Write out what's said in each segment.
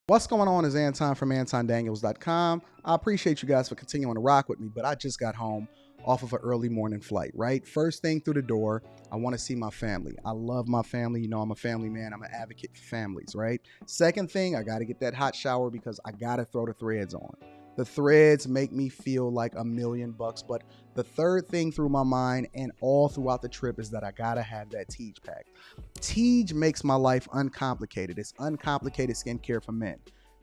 What's going on is Anton from AntonDaniels.com. I appreciate you guys for continuing to rock with me, but I just got home off of an early morning flight, right? First thing through the door, I want to see my family. I love my family. You know, I'm a family man. I'm an advocate for families, right? Second thing, I got to get that hot shower because I got to throw the threads on. The threads make me feel like $1,000,000, but the third thing through my mind and all throughout the trip is that I gotta have that Teej pack. Teej makes my life uncomplicated. It's uncomplicated skincare for men.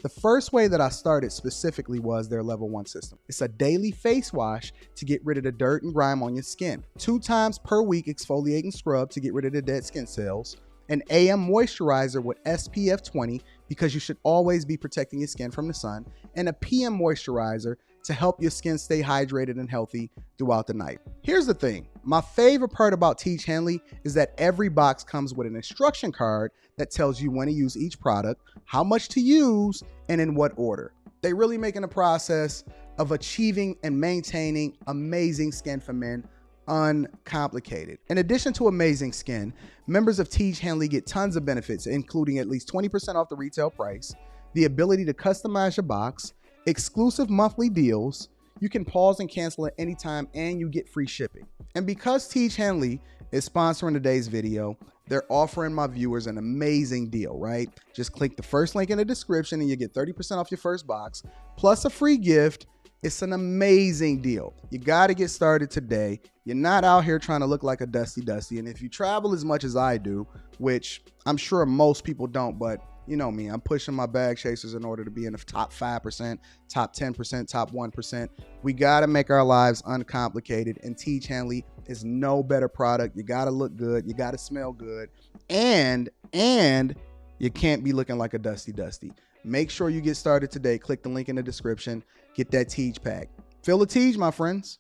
The first way that I started specifically was their level 1 system. It's a daily face wash to get rid of the dirt and grime on your skin. 2 times per week exfoliating scrub to get rid of the dead skin cells. An AM moisturizer with SPF 20 because you should always be protecting your skin from the sun. And a PM moisturizer to help your skin stay hydrated and healthy throughout the night. Here's the thing. My favorite part about Teej Henley is that every box comes with an instruction card that tells you when to use each product, how much to use, and in what order. They really making the process of achieving and maintaining amazing skin for men uncomplicated. In addition to amazing skin, members of Teej Henley get tons of benefits, including at least 20% off the retail price, the ability to customize your box, exclusive monthly deals, you can pause and cancel at any time, and you get free shipping. And because Teej Henley is sponsoring today's video, they're offering my viewers an amazing deal, right? Just click the first link in the description and you get 30% off your first box, plus a free gift. It's an amazing deal. You got to get started today. You're not out here trying to look like a Dusty. And if you travel as much as I do, which I'm sure most people don't, but you know me, I'm pushing my bag chasers in order to be in the top 5%, top 10%, top 1%. We got to make our lives uncomplicated, and Teej Henley is no better product. You got to look good. You got to smell good. And you can't be looking like a Dusty. Make sure you get started today. Click the link in the description. Get that Teej pack. Feel the Teej, my friends.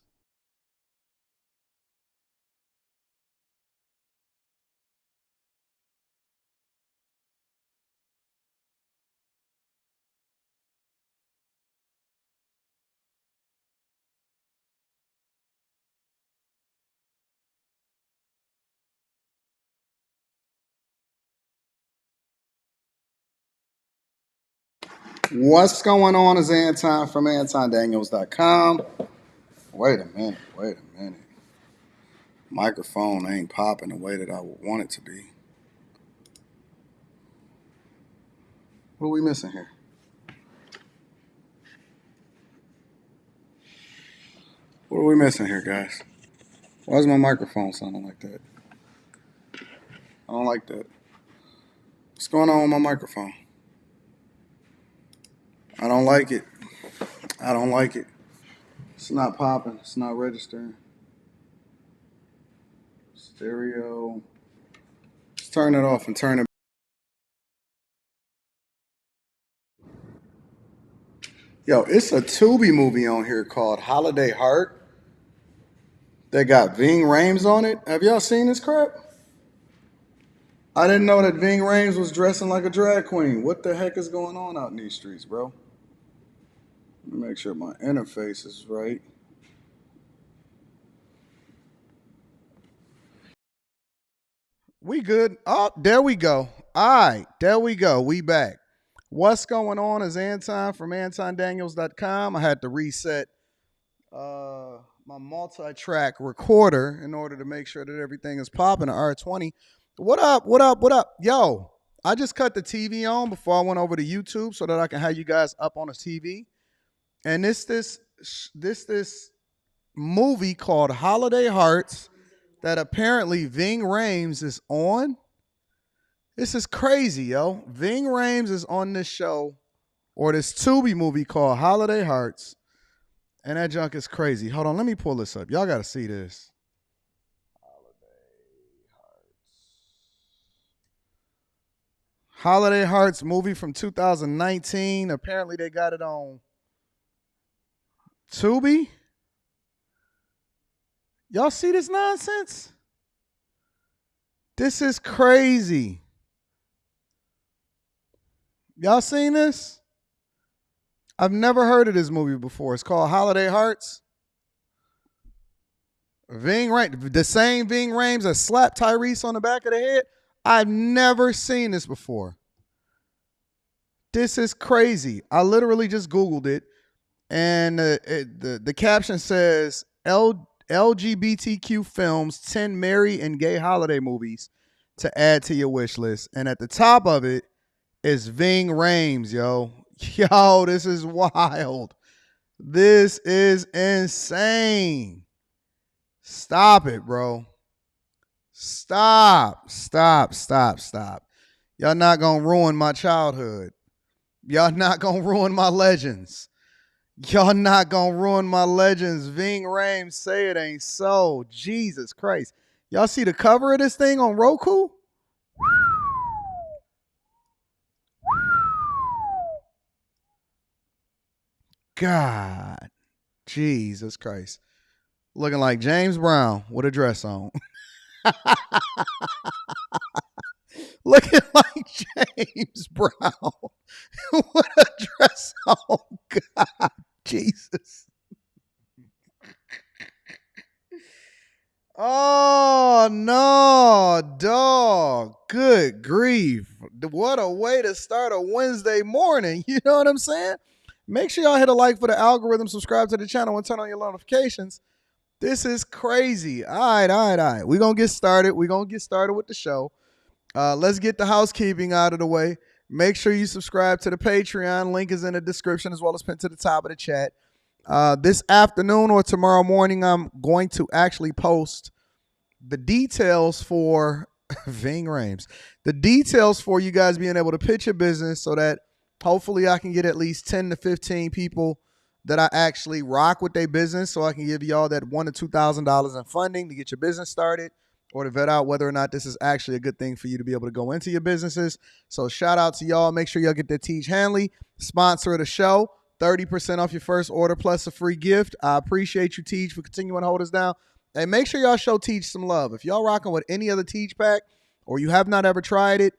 What's going on is Anton from AntonDaniels.com. Wait a minute. Microphone ain't popping the way that I would want it to be. What are we missing here? What are we missing here, guys? Why is my microphone sounding like that? I don't like that. What's going on with my microphone? I don't like it. It's not popping. It's not registering. Stereo. Let's turn it off and turn it. Yo, it's a Tubi movie on here called Holiday Heart. They got Ving Rhames on it. Have y'all seen this crap? I didn't know that Ving Rhames was dressing like a drag queen. What the heck is going on out in these streets, bro? Let me make sure my interface is right. We good. Oh, there we go. All right, there we go. We back. What's going on is Anton from AntonDaniels.com. I had to reset my multi-track recorder in order to make sure that everything is popping. The R20. What up? Yo, I just cut the TV on before I went over to YouTube so that I can have you guys up on the TV. And this movie called Holiday Hearts that apparently Ving Rhames is on. This is crazy, yo. Ving Rhames is on this show or this Tubi movie called Holiday Hearts. And that junk is crazy. Hold on, let me pull this up. Y'all got to see this. Holiday Hearts movie from 2019. Apparently they got it on Tubi. Y'all see this nonsense? This is crazy. Y'all seen this? I've never heard of this movie before. It's called Holiday Hearts. Ving Rhames, the same Ving Rhames that slapped Tyrese on the back of the head. I've never seen this before. This is crazy. I literally just Googled it, and the caption says LGBTQ films 10 merry and gay holiday movies to add to your wish list. And at the top of it is Ving Rhames, yo. Yo, this is wild. This is insane. Stop it, bro. Stop. Y'all not gonna ruin my childhood. Y'all not gonna ruin my legends. Y'all not gonna ruin my legends. Ving Rhames, say it ain't so. Jesus Christ. Y'all see the cover of this thing on Roku? God. Jesus Christ. Looking like James Brown with a dress on. Looking like James Brown with a dress on. God, Jesus. Oh, no, dog. Good grief. What a way to start a Wednesday morning. You know what I'm saying? Make sure y'all hit a like for the algorithm, subscribe to the channel, and turn on your notifications. This is crazy. All right. We're going to get started. We're going to get started with the show. Let's get the housekeeping out of the way. Make sure you subscribe to the Patreon. Link is in the description as well as pinned to the top of the chat. This afternoon or tomorrow morning, I'm going to actually post the details for Ving Rhames. The details for you guys being able to pitch your business so that hopefully I can get at least 10 to 15 people that I actually rock with their business so I can give y'all that $1,000 to $2,000 in funding to get your business started or to vet out whether or not this is actually a good thing for you to be able to go into your businesses. So shout out to y'all. Make sure y'all get that Teach Hanley, sponsor of the show. 30% off your first order plus a free gift. I appreciate you, Teach, for continuing to hold us down. And make sure y'all show Teach some love. If y'all rocking with any other Teach pack or you have not ever tried it,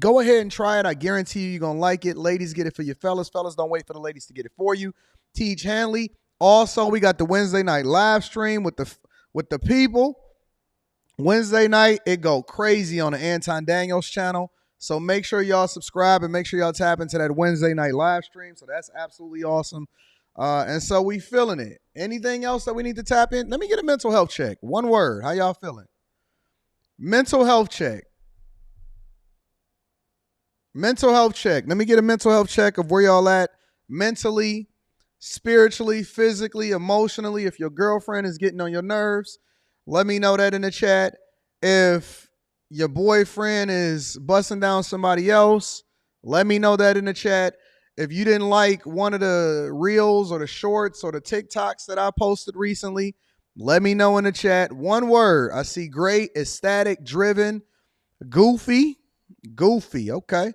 go ahead and try it. I guarantee you're going to like it. Ladies, get it for your fellas. Fellas, don't wait for the ladies to get it for you. Teach Hanley. Also, we got the Wednesday night live stream with the people. Wednesday night, it go crazy on the Anton Daniels channel. So make sure y'all subscribe and make sure y'all tap into that Wednesday night live stream. So that's absolutely awesome. And so we feeling it. Anything else that we need to tap in? Let me get a mental health check. One word. How y'all feeling? Mental health check. Mental health check. Let me get a mental health check of where y'all at mentally, spiritually, physically, emotionally. If your girlfriend is getting on your nerves, let me know that in the chat. If your boyfriend is busting down somebody else, let me know that in the chat. If you didn't like one of the reels or the shorts or the TikToks that I posted recently, let me know in the chat. One word. I see great, ecstatic, driven, goofy. Okay.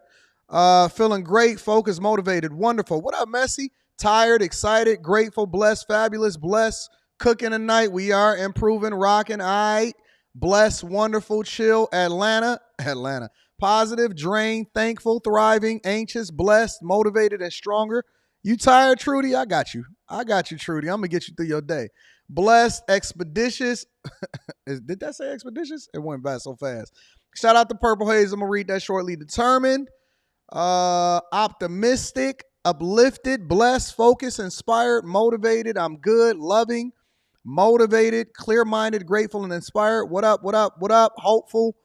Feeling great, focused, motivated, wonderful. What up, Messi? Tired, excited, grateful, blessed, fabulous, blessed, cooking tonight. We are improving, rocking, all right. Blessed, wonderful, chill, Atlanta. Positive, drained, thankful, thriving, anxious, blessed, motivated, and stronger. You tired, Trudy? I got you, Trudy. I'm going to get you through your day. Blessed, expeditious. Did that say expeditious? It went by so fast. Shout out to Purple Haze. I'm going to read that shortly. Determined, optimistic, uplifted, blessed, focused, inspired, motivated. I'm good, loving, motivated, clear-minded, grateful, and inspired. What up? Hopeful,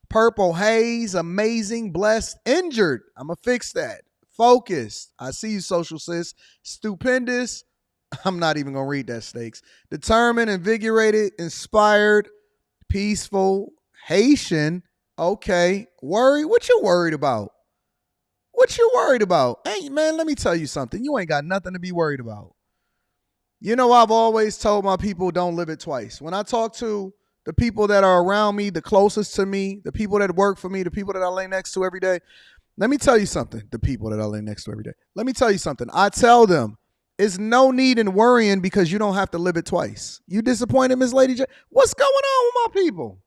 Purple Haze, amazing, blessed, injured. I'm going to fix that. Focused. I see you, social sis. Stupendous. I'm not even going to read that, Stakes. Determined, invigorated, inspired, peaceful, Haitian. Okay. Worry. What you worried about? Hey, man, let me tell you something. You ain't got nothing to be worried about. You know, I've always told my people don't live it twice. When I talk to the people that are around me, the closest to me, the people that work for me, the people that I lay next to every day, let me tell you something. Let me tell you something. I tell them, it's no need in worrying because you don't have to live it twice. You disappointed, Miss Lady J? What's going on with my people?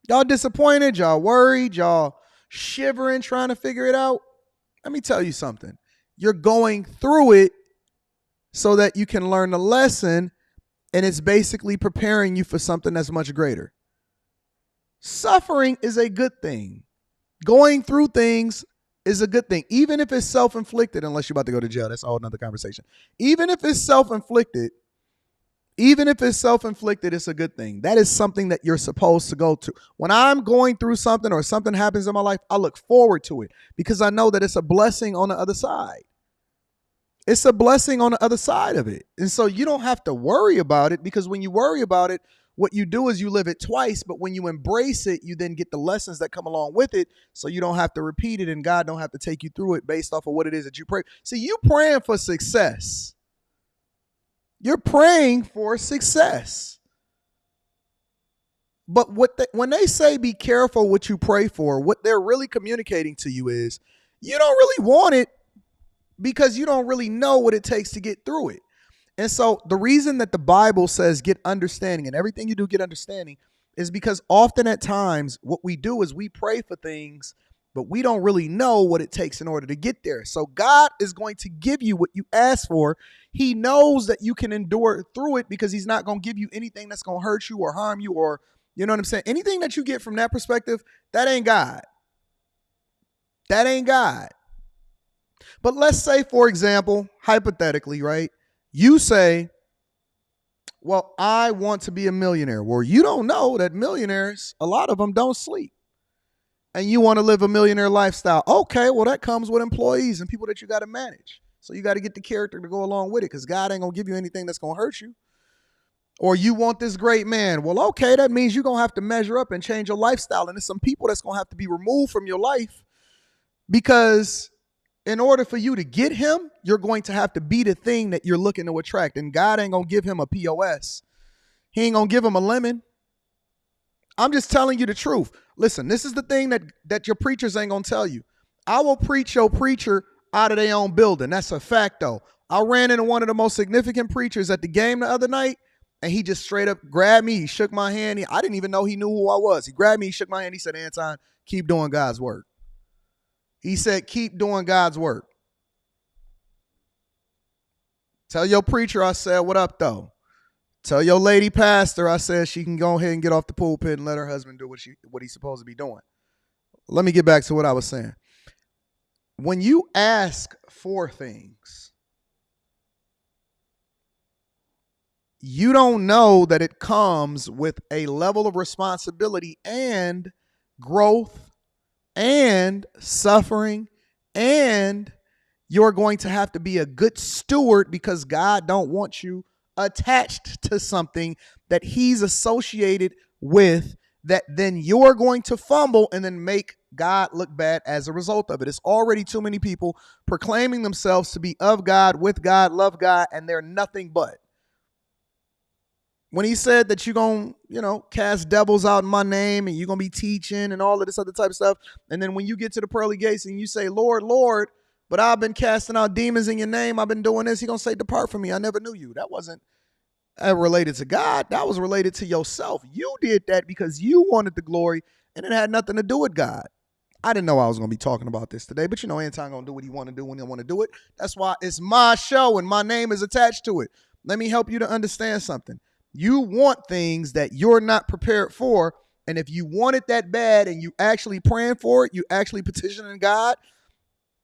Y'all disappointed? Y'all worried? Y'all shivering trying to figure it out? Let me tell you something. You're going through it so that you can learn the lesson, and it's basically preparing you for something that's much greater. Suffering is a good thing. Going through things is a good thing, even if it's self-inflicted, unless you're about to go to jail. That's a whole nother conversation. Even if it's self-inflicted, it's a good thing. That is something that you're supposed to go to. When I'm going through something or something happens in my life, I look forward to it because I know that it's a blessing on the other side. It's a blessing on the other side of it. And so you don't have to worry about it, because when you worry about it, what you do is you live it twice. But when you embrace it, you then get the lessons that come along with it, so you don't have to repeat it and God don't have to take you through it based off of what it is that you pray. See, you praying for success. You're praying for success. But when they say be careful what you pray for, what they're really communicating to you is you don't really want it because you don't really know what it takes to get through it. And so the reason that the Bible says get understanding, and everything you do get understanding, is because often at times what we do is we pray for things, but we don't really know what it takes in order to get there. So God is going to give you what you ask for. He knows that you can endure through it because he's not going to give you anything that's going to hurt you or harm you, or, you know what I'm saying? Anything that you get from that perspective, that ain't God. That ain't God. But let's say, for example, hypothetically, right? You say, well, I want to be a millionaire. Well, you don't know that millionaires, a lot of them don't sleep. And you want to live a millionaire lifestyle. Okay, well, that comes with employees and people that you got to manage. So you got to get the character to go along with it, because God ain't going to give you anything that's going to hurt you. Or you want this great man. Well, okay, that means you're going to have to measure up and change your lifestyle. And there's some people that's going to have to be removed from your life, because in order for you to get him, you're going to have to be the thing that you're looking to attract. And God ain't going to give him a POS. He ain't going to give him a lemon. I'm just telling you the truth. Listen, this is the thing that your preachers ain't going to tell you. I will preach your preacher out of their own building. That's a fact, though. I ran into one of the most significant preachers at the game the other night, and he just straight up grabbed me. He shook my hand. I didn't even know he knew who I was. He grabbed me. He shook my hand. He said, Anton, keep doing God's work. He said, keep doing God's work. Tell your preacher I said, what up, though? Tell your lady pastor I said she can go ahead and get off the pulpit and let her husband do what he's supposed to be doing. Let me get back to what I was saying. When you ask for things, you don't know that it comes with a level of responsibility and growth and suffering, and you're going to have to be a good steward, because God don't want you attached to something that he's associated with, that then you're going to fumble and then make God look bad as a result of it. It's already too many people proclaiming themselves to be of God, with God, love God, and they're nothing but. When he said that you're going to, cast devils out in my name and you're going to be teaching and all of this other type of stuff. And then when you get to the pearly gates and you say, Lord, Lord, but I've been casting out demons in your name, I've been doing this, he's going to say, depart from me, I never knew you. That wasn't related to God. That was related to yourself. You did that because you wanted the glory, and it had nothing to do with God. I didn't know I was going to be talking about this today, but Anton going to do what he want to do when he want to do it. That's why it's my show and my name is attached to it. Let me help you to understand something. You want things that you're not prepared for. And if you want it that bad and you actually praying for it, you actually petitioning God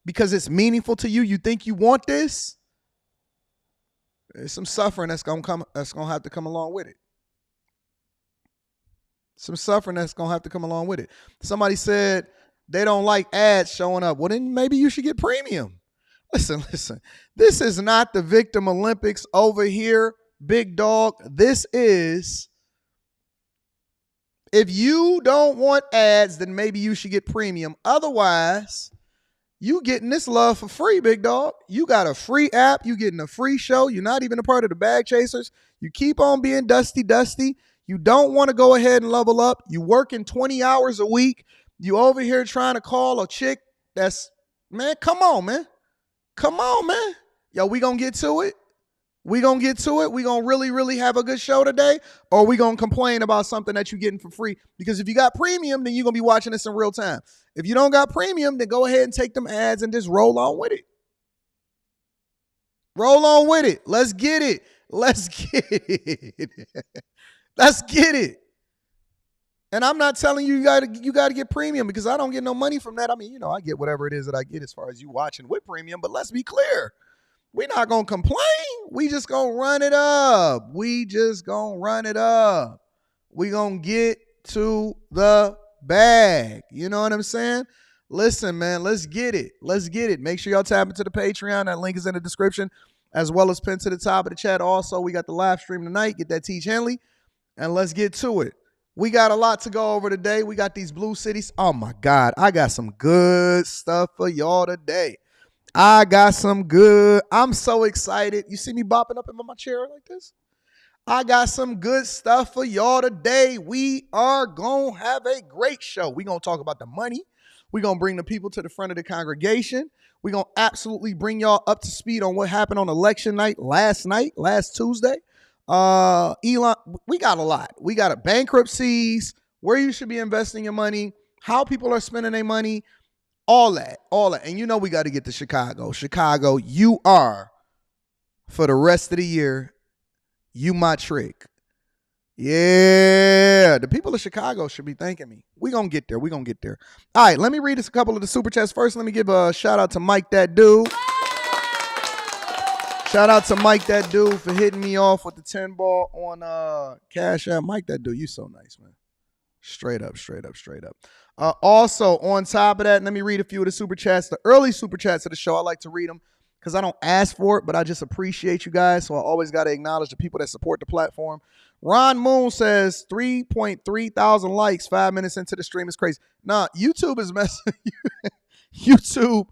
because it's meaningful to you, you think you want this, there's some suffering that's going to have to come along with it. Some suffering that's going to have to come along with it. Somebody said they don't like ads showing up. Well, then maybe you should get premium. Listen. This is not the Victim Olympics over here, big dog. This is, if you don't want ads, then maybe you should get premium. Otherwise, you getting this love for free, big dog. You got a free app. You getting a free show. You're not even a part of the Bag Chasers. You keep on being dusty. You don't want to go ahead and level up. You working 20 hours a week. You over here trying to call a chick that's, man, come on, man. Yo, we going to get to it. We going to really, really have a good show today, or we going to complain about something that you're getting for free? Because if you got premium, then you're going to be watching this in real time. If you don't got premium, then go ahead and take them ads and just roll on with it. Let's get it. Let's get it. And I'm not telling you you gotta get premium because I don't get no money from that. I mean, I get whatever it is that I get as far as you watching with premium, but let's be clear. We're not gonna complain. We just gonna run it up. We gonna get to the bag. You know what I'm saying? Listen, man, let's get it. Make sure y'all tap into the Patreon. That link is in the description, as well as pinned to the top of the chat. Also, we got the live stream tonight. Get that Teach Henley, and let's get to it. We got a lot to go over today. We got these blue cities. Oh, my God. I got some good stuff for y'all today. I'm so excited. You see me bopping up in my chair like this? I got some good stuff for y'all today. We are going to have a great show. We're going to talk about the money. We're going to bring the people to the front of the congregation. We're going to absolutely bring y'all up to speed on what happened on election night, last Tuesday. Elon, we got a lot. We got bankruptcies, where you should be investing your money, how people are spending their money, all that. And we got to get to Chicago. Chicago, you are, for the rest of the year, you my trick. Yeah, the people of Chicago should be thanking me. We're going to get there. All right, let me read a couple of the super chats first. Let me give a shout out to Mike That Dude. Shout out to Mike That Dude for hitting me off with the 10 ball on Cash App. Mike That Dude, you so nice, man. Straight up. Also, on top of that, let me read a few of the super chats. The early super chats of the show, I like to read them because I don't ask for it, but I just appreciate you guys. So I always got to acknowledge the people that support the platform. Ron Moon says 3.3 thousand likes 5 minutes into the stream is crazy. Nah, YouTube is messing. YouTube,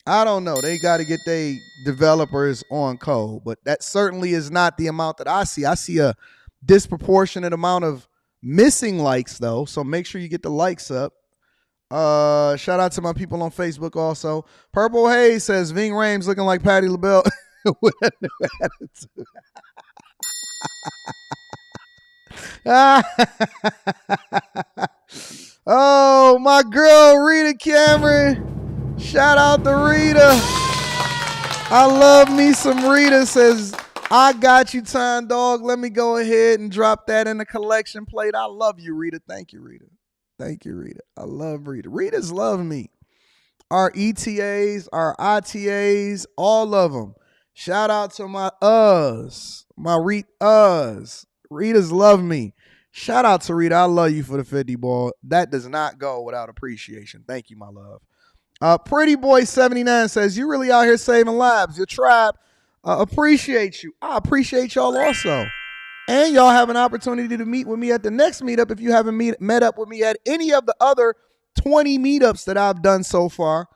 I don't know. They got to get their developers on code, but that certainly is not the amount that I see. I see a disproportionate amount of missing likes, though, so make sure you get the likes up. Shout out to my people on Facebook also. Purple Haze says Ving Rhames looking like Patti LaBelle with a new attitude. Oh, my girl Rita Cameron. Shout out to Rita. I love me some Rita. Says, I got you, Time Dog. Let me go ahead and drop that in the collection plate. I love you, Rita. Thank you, Rita. I love Rita. Rita's love me. Our ETAs, our ITAs, all of them. Shout out to my Rita's love me. Shout out to Rita. I love you for the 50 ball. That does not go without appreciation. Thank you, my love. Pretty Boy 79 says, you really out here saving lives. Your tribe appreciate you. I appreciate y'all also. And y'all have an opportunity to meet with me at the next meetup if you haven't met up with me at any of the other 20 meetups that I've done so far.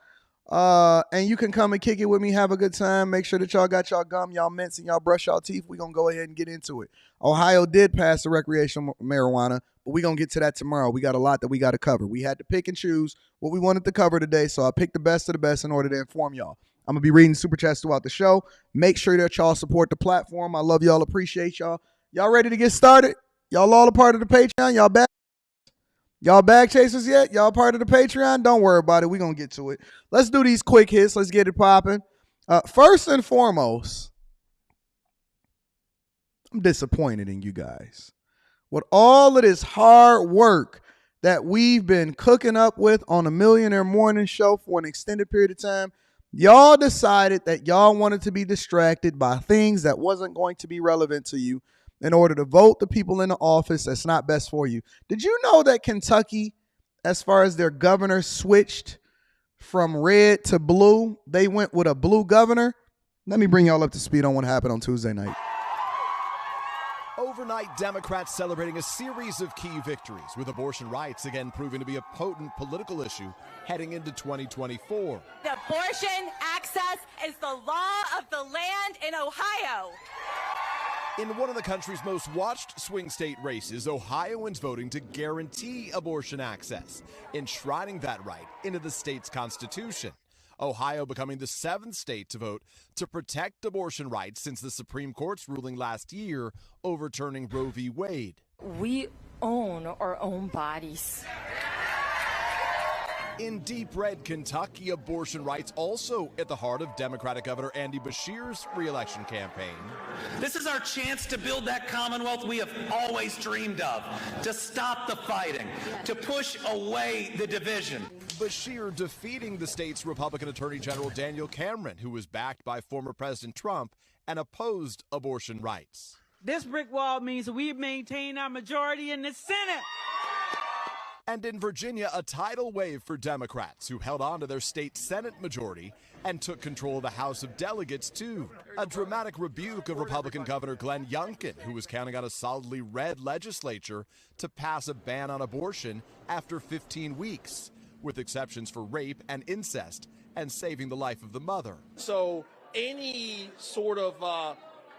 And you can come and kick it with me, have a good time. Make sure that y'all got y'all gum, y'all mints, and y'all brush y'all teeth. We're going to go ahead and get into it. Ohio did pass the recreational marijuana, but we're going to get to that tomorrow. We got a lot that we got to cover. We had to pick and choose what we wanted to cover today, so I picked the best of the best in order to inform y'all. I'm going to be reading super chats throughout the show. Make sure that y'all support the platform. I love y'all, appreciate y'all. Y'all ready to get started? Y'all all a part of the Patreon? Y'all bag chasers yet? Y'all part of the Patreon? Don't worry about it. We're going to get to it. Let's do these quick hits. Let's get it popping. First and foremost, I'm disappointed in you guys. With all of this hard work that we've been cooking up with on a Millionaire Morning Show for an extended period of time, y'all decided that y'all wanted to be distracted by things that wasn't going to be relevant to you in order to vote the people in the office that's not best for you. Did you know that Kentucky, as far as their governor, switched from red to blue? They went with a blue governor. Let me bring y'all up to speed on what happened on Tuesday night. Overnight, Democrats celebrating a series of key victories, with abortion rights again proving to be a potent political issue heading into 2024. Abortion access is the law of the land in Ohio. In one of the country's most watched swing state races, Ohioans voting to guarantee abortion access, enshrining that right into the state's constitution. Ohio becoming the 7th state to vote to protect abortion rights since the Supreme Court's ruling last year overturning Roe v. Wade. We own our own bodies. In deep red Kentucky, abortion rights also at the heart of Democratic Governor Andy Beshear's re-election campaign. This is our chance to build that Commonwealth we have always dreamed of, to stop the fighting, to push away the division. Beshear defeating the state's Republican Attorney General Daniel Cameron, who was backed by former President Trump and opposed abortion rights. This brick wall means we maintain our majority in the Senate. And in Virginia, a tidal wave for Democrats who held on to their state Senate majority and took control of the House of Delegates, too. A dramatic rebuke of Republican Governor Glenn Youngkin, who was counting on a solidly red legislature to pass a ban on abortion after 15 weeks, with exceptions for rape and incest and saving the life of the mother. So any sort of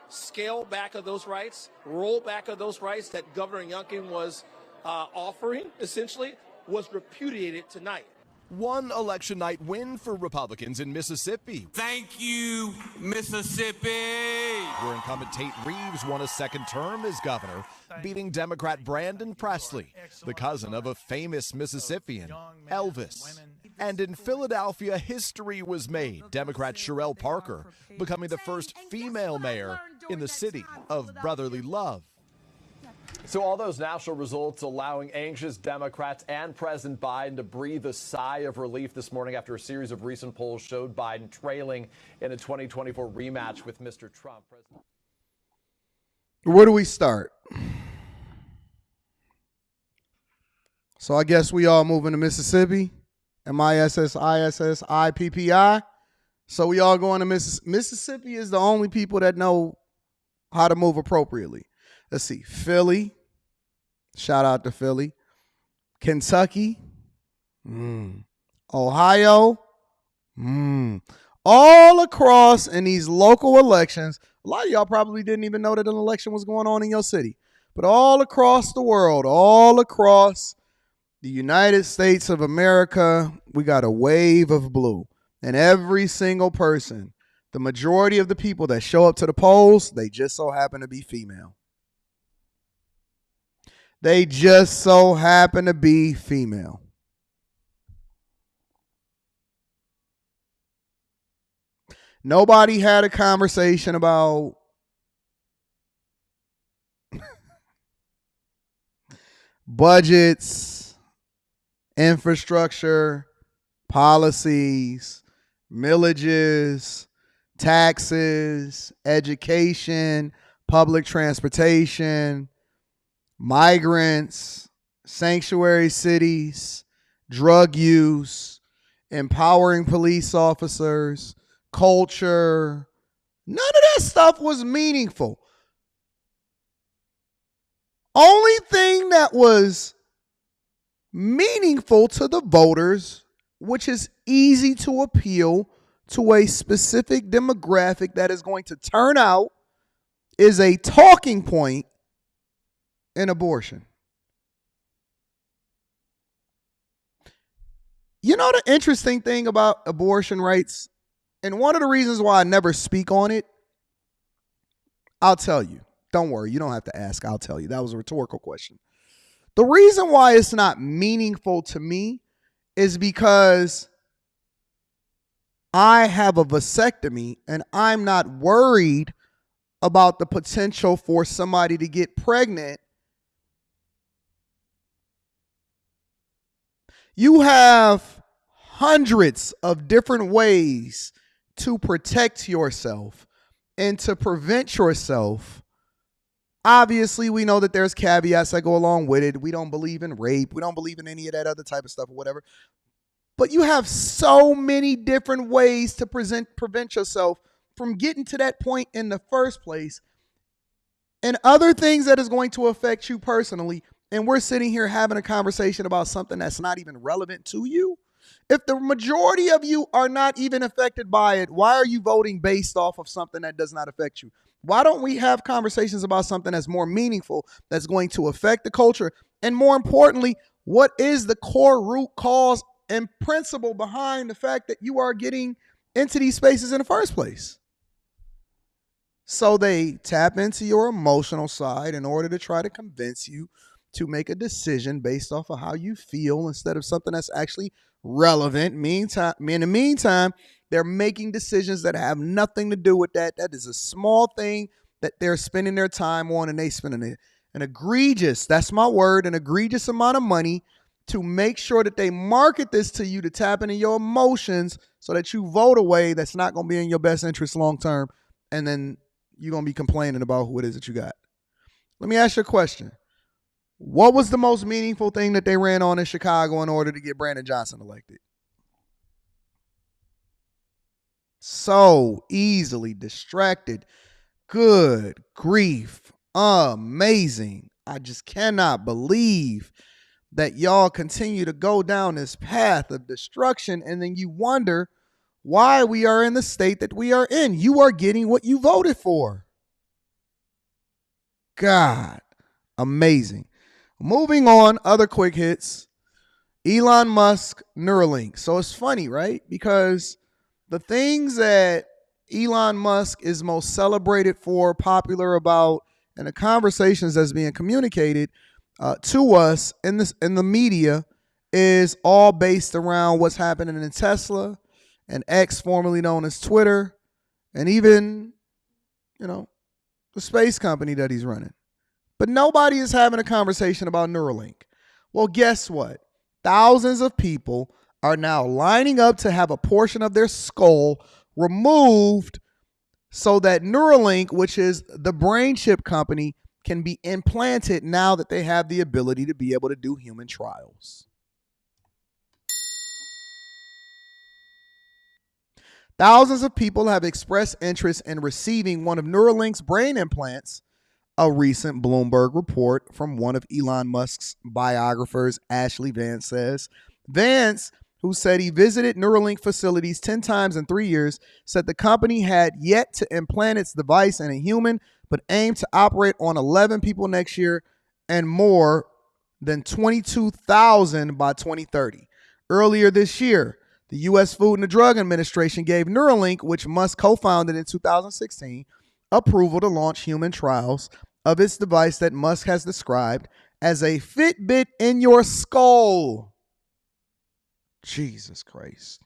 scale back of those rights, roll back of those rights that Governor Youngkin was offering, essentially, was repudiated tonight. One election night win for Republicans in Mississippi. Thank you, Mississippi. Where incumbent Tate Reeves won a second term as governor, beating Democrat Brandon Presley, the cousin of a famous Mississippian, Elvis. And in Philadelphia, history was made. Democrat Sherelle Parker becoming the first female mayor in the city of brotherly love. So all those national results allowing anxious Democrats and President Biden to breathe a sigh of relief this morning after a series of recent polls showed Biden trailing in a 2024 rematch with Mr. Trump. Where do we start? So I guess we all moving to Mississippi. MISSISSIPPI. So we all going to Mississippi is the only people that know how to move appropriately. Let's see. Philly. Shout out to Philly. Kentucky. Ohio. All across in these local elections. A lot of y'all probably didn't even know that an election was going on in your city. But all across the world, all across the United States of America, we got a wave of blue. And every single person, the majority of the people that show up to the polls, they just so happen to be female. They just so happen to be female. Nobody had a conversation about budgets, infrastructure, policies, millages, taxes, education, public transportation, migrants, sanctuary cities, drug use, empowering police officers, culture. None of that stuff was meaningful. Only thing that was meaningful to the voters, which is easy to appeal to a specific demographic that is going to turn out, is a talking point in abortion. You know the interesting thing about abortion rights, and one of the reasons why I never speak on it, I'll tell you. Don't worry, you don't have to ask, I'll tell you. That was a rhetorical question. The reason why it's not meaningful to me is because I have a vasectomy and I'm not worried about the potential for somebody to get pregnant. You have hundreds of different ways to protect yourself and to prevent yourself. Obviously, we know that there's caveats that go along with it. We don't believe in rape. We don't believe in any of that other type of stuff or whatever. But you have so many different ways to prevent yourself from getting to that point in the first place. And other things that is going to affect you personally. And we're sitting here having a conversation about something that's not even relevant to you. If the majority of you are not even affected by it, why are you voting based off of something that does not affect you? Why don't we have conversations about something that's more meaningful, that's going to affect the culture? And more importantly, what is the core root cause and principle behind the fact that you are getting into these spaces in the first place? So they tap into your emotional side in order to try to convince you to make a decision based off of how you feel instead of something that's actually relevant. In the meantime, they're making decisions that have nothing to do with that. That is a small thing that they're spending their time on, and they spending an egregious, that's my word, an egregious amount of money to make sure that they market this to you to tap into your emotions so that you vote a way that's not going to be in your best interest long term, and then you're going to be complaining about who it is that you got. Let me ask you a question. What was the most meaningful thing that they ran on in Chicago in order to get Brandon Johnson elected? So easily distracted. Good grief. Amazing. I just cannot believe that y'all continue to go down this path of destruction, and then you wonder why we are in the state that we are in. You are getting what you voted for. God, amazing. Moving on, other quick hits. Elon Musk, Neuralink. So it's funny, right? Because the things that Elon Musk is most celebrated for, popular about, and the conversations that's being communicated to us in the media is all based around what's happening in Tesla and X, formerly known as Twitter, and even, the space company that he's running. But nobody is having a conversation about Neuralink. Well, guess what? Thousands of people are now lining up to have a portion of their skull removed so that Neuralink, which is the brain chip company, can be implanted now that they have the ability to be able to do human trials. Thousands of people have expressed interest in receiving one of Neuralink's brain implants, a recent Bloomberg report from one of Elon Musk's biographers, Ashley Vance, says. Vance, who said he visited Neuralink facilities 10 times in 3 years, said the company had yet to implant its device in a human, but aimed to operate on 11 people next year and more than 22,000 by 2030. Earlier this year, the U.S. Food and Drug Administration gave Neuralink, which Musk co-founded in 2016, approval to launch human trials of its device that Musk has described as a Fitbit in your skull. Jesus Christ.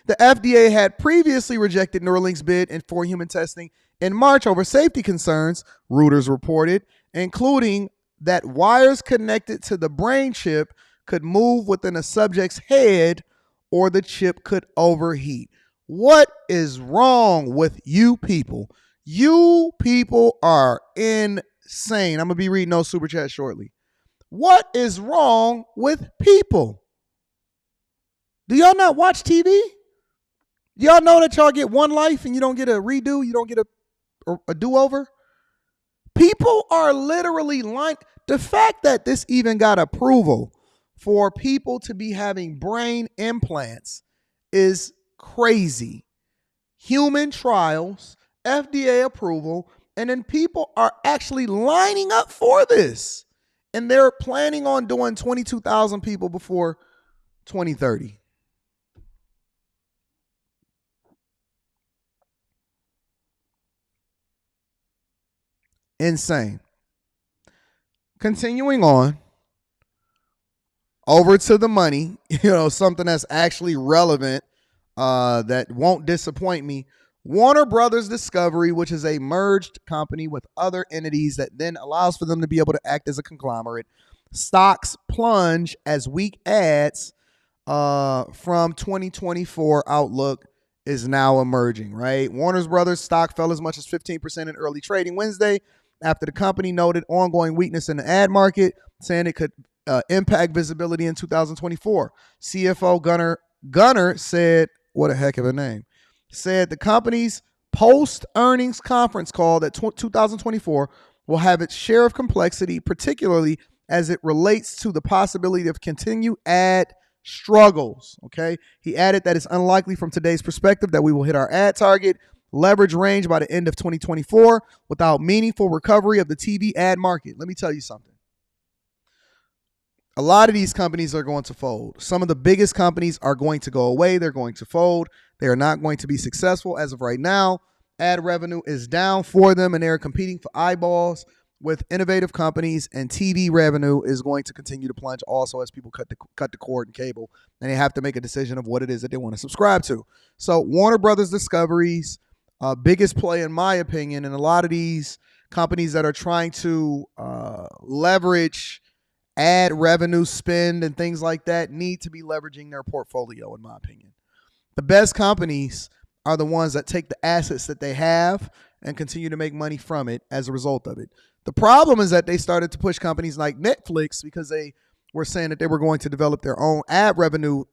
The FDA had previously rejected Neuralink's bid for human testing in March over safety concerns, Reuters reported, including that wires connected to the brain chip could move within a subject's head or the chip could overheat. What is wrong with you people? You people are insane. I'm going to be reading those super chats shortly. What is wrong with people? Do y'all not watch TV? Do y'all know that y'all get one life and you don't get a redo? You don't get a do-over? People are literally like, the fact that this even got approval for people to be having brain implants is crazy. Human trials, FDA approval, and then people are actually lining up for this. And they're planning on doing 22,000 people before 2030. Insane. Continuing on, over to the money, something that's actually relevant, that won't disappoint me. Warner Brothers Discovery, which is a merged company with other entities that then allows for them to be able to act as a conglomerate, stocks plunge as weak ads from 2024 outlook is now emerging, right? Warner Brothers stock fell as much as 15% in early trading Wednesday after the company noted ongoing weakness in the ad market, saying it could impact visibility in 2024. CFO Gunner said, what a heck of a name, said the company's post-earnings conference call that 2024 will have its share of complexity, particularly as it relates to the possibility of continued ad struggles. Okay. He added that it's unlikely from today's perspective that we will hit our ad target leverage range by the end of 2024 without meaningful recovery of the TV ad market. Let me tell you something. A lot of these companies are going to fold. Some of the biggest companies are going to go away. They're going to fold. They are not going to be successful as of right now. Ad revenue is down for them, and they're competing for eyeballs with innovative companies, and TV revenue is going to continue to plunge also as people cut the cord and cable, and they have to make a decision of what it is that they want to subscribe to. So Warner Brothers Discovery's biggest play, in my opinion, and a lot of these companies that are trying to leverage ad revenue spend and things like that need to be leveraging their portfolio, in my opinion. The best companies are the ones that take the assets that they have and continue to make money from it as a result of it. The problem is that they started to push companies like Netflix because they were saying that they were going to develop their own ad revenue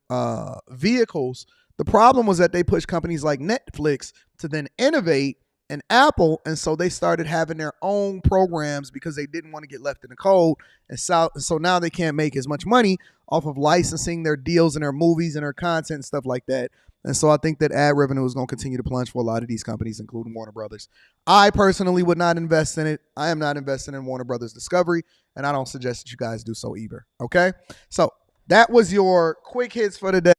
vehicles. The problem was that they pushed companies like Netflix to then innovate, and Apple, and so they started having their own programs because they didn't want to get left in the cold. And so now they can't make as much money off of licensing their deals and their movies and their content and stuff like that. And so I think that ad revenue is going to continue to plunge for a lot of these companies, including Warner Brothers. I personally would not invest in it. I am not investing in Warner Brothers Discovery, and I don't suggest that you guys do so either. Okay? So that was your quick hits for today.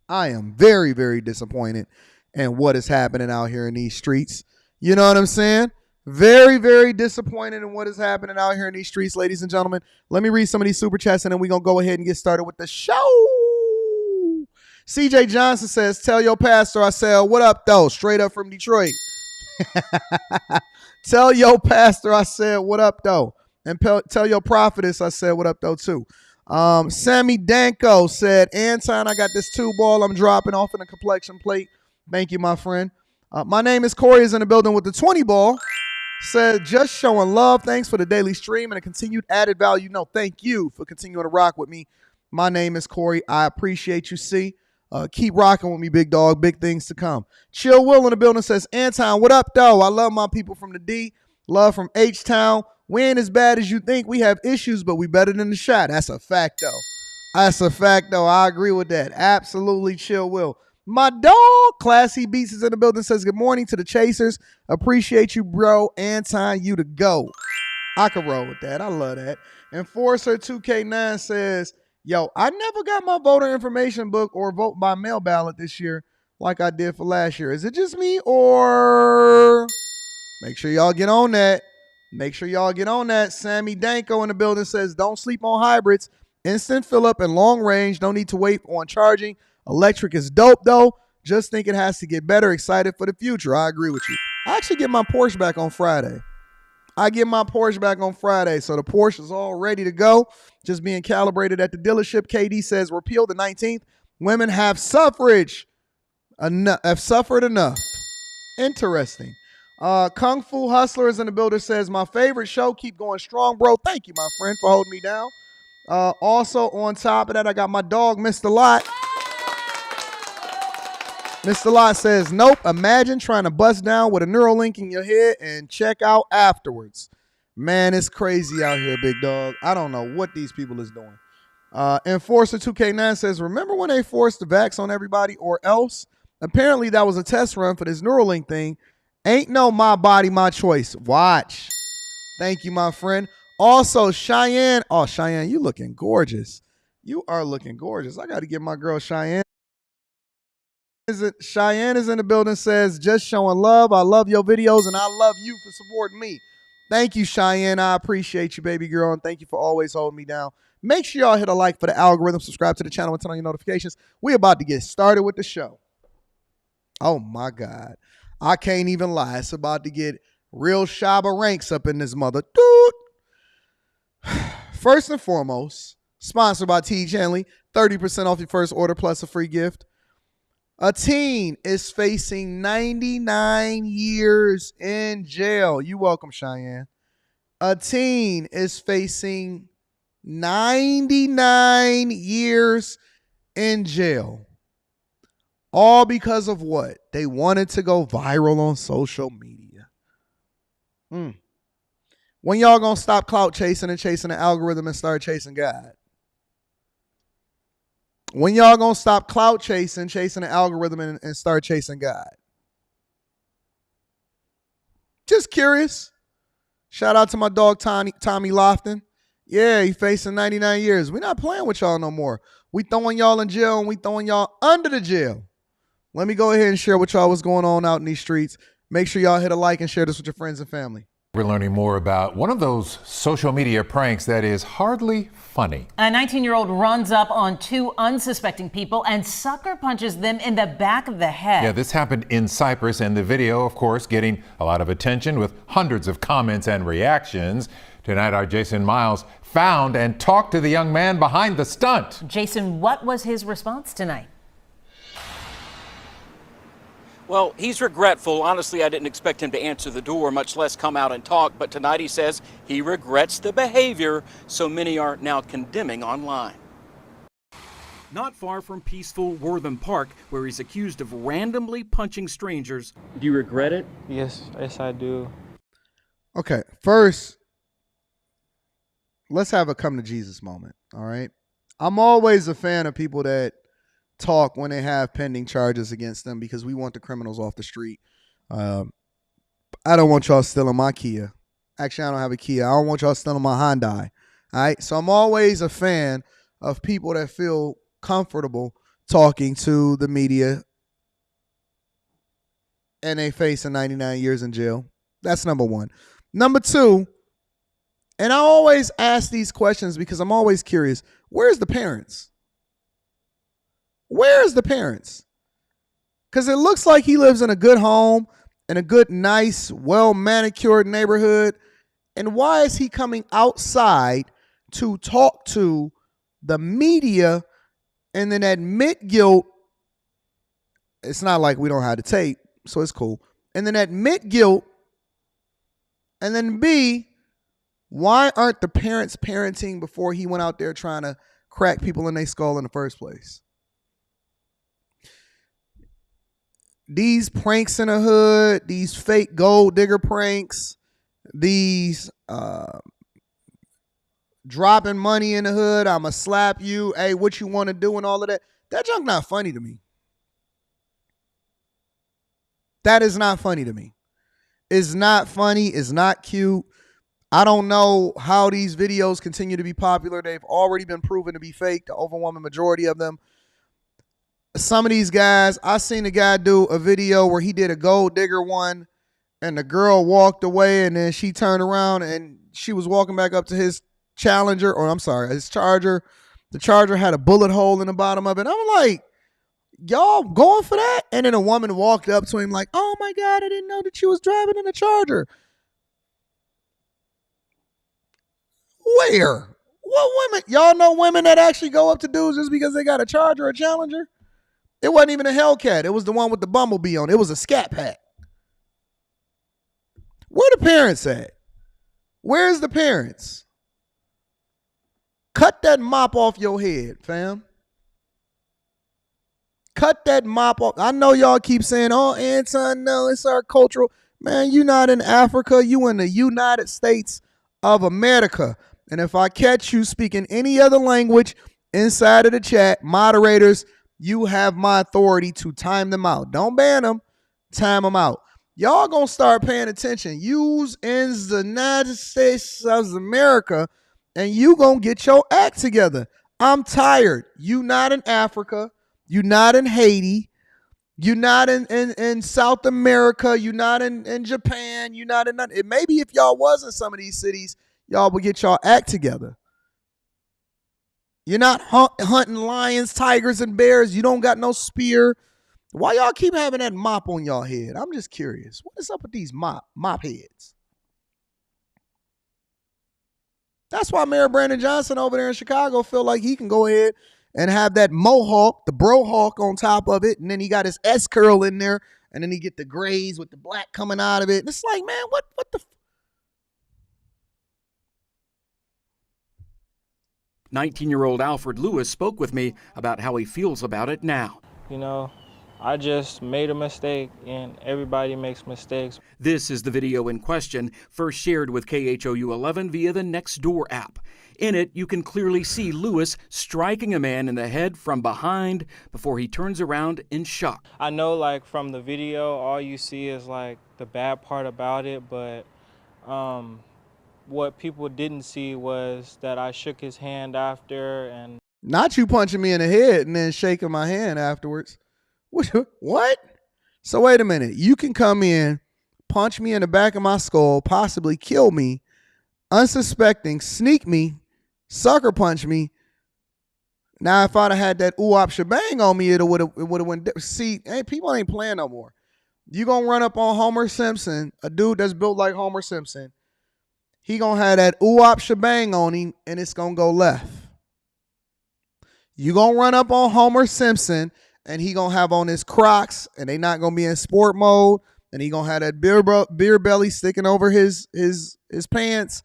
I am very, very disappointed in what is happening out here in these streets. You know what I'm saying? Very, very disappointed in what is happening out here in these streets, ladies and gentlemen. Let me read some of these super chats, and then we're going to go ahead and get started with the show. CJ Johnson says, tell your pastor I said, what up, though? Straight up from Detroit. Tell your pastor I said, what up, though? And tell your prophetess I said, what up, though, too. Sammy Danko said, Anton, I got this 2-ball I'm dropping off in a complexion plate. Thank you, my friend. My name is Corey, is in the building with the 20-ball. Said, just showing love. Thanks for the daily stream and a continued added value. No, thank you for continuing to rock with me. My name is Corey. I appreciate you, C. Keep rocking with me, big dog. Big things to come. Chill Will in the building says, Anton, what up, though? I love my people from the D. Love from H-Town. We ain't as bad as you think. We have issues, but we better than the shot. That's a fact, though. That's a fact, though. I agree with that. Absolutely, Chill Will. My dog, Classy Beats, is in the building, says, good morning to the Chasers. Appreciate you, bro. Anton, you to go. I can roll with that. I love that. Enforcer 2K9 says, yo, I never got my voter information book or vote by mail ballot this year like I did for last year. Is it just me, or make sure y'all get on that? Make sure y'all get on that. Sammy Danko in the building says, don't sleep on hybrids. Instant fill up and long range. No need to wait on charging. Electric is dope, though. Just think it has to get better. Excited for the future. I agree with you. I actually get my Porsche back on Friday. So the Porsche is all ready to go. Just being calibrated at the dealership. KD says, repeal the 19th. Women have suffrage. Have suffered enough. Interesting. Kung Fu Hustler is in the builder, says, my favorite show. Keep going strong, bro. Thank you, my friend, for holding me down. Also, on top of that, I got my dog, Mr. Lot. Mr. Lot says, nope, imagine trying to bust down with a Neuralink in your head and check out afterwards. Man, it's crazy out here, big dog. I don't know what these people is doing. Enforcer 2K9 says, remember when they forced the vax on everybody or else? Apparently that was a test run for this Neuralink thing. Ain't no my body, my choice. Watch. Thank you, my friend. Also, Cheyenne. Oh, Cheyenne, you looking gorgeous. You are looking gorgeous. I got to get my girl Cheyenne. Cheyenne is in the building, says, just showing love. I love your videos, and I love you for supporting me. Thank you, Cheyenne. I appreciate you, baby girl, and thank you for always holding me down. Make sure y'all hit a like for the algorithm, subscribe to the channel, and turn on your notifications. We're about to get started with the show. Oh, my God. I can't even lie. It's about to get real Shabba ranks up in this mother. Dude. First and foremost, sponsored by T. Chanley, 30% off your first order plus a free gift. A teen is facing 99 years in jail. You welcome, Cheyenne. A teen is facing 99 years in jail. All because of what? They wanted to go viral on social media. When y'all gonna stop clout chasing and chasing the algorithm and start chasing God? When y'all gonna stop clout chasing the algorithm and start chasing God? Just curious. Shout out to my dog Tommy Lofton. Yeah, he facing 99 years. We're not playing with y'all no more. We throwing y'all in jail and we throwing y'all under the jail. Let me go ahead and share with y'all what's going on out in these streets. Make sure y'all hit a like and share this with your friends and family. We're learning more about one of those social media pranks that is hardly funny. A 19-year-old runs up on two unsuspecting people and sucker punches them in the back of the head. Yeah, this happened in Cyprus, and the video, of course, getting a lot of attention with hundreds of comments and reactions. Tonight, our Jason Miles found and talked to the young man behind the stunt. Jason, what was his response tonight? Well, he's regretful. Honestly, I didn't expect him to answer the door, much less come out and talk. But tonight he says he regrets the behavior so many are now condemning online. Not far from peaceful Wortham Park, where he's accused of randomly punching strangers. Do you regret it? Yes, I do. Okay, first, let's have a come to Jesus moment, all right? I'm always a fan of people that talk when they have pending charges against them because we want the criminals off the street. I don't want y'all stealing my Kia. Actually, I don't have a Kia. I don't want y'all stealing my Hyundai. All right? So I'm always a fan of people that feel comfortable talking to the media and they facing 99 years in jail. That's number one. Number two, and I always ask these questions because I'm always curious, where's the parents? Where's the parents? Because it looks like he lives in a good home, in a good, nice, well-manicured neighborhood. And why is he coming outside to talk to the media and then admit guilt? It's not like we don't have the tape, so it's cool. And then admit guilt. And then B, why aren't the parents parenting before he went out there trying to crack people in their skull in the first place? These pranks in the hood, these fake gold digger pranks, these dropping money in the hood, I'ma slap you, hey, what you want to do and all of that, that junk not funny to me. That is not funny to me. It's not funny. It's not cute. I don't know how these videos continue to be popular. They've already been proven to be fake, the overwhelming majority of them. Some of these guys, I seen a guy do a video where he did a gold digger one and the girl walked away and then she turned around and she was walking back up to his Challenger, or I'm sorry, his Charger. The Charger had a bullet hole in the bottom of it. I'm like, y'all going for that? And then a woman walked up to him like, oh my God, I didn't know that you was driving in a Charger. Where? What women? Y'all know women that actually go up to dudes just because they got a Charger or a Challenger? It wasn't even a Hellcat. It was the one with the bumblebee on it. It was a Scat Pack. Where the parents at? Where's the parents? Cut that mop off your head, fam. Cut that mop off. I know y'all keep saying, oh, Anton, no, it's our cultural. Man, you not in Africa. You in the United States of America. And if I catch you speaking any other language inside of the chat, moderators, you have my authority to time them out. Don't ban them. Time them out. Y'all gonna start paying attention. You's in the United States of America, and you gonna get your act together. I'm tired. You not in Africa. You not in Haiti. You not in South America. You not in Japan. You not in nothing. Maybe if y'all was in some of these cities, y'all would get y'all act together. You're not hunting lions, tigers, and bears. You don't got no spear. Why y'all keep having that mop on y'all head? I'm just curious. What is up with these mop heads? That's why Mayor Brandon Johnson over there in Chicago feel like he can go ahead and have that mohawk, the brohawk on top of it, and then he got his S curl in there, and then he get the grays with the black coming out of it. And it's like, man, what the 19-year-old Alfred Lewis spoke with me about how he feels about it now. You know, I just made a mistake, and everybody makes mistakes. This is the video in question, first shared with KHOU 11 via the Nextdoor app. In it, you can clearly see Lewis striking a man in the head from behind before he turns around in shock. I know, like, from the video, all you see is, like, the bad part about it, but what people didn't see was that I shook his hand after, and not you punching me in the head and then shaking my hand afterwards. What? So wait a minute. You can come in, punch me in the back of my skull, possibly kill me, unsuspecting, sneak me, sucker punch me. Now, if I'd have had that ooh-op shebang on me, it would have went. See, hey, people ain't playing no more. You gonna run up on Homer Simpson, a dude that's built like Homer Simpson. He gonna have that ooh-op shebang on him, and it's gonna go left. You gonna run up on Homer Simpson, and he gonna have on his Crocs, and they not gonna be in sport mode, and he gonna have that beer belly sticking over his pants.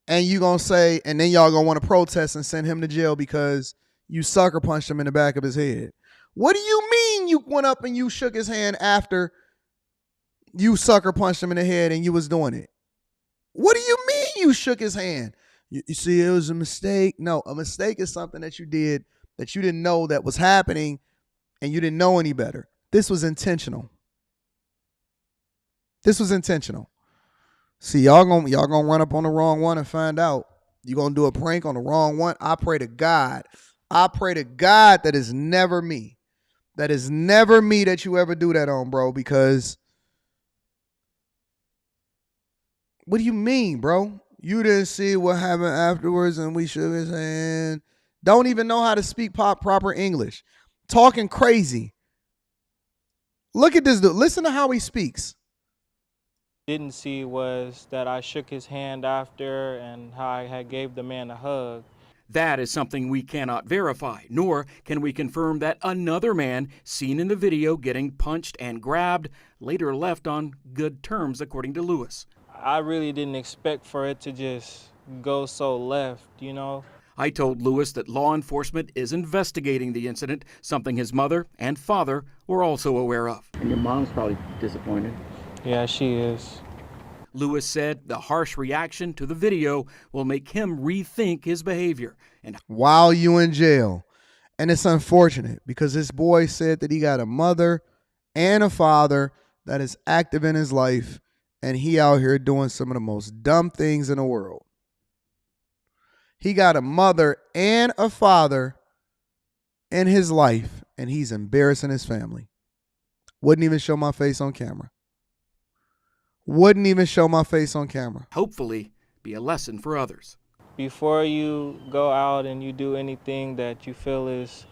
And you gonna say, and then y'all gonna want to protest and send him to jail because you sucker punched him in the back of his head. What do you mean you went up and you shook his hand after you sucker punched him in the head and you was doing it? What do you mean you shook his hand? You see, it was a mistake. No, a mistake is something that you did that you didn't know that was happening and you didn't know any better. This was intentional. This was intentional. See, y'all gonna run up on the wrong one and find out. You gonna do a prank on the wrong one. I pray to God that is never me. That is never me that you ever do that on, bro, because what do you mean, bro? You didn't see what happened afterwards and we shook his hand. Don't even know how to speak proper English. Talking crazy. Look at this dude. Listen to how he speaks. Didn't see was that I shook his hand after and how I had gave the man a hug. That is something we cannot verify, nor can we confirm that another man seen in the video getting punched and grabbed later left on good terms, according to Lewis. I really didn't expect for it to just go so left, you know? I told Lewis that law enforcement is investigating the incident, something his mother and father were also aware of. And your mom's probably disappointed. Yeah, she is. Lewis said the harsh reaction to the video will make him rethink his behavior. And while you in jail. And it's unfortunate because this boy said that he got a mother and a father that is active in his life, and he out here doing some of the most dumb things in the world. He got a mother and a father in his life, and he's embarrassing his family. Wouldn't even show my face on camera. Wouldn't even show my face on camera. Hopefully be a lesson for others. Before you go out and you do anything that you feel is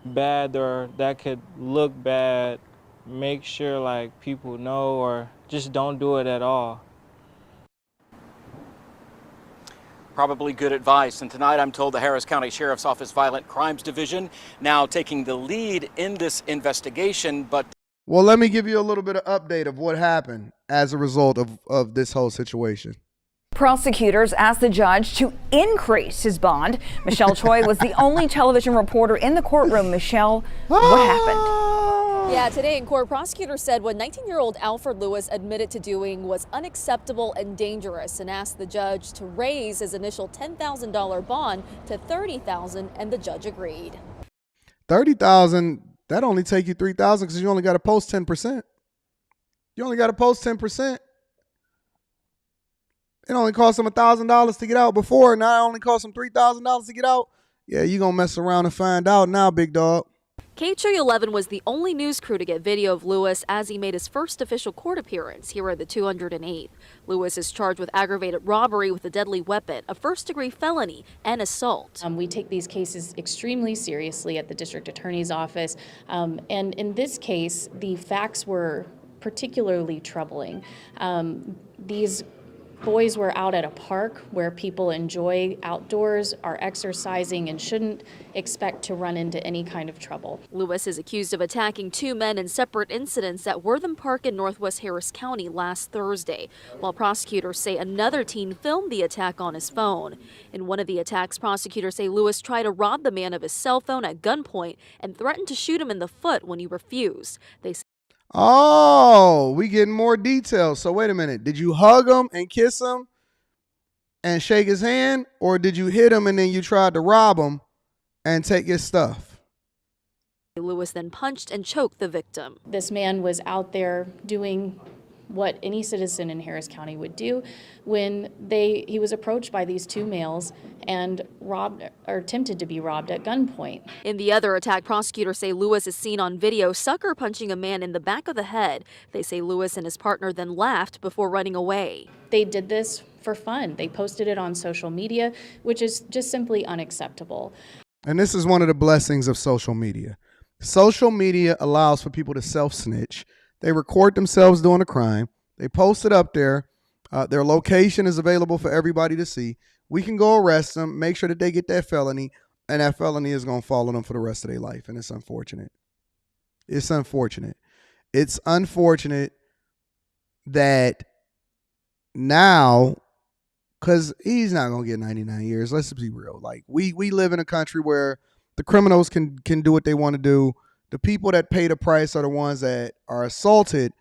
bad or that could look bad, make sure like people know, or just don't do it at all. Probably good advice. And tonight I'm told the Harris County Sheriff's Office Violent Crimes Division now taking the lead in this investigation. But well, let me give you a little bit of update of what happened as a result of this whole situation. Prosecutors asked the judge to increase his bond. Michelle Choi was the only television reporter in the courtroom. Michelle, what happened? Yeah, today in court, prosecutors said what 19-year-old Alfred Lewis admitted to doing was unacceptable and dangerous, and asked the judge to raise his initial $10,000 bond to $30,000, and the judge agreed. $30,000, that only take you $3,000 because you only got to post 10%. You only got to post 10%. It only cost him $1,000 to get out before. Now it only cost him $3,000 to get out. Yeah, you gonna mess around and find out now, big dog. KHOE11 was the only news crew to get video of Lewis as he made his first official court appearance here at the 208th. Lewis is charged with aggravated robbery with a deadly weapon, a first-degree felony, and assault. We take these cases extremely seriously at the district attorney's office, and in this case, the facts were particularly troubling. These boys were out at a park where people enjoy outdoors, are exercising, and shouldn't expect to run into any kind of trouble. Lewis is accused of attacking two men in separate incidents at Wortham Park in Northwest Harris County last Thursday, while prosecutors say another teen filmed the attack on his phone. In one of the attacks, prosecutors say Lewis tried to rob the man of his cell phone at gunpoint and threatened to shoot him in the foot when he refused. They say oh, we getting more details. So wait a minute. Did you hug him and kiss him and shake his hand? Or did you hit him and then you tried to rob him and take his stuff? Lewis then punched and choked the victim. This man was out there doing what any citizen in Harris County would do when he was approached by these two males and robbed or attempted to be robbed at gunpoint. In the other attack, prosecutors say Lewis is seen on video sucker punching a man in the back of the head. They say Lewis and his partner then laughed before running away. They did this for fun. They posted it on social media, which is just simply unacceptable. And this is one of the blessings of social media. Social media allows for people to self-snitch. They record themselves doing a crime. They post it up there. Their location is available for everybody to see. We can go arrest them, make sure that they get that felony, and that felony is going to follow them for the rest of their life. And it's unfortunate. It's unfortunate. It's unfortunate that now, because he's not going to get 99 years. Let's be real. Like, we live in a country where the criminals can do what they want to do. The people that pay the price are the ones that are assaulted,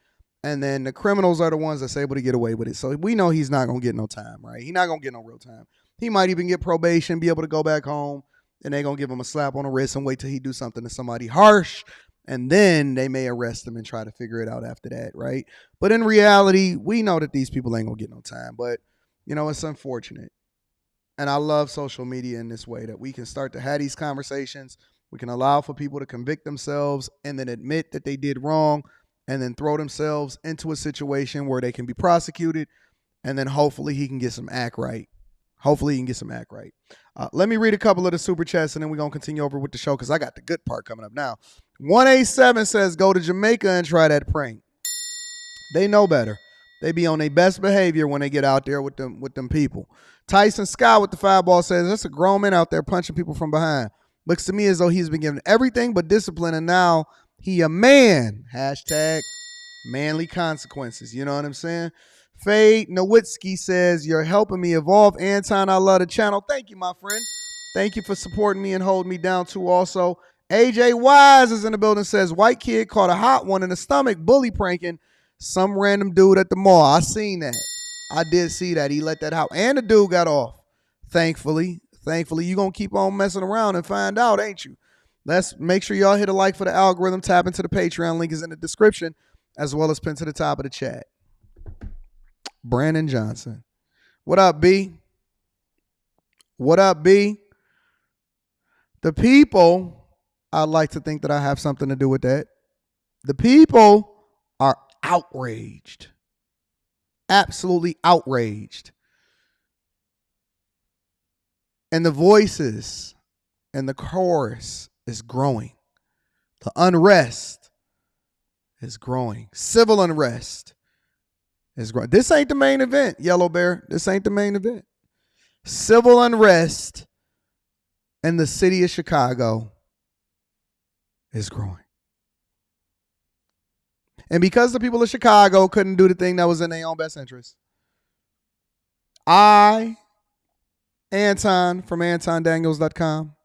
and then the criminals are the ones that's able to get away with it. So we know he's not going to get no time, right? He's not going to get no real time. He might even get probation, be able to go back home, and they're going to give him a slap on the wrist and wait till he do something to somebody harsh, and then they may arrest him and try to figure it out after that, right? But in reality, we know that these people ain't going to get no time. But, you know, it's unfortunate. And I love social media in this way, that we can start to have these conversations. We can allow for people to convict themselves and then admit that they did wrong and then throw themselves into a situation where they can be prosecuted, and then hopefully he can get some act right. Hopefully he can get some act right. Let me read a couple of the super chats, and then we're going to continue over with the show because I got the good part coming up now. 187 says, go to Jamaica and try that prank. They know better. They be on their best behavior when they get out there with them people. Tyson Scott with the 5-ball says, that's a grown man out there punching people from behind. Looks to me as though he's been given everything but discipline, and now he a man. Hashtag manly consequences. You know what I'm saying? Fade Nowitzki says, you're helping me evolve. Anton, I love the channel. Thank you, my friend. Thank you for supporting me and holding me down, too, also. AJ Wise is in the building, says, white kid caught a hot one in the stomach, bully pranking some random dude at the mall. I seen that. I did see that. He let that out. And the dude got off, thankfully. Thankfully, you're going to keep on messing around and find out, ain't you? Let's make sure y'all hit a like for the algorithm. Tap into the Patreon. Link is in the description, as well as pinned to the top of the chat. Brandon Johnson. What up, B? What up, B? The people, I'd like to think that I have something to do with that. The people are outraged. Absolutely outraged. And the voices and the chorus is growing. The unrest is growing. Civil unrest is growing. This ain't the main event, Yellow Bear. This ain't the main event. Civil unrest in the city of Chicago is growing. And because the people of Chicago couldn't do the thing that was in their own best interest, I, Anton from AntonDaniels.com,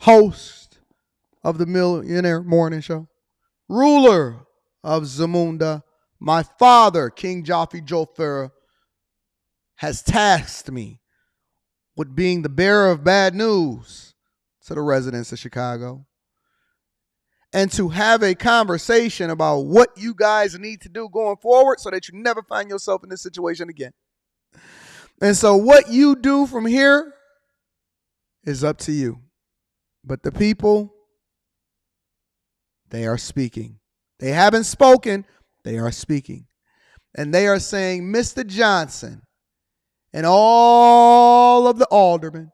host of the Millionaire Morning Show, ruler of Zamunda, my father, King Joffrey Jofera, has tasked me with being the bearer of bad news to the residents of Chicago, and to have a conversation about what you guys need to do going forward so that you never find yourself in this situation again. And so what you do from here is up to you. But the people, they are speaking. They haven't spoken. They are speaking. And they are saying, Mr. Johnson and all of the aldermen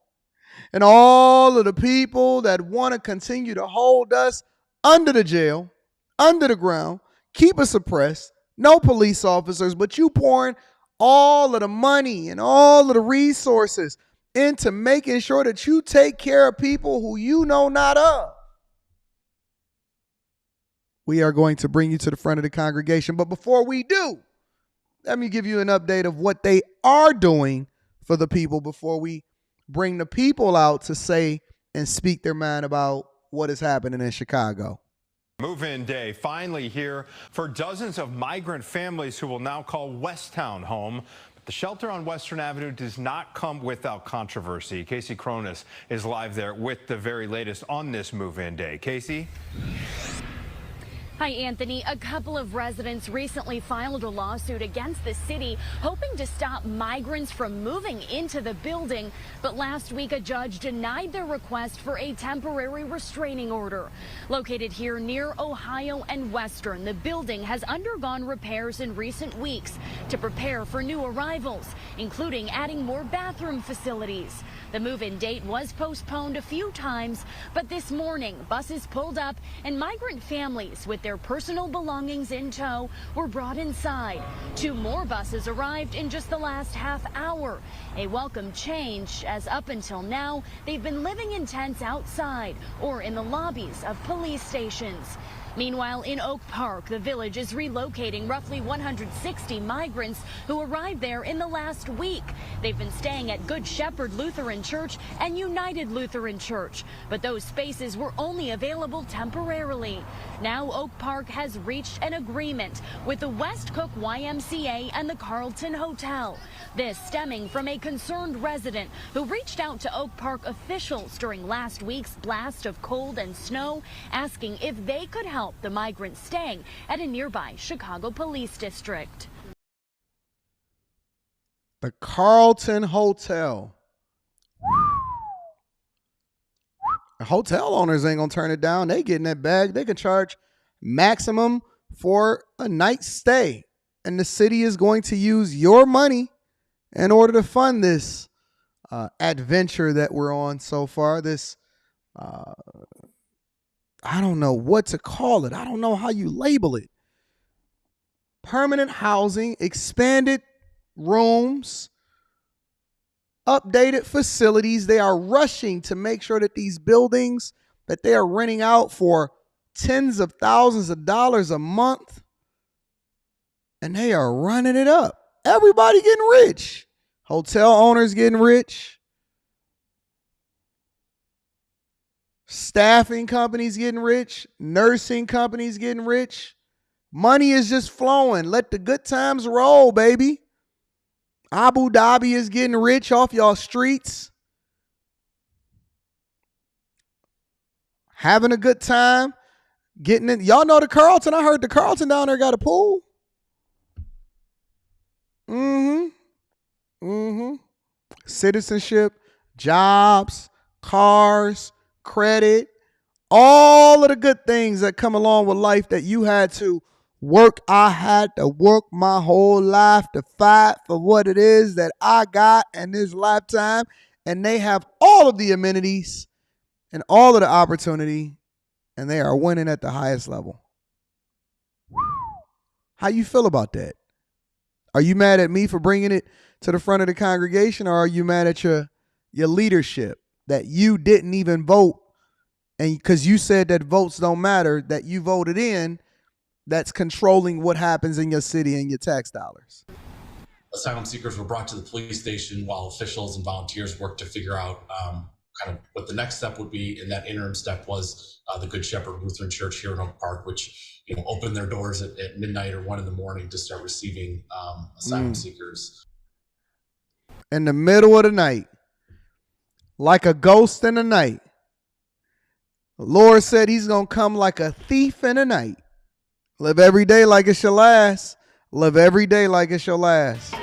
and all of the people that want to continue to hold us under the jail, under the ground, keep us suppressed, no police officers, but you pouring all of the money and all of the resources into making sure that you take care of people who you know not of. We are going to bring you to the front of the congregation. But before we do, let me give you an update of what they are doing for the people before we bring the people out to say and speak their mind about what is happening in Chicago. Move-in day finally here for dozens of migrant families who will now call Westtown home. But the shelter on Western Avenue does not come without controversy. Casey Cronus is live there with the very latest on this move-in day. Casey? Hi, Anthony. A couple of residents recently filed a lawsuit against the city, hoping to stop migrants from moving into the building. But last week, a judge denied their request for a temporary restraining order. Located here near Ohio and Western, the building has undergone repairs in recent weeks to prepare for new arrivals, including adding more bathroom facilities. The move-in date was postponed a few times, but this morning, buses pulled up and migrant families with their personal belongings in tow were brought inside. 2 more buses arrived in just the last half hour. A welcome change, as up until now, they've been living in tents outside or in the lobbies of police stations. Meanwhile, in Oak Park, the village is relocating roughly 160 migrants who arrived there in the last week. They've been staying at Good Shepherd Lutheran Church and United Lutheran Church, but those spaces were only available temporarily. Now Oak Park has reached an agreement with the West Cook YMCA and the Carlton Hotel. This stemming from a concerned resident who reached out to Oak Park officials during last week's blast of cold and snow, asking if they could help the migrants staying at a nearby Chicago police district. The Carlton Hotel. The hotel owners ain't gonna turn it down. They getting that bag. They can charge maximum for a night's stay. And the city is going to use your money in order to fund this adventure that we're on so far. This I don't know what to call it. I don't know how you label it. Permanent housing, expanded rooms, updated facilities. They are rushing to make sure that these buildings that they are renting out for tens of thousands of dollars a month, and they are running it up. Everybody getting rich. Hotel owners getting rich. Staffing companies getting rich, nursing companies getting rich. Money is just flowing. Let the good times roll, baby. Abu Dhabi is getting rich off y'all streets. Having a good time. Getting it. Y'all know the Carlton. I heard the Carlton down there got a pool. Citizenship, jobs, cars, credit, all of the good things that come along with life that you had to work. I had to work my whole life to fight for what it is that I got in this lifetime. And they have all of the amenities and all of the opportunity, and they are winning at the highest level. How you feel about that? Are you mad at me for bringing it to the front of the congregation, or are you mad at your leadership that you didn't even vote, and because you said that votes don't matter, that you voted in, that's controlling what happens in your city and your tax dollars? Asylum seekers were brought to the police station while officials and volunteers worked to figure out kind of what the next step would be. And that interim step was the Good Shepherd Lutheran Church here in Oak Park, which opened their doors at midnight or 1 a.m. to start receiving asylum seekers. In the middle of the night, like a ghost in the night. The Lord said he's going to come like a thief in the night. Live every day like it's your last. Live every day like it's your last.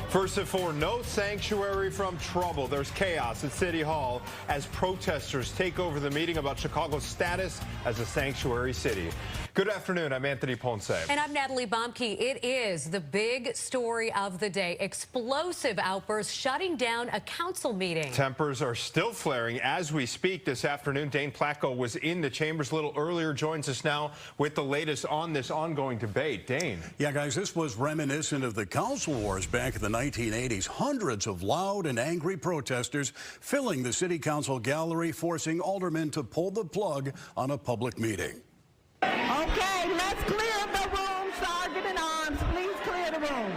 First of all, no sanctuary from trouble. There's chaos at City Hall as protesters take over the meeting about Chicago's status as a sanctuary city. Good afternoon. I'm Anthony Ponce. And I'm Natalie Bomke. It is the big story of the day. Explosive outbursts shutting down a council meeting. Tempers are still flaring as we speak this afternoon. Dane Placco was in the chambers a little earlier, joins us now with the latest on this ongoing debate. Dane. Yeah, guys, this was reminiscent of the council wars back in the 1980s. Hundreds of loud and angry protesters filling the city council gallery, forcing aldermen to pull the plug on a public meeting. Okay, let's clear the room. Sergeant in arms, please clear the room.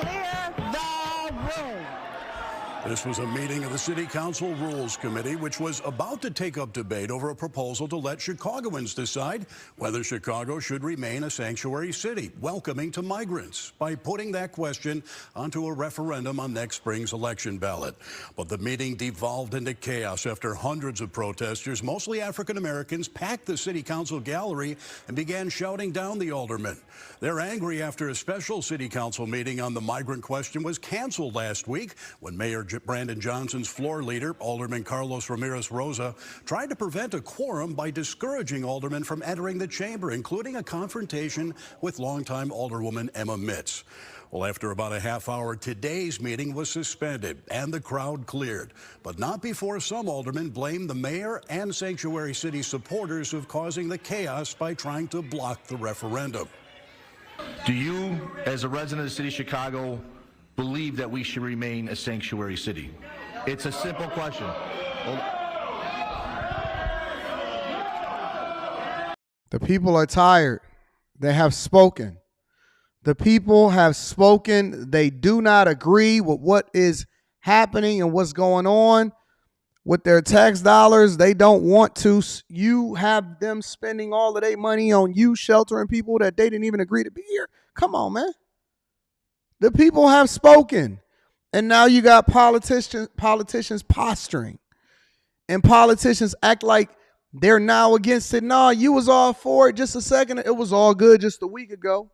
Clear the room. This was a meeting of the City Council Rules Committee, which was about to take up debate over a proposal to let Chicagoans decide whether Chicago should remain a sanctuary city, welcoming to migrants, by putting that question onto a referendum on next spring's election ballot. But the meeting devolved into chaos after hundreds of protesters, mostly African Americans, packed the City Council gallery and began shouting down the aldermen. They're angry after a special City Council meeting on the migrant question was canceled last week when Mayor Brandon Johnson's floor leader, Alderman Carlos Ramirez Rosa, tried to prevent a quorum by discouraging aldermen from entering the chamber, including a confrontation with longtime Alderwoman Emma Mitz. Well, after about a half hour, today's meeting was suspended and the crowd cleared, but not before some aldermen blamed the mayor and sanctuary city supporters of causing the chaos by trying to block the referendum. Do you, as a resident of the city of Chicago, believe that we should remain a sanctuary city? It's a simple question. The people are tired. They have spoken. The people have spoken. They do not agree with what is happening and what's going on with their tax dollars. They don't want to. You have them spending all of their money on you sheltering people that they didn't even agree to be here. Come on, man. The people have spoken. And now you got politicians posturing. And politicians act like they're now against it. No, you was all for it just a second. It was all good just a week ago.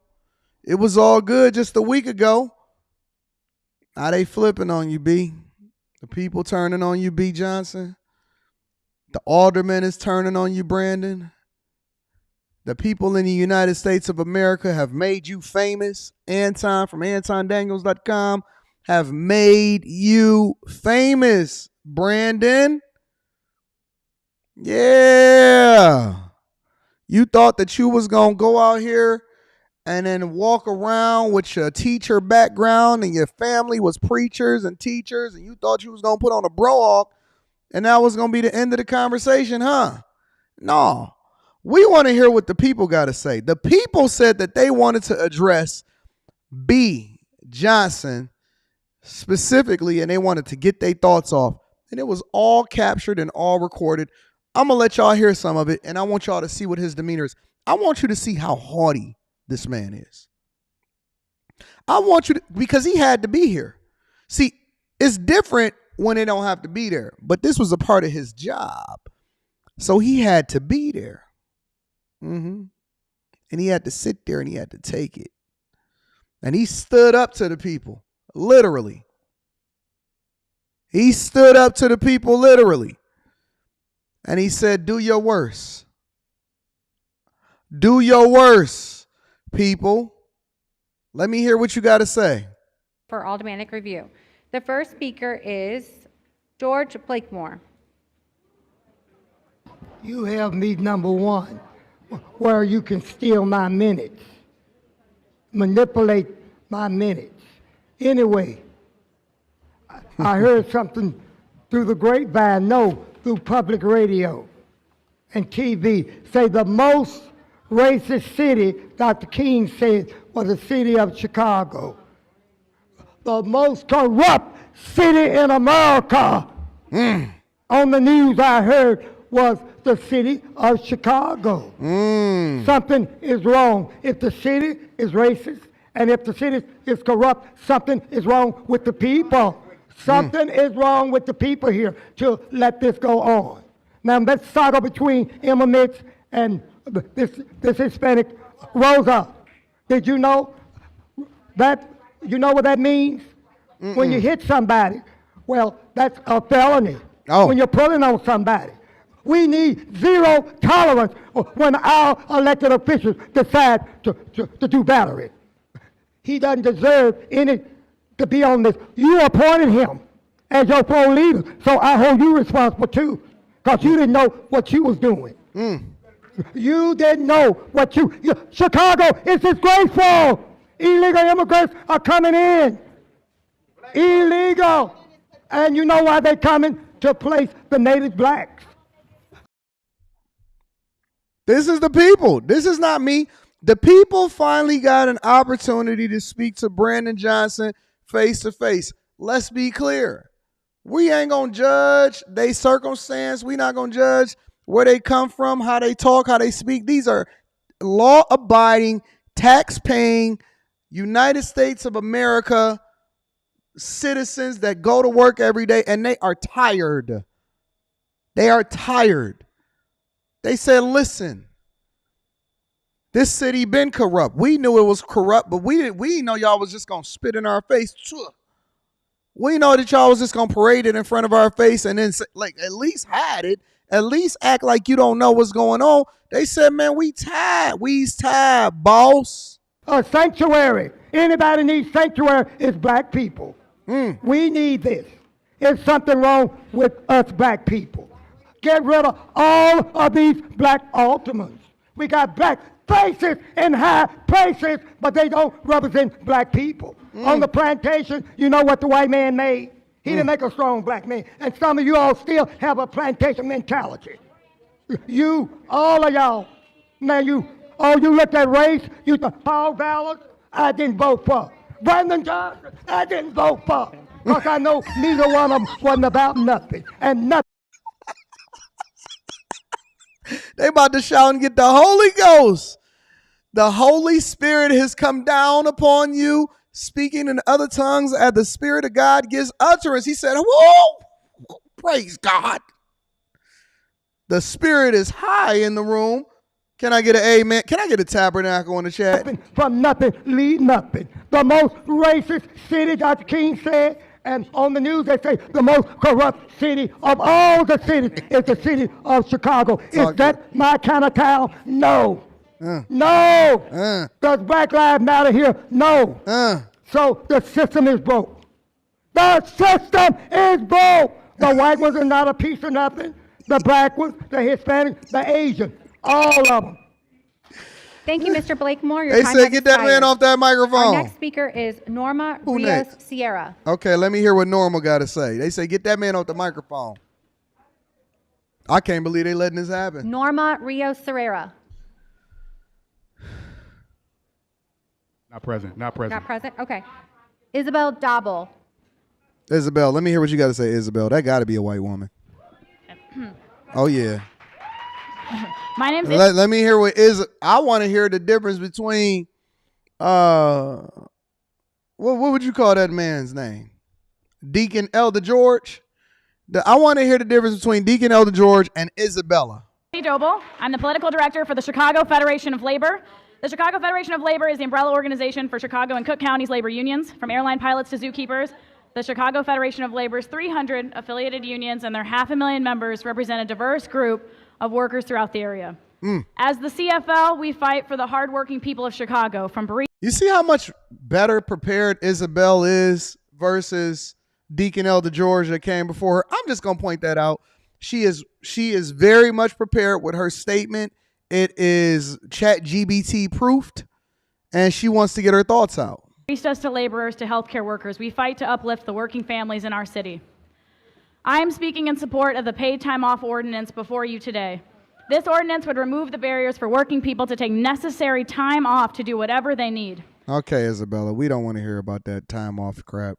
It was all good just a week ago. Now they flipping on you, B. The people turning on you, B. Johnson. The alderman is turning on you, Brandon. The people in the United States of America have made you famous. Anton from AntonDaniels.com have made you famous, Brandon. Yeah. You thought that you was going to go out here and then walk around with your teacher background and your family was preachers and teachers and you thought you was going to put on a bro-hawk and that was going to be the end of the conversation, huh? No. We want to hear what the people got to say. The people said that they wanted to address B. Johnson specifically, and they wanted to get their thoughts off. And it was all captured and all recorded. I'm going to let y'all hear some of it, and I want y'all to see what his demeanor is. I want you to see how haughty this man is. I want you to, because he had to be here. See, it's different when they don't have to be there, but this was a part of his job. So he had to be there. And he had to sit there and he had to take it. And he stood up to the people, literally. He stood up to the people, literally. And he said, do your worst. Do your worst, people. Let me hear what you got to say. For automatic review. The first speaker is George Blakemore. You have me number one, where you can steal my minutes, manipulate my minutes. Anyway, I heard something through the grapevine, no, through public radio and TV, say the most racist city, Dr. King said, was the city of Chicago. The most corrupt city in America. On the news I heard was the city of Chicago. Something is wrong. If the city is racist and if the city is corrupt, something is wrong with the people. Something is wrong with the people here to let this go on. Now let's saga between Emma Mitz and this Hispanic Rosa. Did you know that? You know what that means? When you hit somebody, well, that's a felony. When you're pulling on somebody. We need zero tolerance when our elected officials decide to do battery. He doesn't deserve any to be on this. You appointed him as your floor leader, so I hold you responsible too, because you didn't know what you was doing. You didn't know what Chicago is disgraceful. Illegal immigrants are coming in. Illegal. And you know why they're coming? To place the native blacks. This is the people. This is not me. The people finally got an opportunity to speak to Brandon Johnson face to face. Let's be clear. We ain't gonna judge they circumstance. We not gonna judge where they come from, how they talk, how they speak. These are law-abiding, tax-paying, United States of America citizens that go to work every day, and they are tired. They are tired. They said, listen, this city been corrupt. We knew it was corrupt, but we didn't know y'all was just going to spit in our face. We know that y'all was just going to parade it in front of our face and then like at least hide it. At least act like you don't know what's going on. They said, man, we tired. We's tired, boss. A sanctuary. Anybody needs sanctuary is black people. We need this. There's something wrong with us black people. Get rid of all of these black aldermen. We got black faces in high places, but they don't represent black people. On the plantation, you know what the white man made? He didn't make a strong black man. And some of you all still have a plantation mentality. You, all of y'all, now you looked at race, you thought Paul Vallis, I didn't vote for. Brandon Johnson, I didn't vote for. Because I know neither one of them wasn't about nothing. And nothing. They about to shout and get the Holy Ghost. The Holy Spirit has come down upon you, speaking in other tongues as the Spirit of God gives utterance. He said, whoa, praise God. The Spirit is high in the room. Can I get an amen? Can I get a tabernacle in the chat? From nothing, lead nothing. The most racist city, Dr. King said, and on the news they say the most corrupt city of all the cities is the city of Chicago. Is that my kind of town? No. No. Does Black Lives Matter here? No. So the system is broke. The system is broke. The white ones are not a piece of nothing. The black ones, the Hispanic, the Asian, all of them. Thank you, Mr. Blakemore. Your They time said has get that man expired. off that microphone. Our next speaker is Norma Who Rios next? Sierra. Okay, let me hear what Normal got to say. They say get that man off the microphone. I can't believe they letting this happen. Norma Rios Sierra. Not present. Not present. Not present? Okay. Isabel Dabble. Isabel, let me hear what you got to say, Isabel. That got to be a white woman. Oh, yeah. My name's Let me hear what is. I want to hear the difference between, what would you call that man's name? Deacon Elder George? I want to hear the difference between Deacon Elder George and Isabella. Doble. I'm the political director for the Chicago Federation of Labor. The Chicago Federation of Labor is the umbrella organization for Chicago and Cook County's labor unions, from airline pilots to zookeepers. The Chicago Federation of Labor's 300 affiliated unions and their 500,000 members represent a diverse group of workers throughout the area. As the CFL, we fight for the hardworking people of Chicago, from bereaved. You see how much better prepared Isabel is versus Deacon Elder George that came before her? I'm just going to point that out. She is very much prepared with her statement. It is ChatGPT proofed, and she wants to get her thoughts out. Increased us to laborers to healthcare workers. We fight to uplift the working families in our city. I am speaking in support of the paid time off ordinance before you today. This ordinance would remove the barriers for working people to take necessary time off to do whatever they need. Okay, Isabella, we don't want to hear about that time off crap.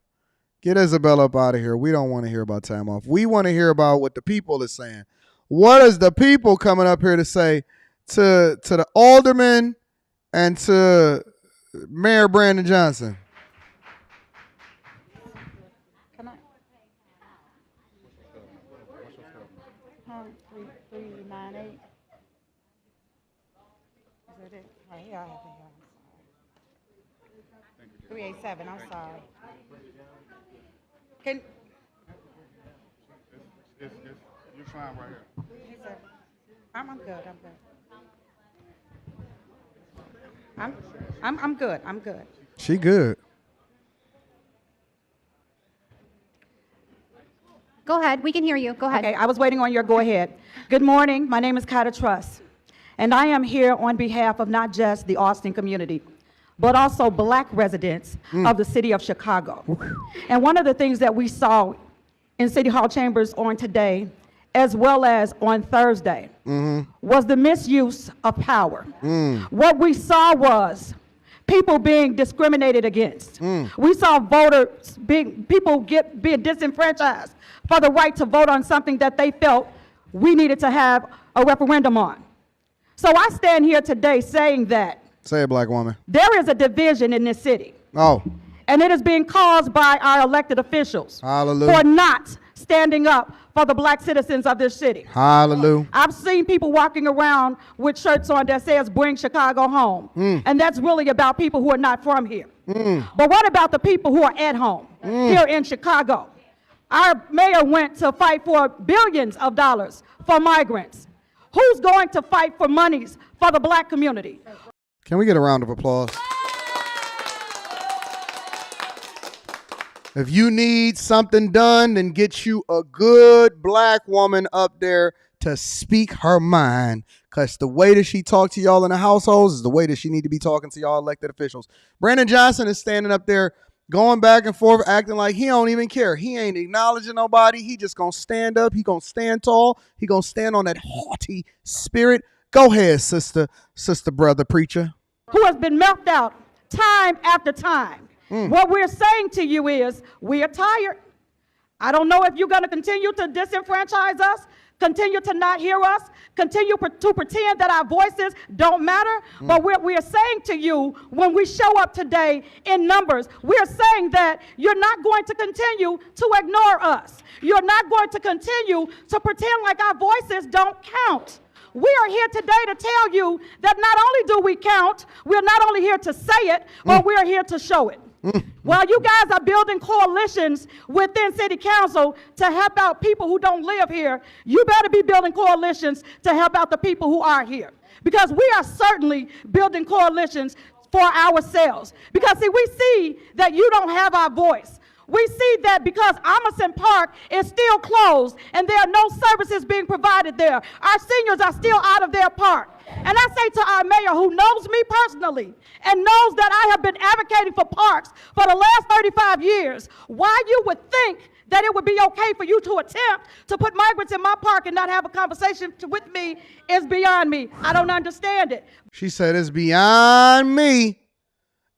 Get Isabella up out of here. We don't want to hear about time off. We want to hear about what the people is saying. What is the people coming up here to say to the alderman and to Mayor Brandon Johnson? Come on. 398. Is that it? Right here, I have it here. 387, I'm sorry. Can You're fine right here. I'm good. I'm good. I'm good. She good. Go ahead. We can hear you. Go ahead. Okay, I was waiting on your go ahead. Good morning. My name is Carter Truss, and I am here on behalf of not just the Austin community, but also black residents of the city of Chicago. And one of the things that we saw in City Hall chambers on today, as well as on Thursday, was the misuse of power. What we saw was people being discriminated against. We saw voters being disenfranchised for the right to vote on something that they felt we needed to have a referendum on. So I stand here today saying that Say it, black woman. there is a division in this city. Oh. And it is being caused by our elected officials Hallelujah. for not standing up for the black citizens of this city. Hallelujah. I've seen people walking around with shirts on that says "Bring Chicago Home." And that's really about people who are not from here. But what about the people who are at home here in Chicago? Our mayor went to fight for billions of dollars for migrants. Who's going to fight for monies for the black community? Can we get a round of applause? If you need something done, then get you a good black woman up there to speak her mind. Because the way that she talked to y'all in the households is the way that she need to be talking to y'all elected officials. Brandon Johnson is standing up there going back and forth, acting like he don't even care. He ain't acknowledging nobody. He just going to stand up. He going to stand tall. He going to stand on that haughty spirit. Go ahead, sister, brother, preacher. Who has been milked out time after time. What we're saying to you is, we are tired. I don't know if you're going to continue to disenfranchise us, continue to not hear us, continue to pretend that our voices don't matter. But we're saying to you, when we show up today in numbers, we're saying that you're not going to continue to ignore us. You're not going to continue to pretend like our voices don't count. We are here today to tell you that not only do we count, we're not only here to say it, but we're here to show it. While you guys are building coalitions within city council to help out people who don't live here, you better be building coalitions to help out the people who are here. Because we are certainly building coalitions for ourselves. Because see, we see that you don't have our voice. We see that because Emerson Park is still closed and there are no services being provided there. Our seniors are still out of their park. And I say to our mayor, who knows me personally and knows that I have been advocating for parks for the last 35 years, why you would think that it would be okay for you to attempt to put migrants in my park and not have a conversation with me is beyond me. I don't understand it. She said, it's beyond me.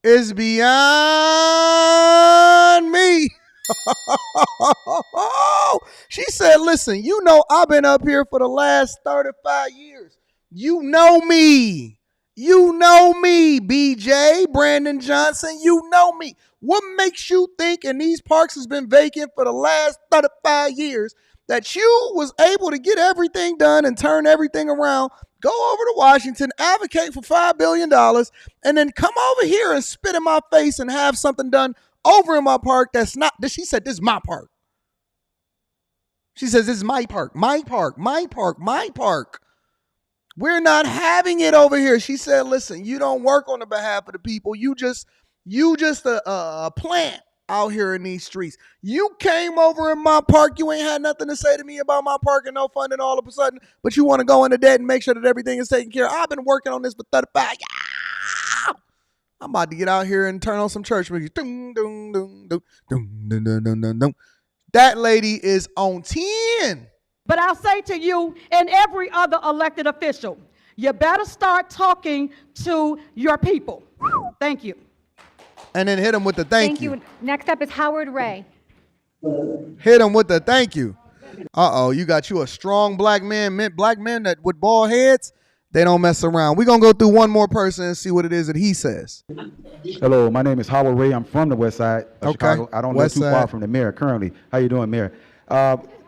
It's beyond me. She said, listen, you know I've been up here for the last 35 years. You know me. You know me, BJ, Brandon Johnson. You know me. What makes you think, and these parks has been vacant for the last 35 years, that you was able to get everything done and turn everything around, go over to Washington, advocate for $5 billion, and then come over here and spit in my face and have something done over in my park that's not, she said, this is my park. She says, this is my park, my park, my park, my park. We're not having it over here. She said, listen, you don't work on the behalf of the people. You just a plant out here in these streets. You came over in my park. You ain't had nothing to say to me about my park and no funding all of a sudden, but you want to go into debt and make sure that everything is taken care of. I've been working on this for 35 years. I'm about to get out here and turn on some church music. That lady is on 10. But I'll say to you and every other elected official, you better start talking to your people. Thank you. And then hit him with the thank you. Next up is Howard Ray. Hit him with the thank you. Uh-oh, you got you a strong black man that with bald heads, they don't mess around. We're going to go through one more person and see what it is that he says. Hello, my name is Howard Ray. I'm from the west side of Chicago. I don't live too far from the mayor currently. How you doing, Mayor?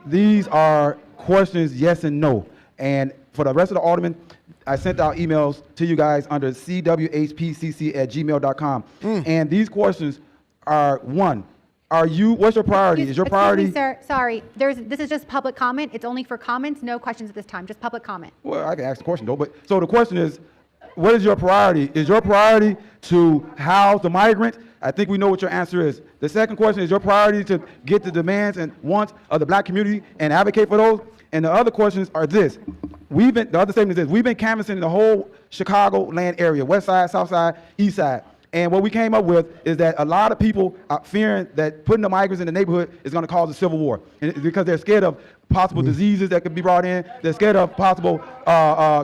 These are questions, yes and no. And for the rest of the aldermen, I sent out emails to you guys under CWHPCC@gmail.com. And these questions are, one, what's your priority? Is your priority? Excuse me, sir, sorry. This is just public comment. It's only for comments, no questions at this time, just public comment. Well, I can ask the question though, but so the question is, what is your priority? Is your priority to house the migrants? I think we know what your answer is. The second question is your priority to get the demands and wants of the black community and advocate for those? And the other questions are this. The other statement is this. We've been canvassing the whole Chicago land area, west side, south side, east side. And what we came up with is that a lot of people are fearing that putting the migrants in the neighborhood is going to cause a civil war. And because they're scared of possible diseases that could be brought in. They're scared of possible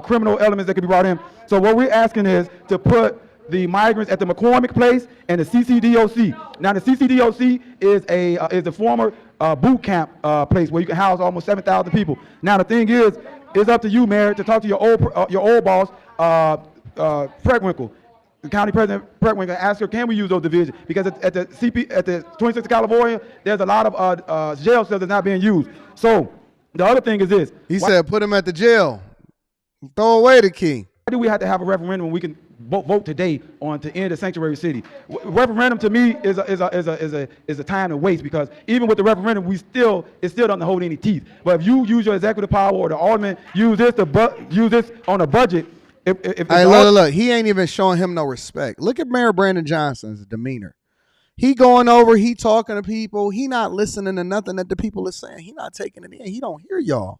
criminal elements that could be brought in. So what we're asking is to put the migrants at the McCormick place and the CCDOC. Now the CCDOC is a former boot camp place where you can house almost 7,000 people. Now the thing is, it's up to you, Mayor, to talk to your old boss, Preckwinkle, the county president Preckwinkle, and ask her, can we use those divisions? Because at the 26th of California, there's a lot of jail cells that's not being used. So the other thing is this. He said, put him at the jail. Throw away the key. Why do we have to have a referendum when we can vote today on to end the sanctuary city? Referendum to me is a time to waste, because even with the referendum, it still doesn't hold any teeth. But if you use your executive power or the alderman use this on a budget, hey, look, he ain't even showing him no respect. Look at Mayor Brandon Johnson's demeanor. He going over, he talking to people. He not listening to nothing that the people are saying. He not taking it in. He don't hear y'all.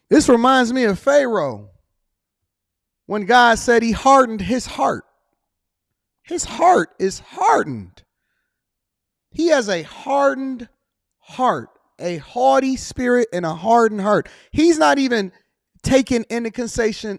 This reminds me of Pharaoh, when God said he hardened his heart. His heart is hardened. He has a hardened heart, a haughty spirit and a hardened heart. He's not even taking into consideration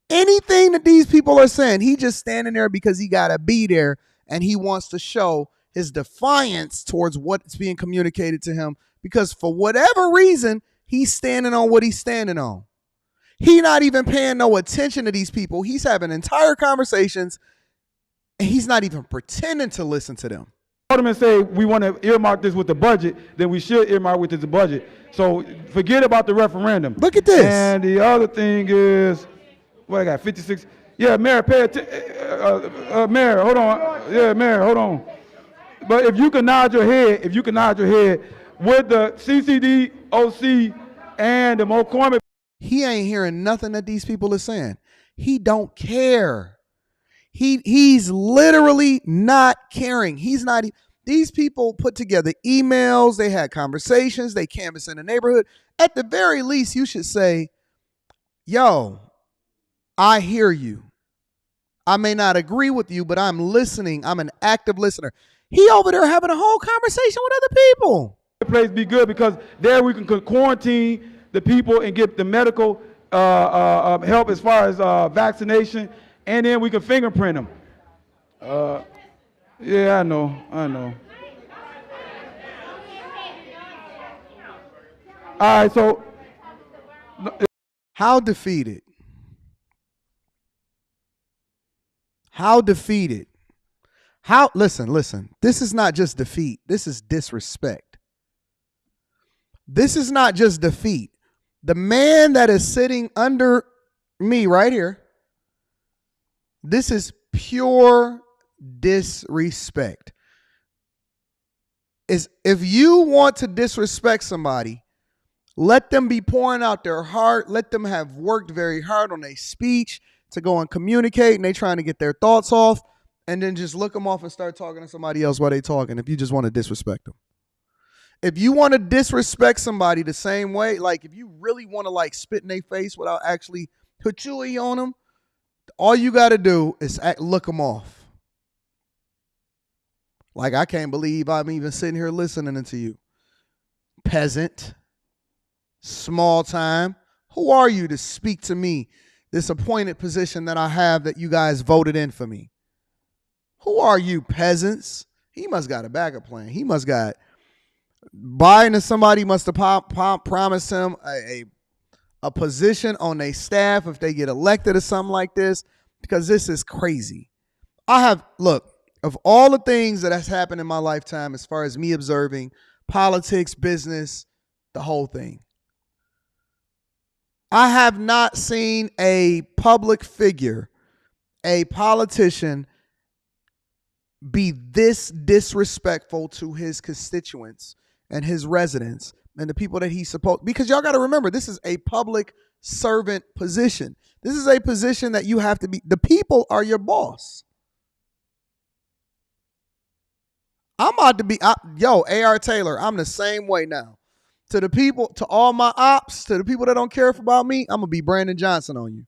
anything that these people are saying. He just standing there because he got to be there, and he wants to show his defiance towards what's being communicated to him, because for whatever reason, he's standing on what he's standing on. He not even paying no attention to these people. He's having entire conversations, and he's not even pretending to listen to them. Aldermen say we want to earmark this with the budget, then we should earmark with the budget. So forget about the referendum. Look at this. And the other thing is, what I got, 56? Yeah, Mayor, pay attention. Mayor, hold on. Yeah, Mayor, hold on. But if you can nod your head, with the CCDOC and the McCormick. He ain't hearing nothing that these people are saying. He don't care. He's literally not caring. He's not. These people put together emails. They had conversations. They canvassed in the neighborhood. At the very least, you should say, yo, I hear you. I may not agree with you, but I'm listening. I'm an active listener. He over there having a whole conversation with other people. The place be good, because there we can quarantine the people and get the medical help as far as vaccination, and then we can fingerprint them. Yeah, I know. All right, so. How defeated? How defeated? Listen, this is not just defeat. This is disrespect. This is not just defeat. The man that is sitting under me right here, this is pure disrespect. If you want to disrespect somebody, let them be pouring out their heart. Let them have worked very hard on their speech to go and communicate, and they trying to get their thoughts off, and then just look them off and start talking to somebody else while they talking, if you just want to disrespect them. If you want to disrespect somebody the same way, like if you really want to like spit in their face without actually hoochooey on them, all you got to do is look them off. Like, I can't believe I'm even sitting here listening to you. Peasant, small time. Who are you to speak to me, this appointed position that I have that you guys voted in for me? Who are you, peasants? He must got a backup plan. He must got Biden or somebody must have promised him a position on their staff if they get elected or something like this, because this is crazy. Look, of all the things that has happened in my lifetime as far as me observing politics, business, the whole thing, I have not seen a public figure, a politician, be this disrespectful to his constituents and his residents and the people that he's supposed, because y'all got to remember, this is a public servant position. This is a position that you have to be, the people are your boss. I'm about to be, A.R. Taylor, I'm the same way now. To the people, to all my ops, to the people that don't care about me, I'm going to be Brandon Johnson on you.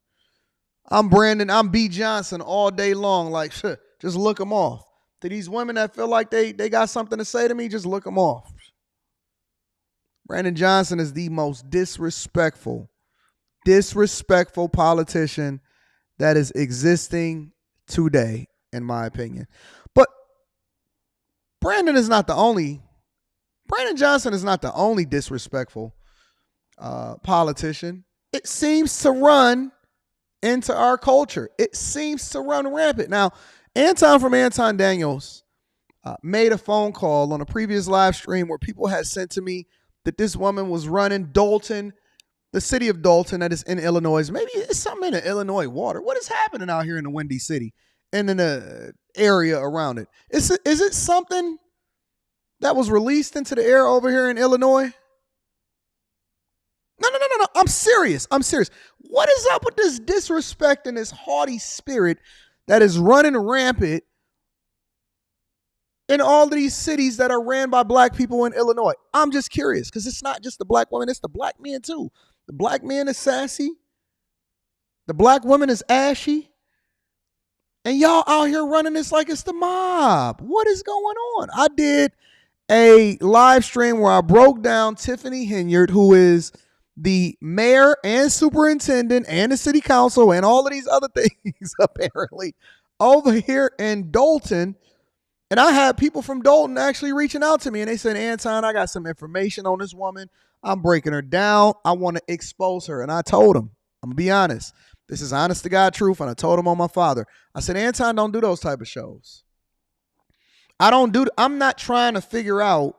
I'm B. Johnson all day long. Like, just look them off. To these women that feel like they got something to say to me, just look them off. Brandon Johnson is the most disrespectful politician that is existing today, in my opinion. But Brandon Johnson is not the only disrespectful politician. It seems to run into our culture. It seems to run rampant. Now, Anton from Anton Daniels made a phone call on a previous live stream where people had sent to me that this woman was running Dalton, the city of Dalton that is in Illinois. Maybe it's something in the Illinois water. What is happening out here in the Windy City and in the area around it? Is it something that was released into the air over here in Illinois? No. I'm serious. What is up with this disrespect and this haughty spirit that is running rampant in all of these cities that are ran by black people in Illinois? I'm just curious, because it's not just the black women, it's the black men too. The black man is sassy. The black woman is ashy. And y'all out here running this like it's the mob. What is going on? I did a live stream where I broke down Tiffany Henyard, who is the mayor and superintendent and the city council and all of these other things apparently over here in Dalton. And I had people from Dalton actually reaching out to me, and they said, Anton, I got some information on this woman. I'm breaking her down. I want to expose her. And I told them, I'm going to be honest. This is honest to God truth. And I told him on my father. I said, Anton, don't do those type of shows. I'm not trying to figure out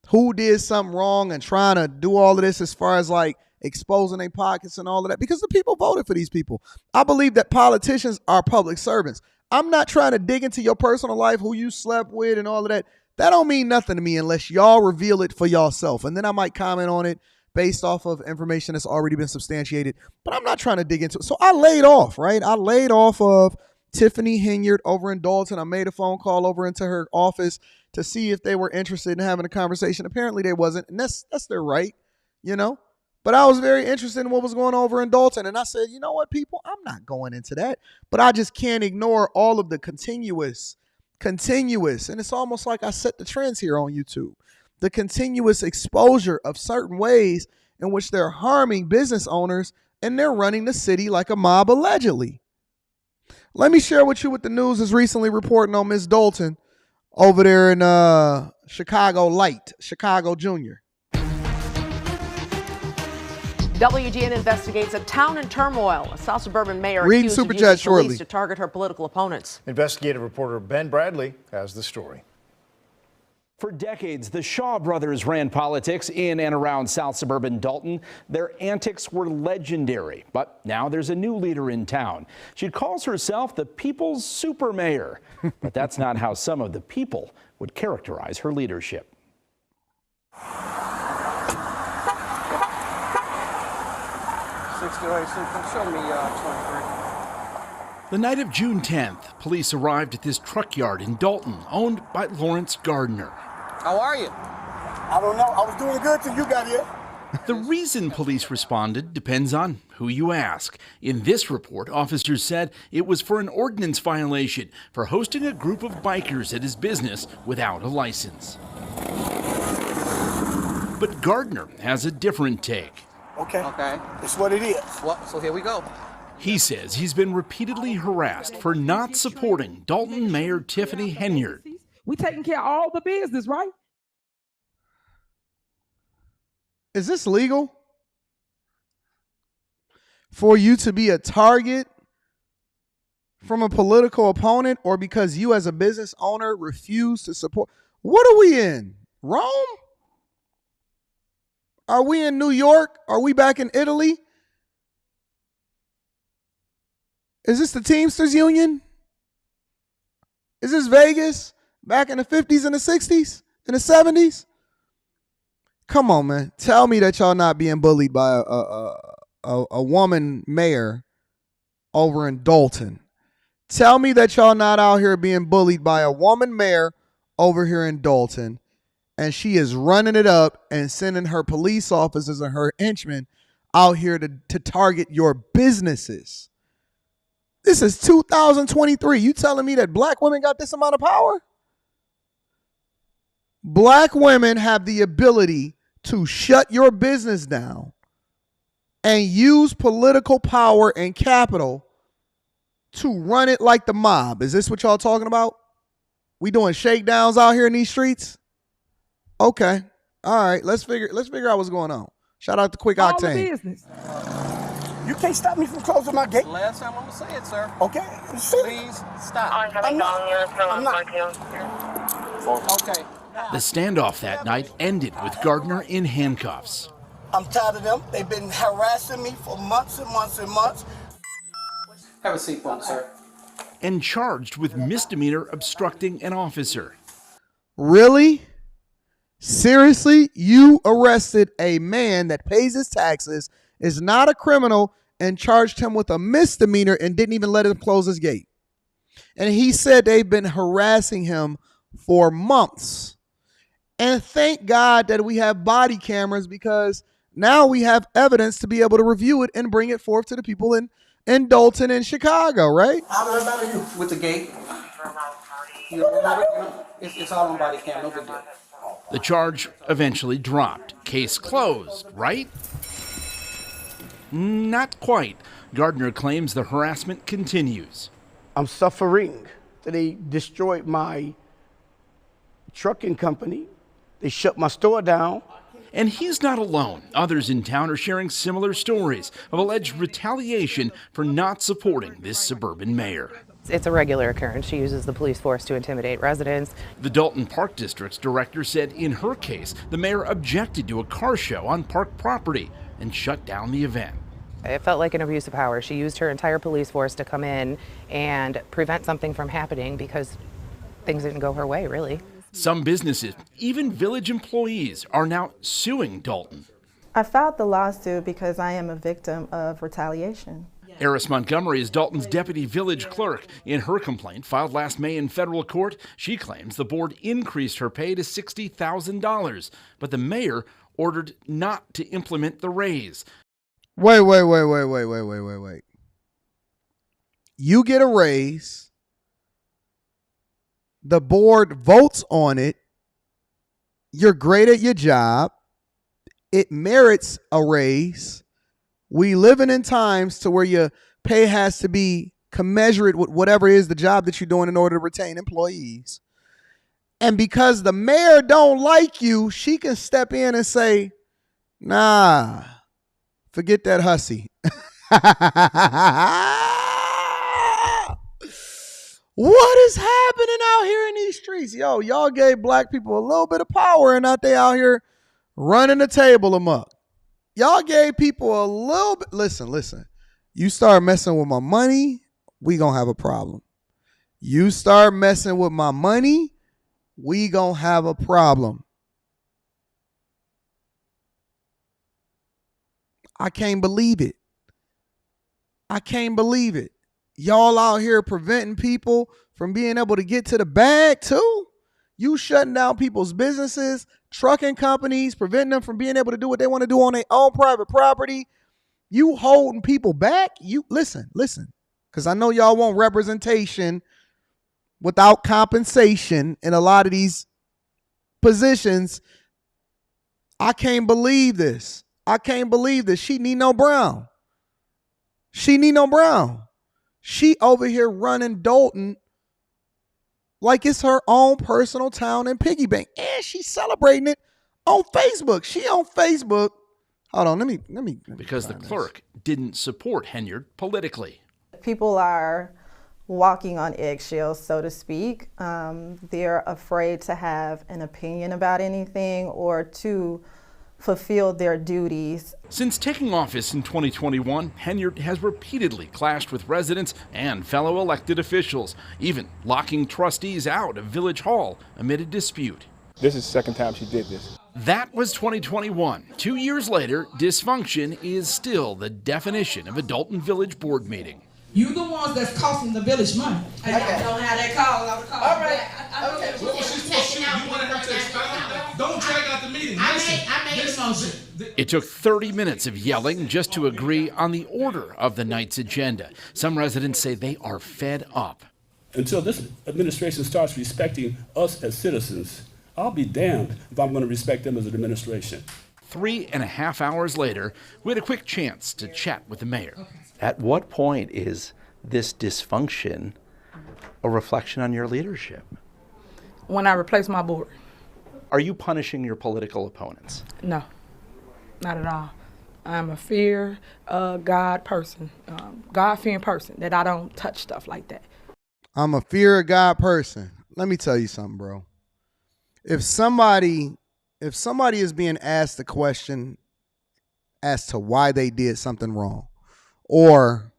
who did something wrong and trying to do all of this as far as like exposing their pockets and all of that, because the people voted for these people. I believe that politicians are public servants. I'm not trying to dig into your personal life, who you slept with and all of that. That don't mean nothing to me unless y'all reveal it for yourself. And then I might comment on it based off of information that's already been substantiated. But I'm not trying to dig into it. So I laid off, right? I laid off of Tiffany Henyard over in Dalton. I made a phone call over into her office to see if they were interested in having a conversation. Apparently they wasn't. And that's their right, you know. But I was very interested in what was going on over in Dalton. And I said, you know what, people, I'm not going into that. But I just can't ignore all of the continuous. And it's almost like I set the trends here on YouTube. The continuous exposure of certain ways in which they're harming business owners and they're running the city like a mob allegedly. Let me share with you what the news is recently reporting on Miss Dalton over there in Chicago Light, Chicago Junior. WGN investigates a town in turmoil. A South Suburban mayor Read accused Super of using Chat police shortly. to target her political opponents. Investigative reporter Ben Bradley has the story. For decades, the Shaw brothers ran politics in and around South Suburban Dalton. Their antics were legendary, but now there's a new leader in town. She calls herself the people's super mayor, but that's not how some of the people would characterize her leadership. Show me 23. The night of June 10th, police arrived at this truck yard in Dalton, owned by Lawrence Gardner. How are you? I don't know. I was doing good till you got here. The reason police responded depends on who you ask. In this report, officers said it was for an ordinance violation for hosting a group of bikers at his business without a license. But Gardner has a different take. Okay. It's what it is. Well, so here we go. He says he's been repeatedly harassed for not supporting Dalton Mayor Tiffany Henyard. We taking care of all the business, right? Is this legal? For you to be a target from a political opponent, or because you as a business owner refuse to support? What are we in? Rome? Are we in New York? Are we back in Italy? Is this the Teamsters Union? Is this Vegas back in the 50s and the 60s and the 70s? Come on, man. Tell me that y'all not being bullied by a woman mayor over in Dalton. Tell me that y'all not out here being bullied by a woman mayor over here in Dalton, and she is running it up and sending her police officers and her henchmen out here to target your businesses. This is 2023. You telling me that black women got this amount of power? Black women have the ability to shut your business down and use political power and capital to run it like the mob. Is this what y'all talking about? We doing shakedowns out here in these streets? Okay. All right. Let's figure out what's going on. Shout out to Quick All the Octane. business. You can't stop me from closing my gate. Last time I'm gonna say it, sir. Okay. Please stop. I'm not. Okay. The standoff that night ended with Gardner in handcuffs. I'm tired of them. They've been harassing me for months and months and months. Have a seatbelt, sir. And charged with misdemeanor obstructing an officer. Really? Seriously? You arrested a man that pays his taxes, is not a criminal, and charged him with a misdemeanor and didn't even let him close his gate. And he said they've been harassing him for months. And thank God that we have body cameras, because now we have evidence to be able to review it and bring it forth to the people in Dalton and Chicago, right? How about you with the gate? It's all on body cam, no big deal. The charge eventually dropped. Case closed, right? Not quite. Gardner claims the harassment continues. I'm suffering. They destroyed my trucking company. They shut my store down. And he's not alone. Others in town are sharing similar stories of alleged retaliation for not supporting this suburban mayor. It's a regular occurrence. She uses the police force to intimidate residents. The Dalton Park District's director said in her case, the mayor objected to a car show on park property and shut down the event. It felt like an abuse of power. She used her entire police force to come in and prevent something from happening because things didn't go her way, really. Some businesses, even village employees, are now suing Dalton. I filed the lawsuit because I am a victim of retaliation. Eris Montgomery is Dalton's deputy village clerk. In her complaint, filed last May in federal court, she claims the board increased her pay to $60,000, but the mayor ordered not to implement the raise. Wait. You get a raise. The board votes on it. You're great at your job. It merits a raise. We living in times to where your pay has to be commensurate with whatever is the job that you're doing in order to retain employees. And because the mayor don't like you, she can step in and say, nah, forget that hussy. What is happening out here in these streets? Yo, y'all gave black people a little bit of power and not they out here running the table amok. Y'all gave people a little bit. Listen. You start messing with my money, we gonna have a problem. You start messing with my money, we gonna have a problem. I can't believe it. Y'all out here preventing people from being able to get to the bag too. You shutting down people's businesses, trucking companies, preventing them from being able to do what they want to do on their own private property. You holding people back. You listen, because I know y'all want representation without compensation in a lot of these positions. I can't believe this. She Nino Brown. She over here running Dalton like it's her own personal town and piggy bank. And she's celebrating it on Facebook. She on Facebook. Hold on, let me. Because the clerk didn't support Henyard politically. People are walking on eggshells, so to speak. They're afraid to have an opinion about anything or to fulfill their duties. Since taking office in 2021, Henyard has repeatedly clashed with residents and fellow elected officials, even locking trustees out of Village Hall amid a dispute. This is the second time she did this. That was 2021. 2 years later, dysfunction is still the definition of a Dalton Village board meeting. You the ones that's costing the village money. I don't have that call. All right. Okay. What was she supposed to do? You wanted her to expound? Don't drag out the meeting. I made a motion. It took 30 minutes of yelling just to agree on the order of the night's agenda. Some residents say they are fed up. Until this administration starts respecting us as citizens, I'll be damned if I'm going to respect them as an administration. 3.5 hours later, we had a quick chance to chat with the mayor. At what point is this dysfunction a reflection on your leadership? When I replace my board. Are you punishing your political opponents? No, not at all. I'm a fear God person, God-fearing person, that I don't touch stuff like that. I'm a fear of God person. Let me tell you something, bro. If somebody is being asked a question as to why they did something wrong, or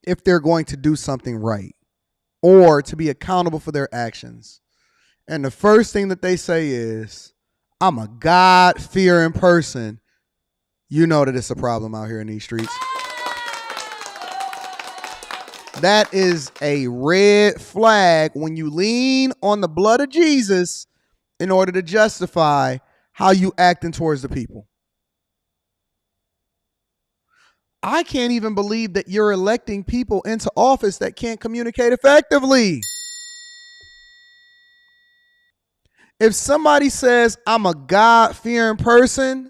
if they're going to do something right, or to be accountable for their actions, and the first thing that they say is, I'm a God-fearing person, you know that it's a problem out here in these streets. That is a red flag when you lean on the blood of Jesus in order to justify how you acting towards the people. I can't even believe that you're electing people into office that can't communicate effectively. If somebody says, I'm a God-fearing person,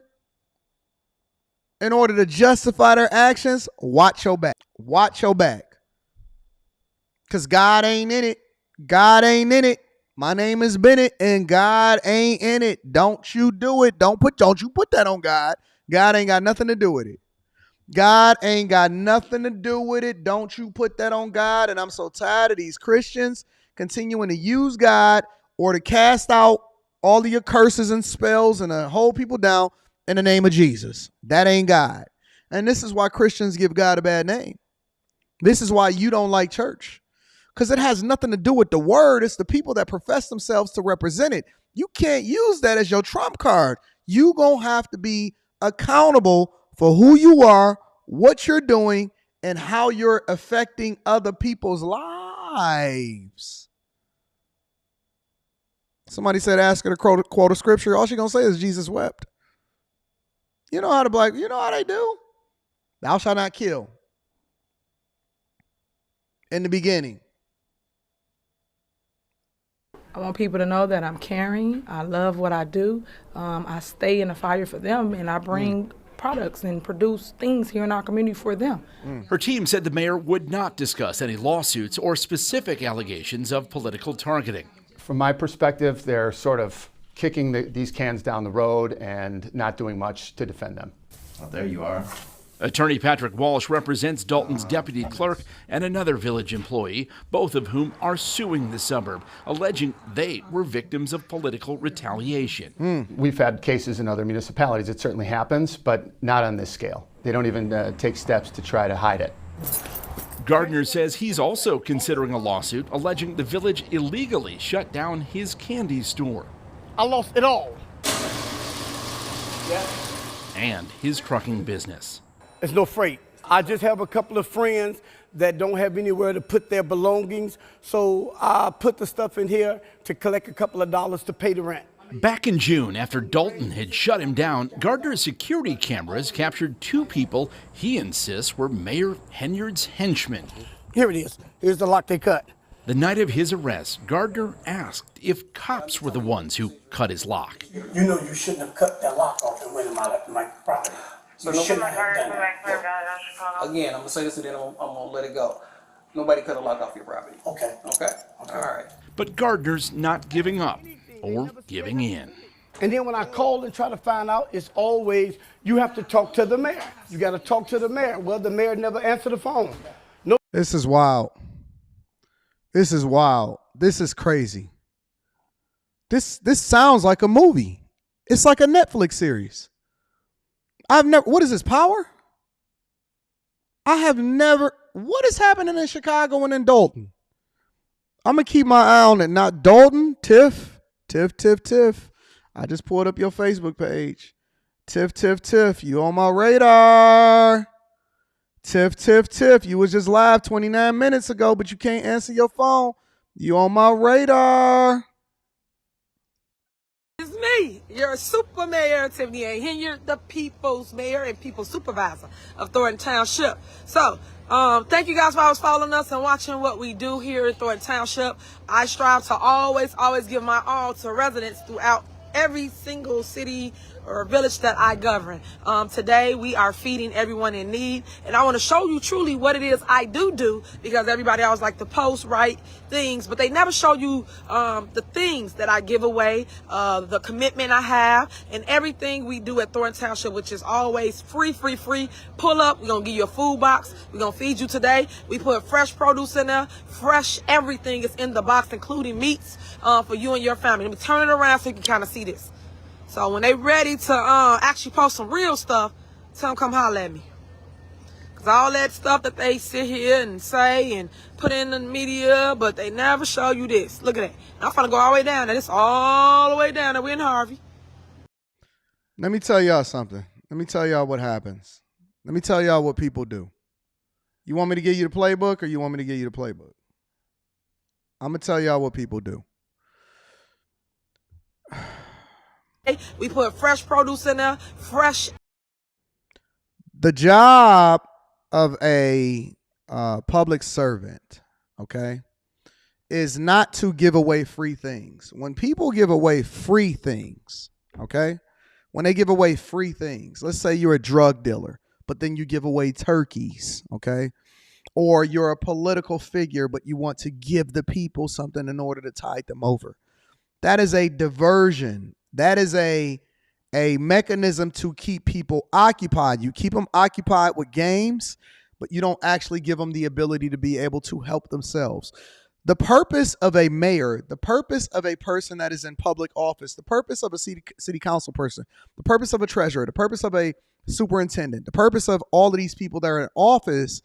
in order to justify their actions, watch your back. Watch your back. Because God ain't in it. God ain't in it. My name is Bennett, and God ain't in it. Don't you do it. Don't you put that on God. God ain't got nothing to do with it. God ain't got nothing to do with it. Don't you put that on God. And I'm so tired of these Christians continuing to use God or to cast out all of your curses and spells and to hold people down in the name of Jesus. That ain't God. And this is why Christians give God a bad name. This is why you don't like church. Because it has nothing to do with the word. It's the people that profess themselves to represent it. You can't use that as your trump card. You gonna have to be accountable for who you are, what you're doing, and how you're affecting other people's lives. Somebody said, ask her to quote a scripture. All she's gonna say is Jesus wept. You know how they do? Thou shalt not kill. In the beginning. I want people to know that I'm caring. I love what I do. I stay in the fire for them, and I bring products and produce things here in our community for them. Her team said the mayor would not discuss any lawsuits or specific allegations of political targeting. From my perspective, they're sort of kicking these cans down the road and not doing much to defend them. Well, there you are. Attorney Patrick Walsh represents Dalton's deputy clerk and another village employee, both of whom are suing the suburb, alleging they were victims of political retaliation. We've had cases in other municipalities. It certainly happens, but not on this scale. They don't even take steps to try to hide it. Gardner says he's also considering a lawsuit alleging the village illegally shut down his candy store. I lost it all. And his trucking business. There's no freight. I just have a couple of friends that don't have anywhere to put their belongings, so I put the stuff in here to collect a couple of dollars to pay the rent. Back in June, after Dalton had shut him down, Gardner's security cameras captured two people he insists were Mayor Henyard's henchmen. Here it is. Here's the lock they cut. The night of his arrest, Gardner asked if cops were the ones who cut his lock. You know you shouldn't have cut that lock off and went in my property. So you shouldn't have done that. Again, I'm going to say this and then I'm going to let it go. Nobody cut a lock off your property. Okay. All right. But Gardner's not giving up or giving in. And then when I call and try to find out, it's always, you have to talk to the mayor. You got to talk to the mayor. Well, the mayor never answered the phone. No. This is wild. This is wild. This is crazy. This sounds like a movie. It's like a Netflix series. What is this, Power? What is happening in Chicago and in Dalton? I'm going to keep my eye on it. Not Dalton, Tiff. I just pulled up your Facebook page. Tiff. You on my radar. Tiff. You was just live 29 minutes ago, but you can't answer your phone. You on my radar. It's me, your super mayor, Tiffany Henyard, the people's mayor and people's supervisor of Thornton Township. So, thank you guys for always following us and watching what we do here in Thornton Township. I strive to always give my all to residents throughout every single city, or a village that I govern. Today we are feeding everyone in need, and I want to show you truly what it is I do, because everybody always like to post right things, but they never show you the things that I give away, the commitment I have, and everything we do at Thornton Township, which is always free. Pull up, we're gonna give you a food box, we're gonna feed you today. We put fresh produce in there, fresh everything is in the box, including meats for you and your family. Let me turn it around so you can kind of see this. So when they ready to actually post some real stuff, tell them come holler at me. Because all that stuff that they sit here and say and put in the media, but they never show you this. Look at that. Now, I'm finna go all the way down there. It's all the way down there. We're in Harvey. Let me tell y'all something. Let me tell y'all what happens. Let me tell y'all what people do. You want me to give you the playbook, or you want me to give you the playbook? I'm going to tell y'all what people do. We put fresh produce in there, fresh. The job of a public servant, okay, is not to give away free things. When people give away free things, okay, when they give away free things, let's say you're a drug dealer, but then you give away turkeys, okay? Or you're a political figure, but you want to give the people something in order to tide them over. That is a diversion. That is a mechanism to keep people occupied. You keep them occupied with games, but you don't actually give them the ability to be able to help themselves. The purpose of a mayor, the purpose of a person that is in public office, the purpose of a city council person, the purpose of a treasurer, the purpose of a superintendent, the purpose of all of these people that are in office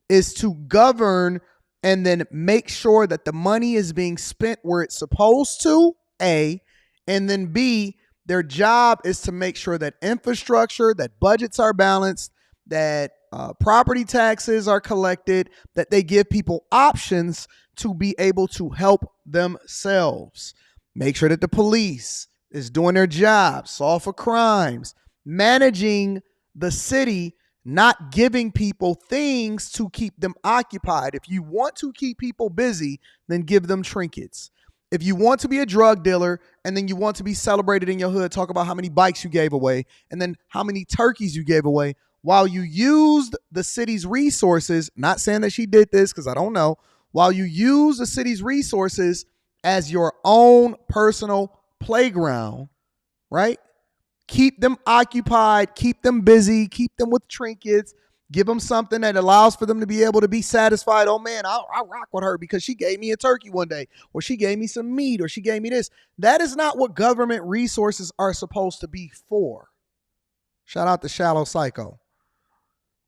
is to govern and then make sure that the money is being spent where it's supposed to, A, and then B, their job is to make sure that infrastructure, that budgets are balanced, that property taxes are collected, that they give people options to be able to help themselves. Make sure that the police is doing their job, solve for crimes, managing the city, not giving people things to keep them occupied. If you want to keep people busy, then give them trinkets. If you want to be a drug dealer and then you want to be celebrated in your hood, talk about how many bikes you gave away and then how many turkeys you gave away while you used the city's resources. Not saying that she did this because I don't know. While you use the city's resources as your own personal playground, right? Keep them occupied, keep them busy, keep them with trinkets, give them something that allows for them to be able to be satisfied. Oh man, I rock with her because she gave me a turkey one day, or she gave me some meat, or she gave me this. That is not what government resources are supposed to be for. Shout out to Shallow Psycho.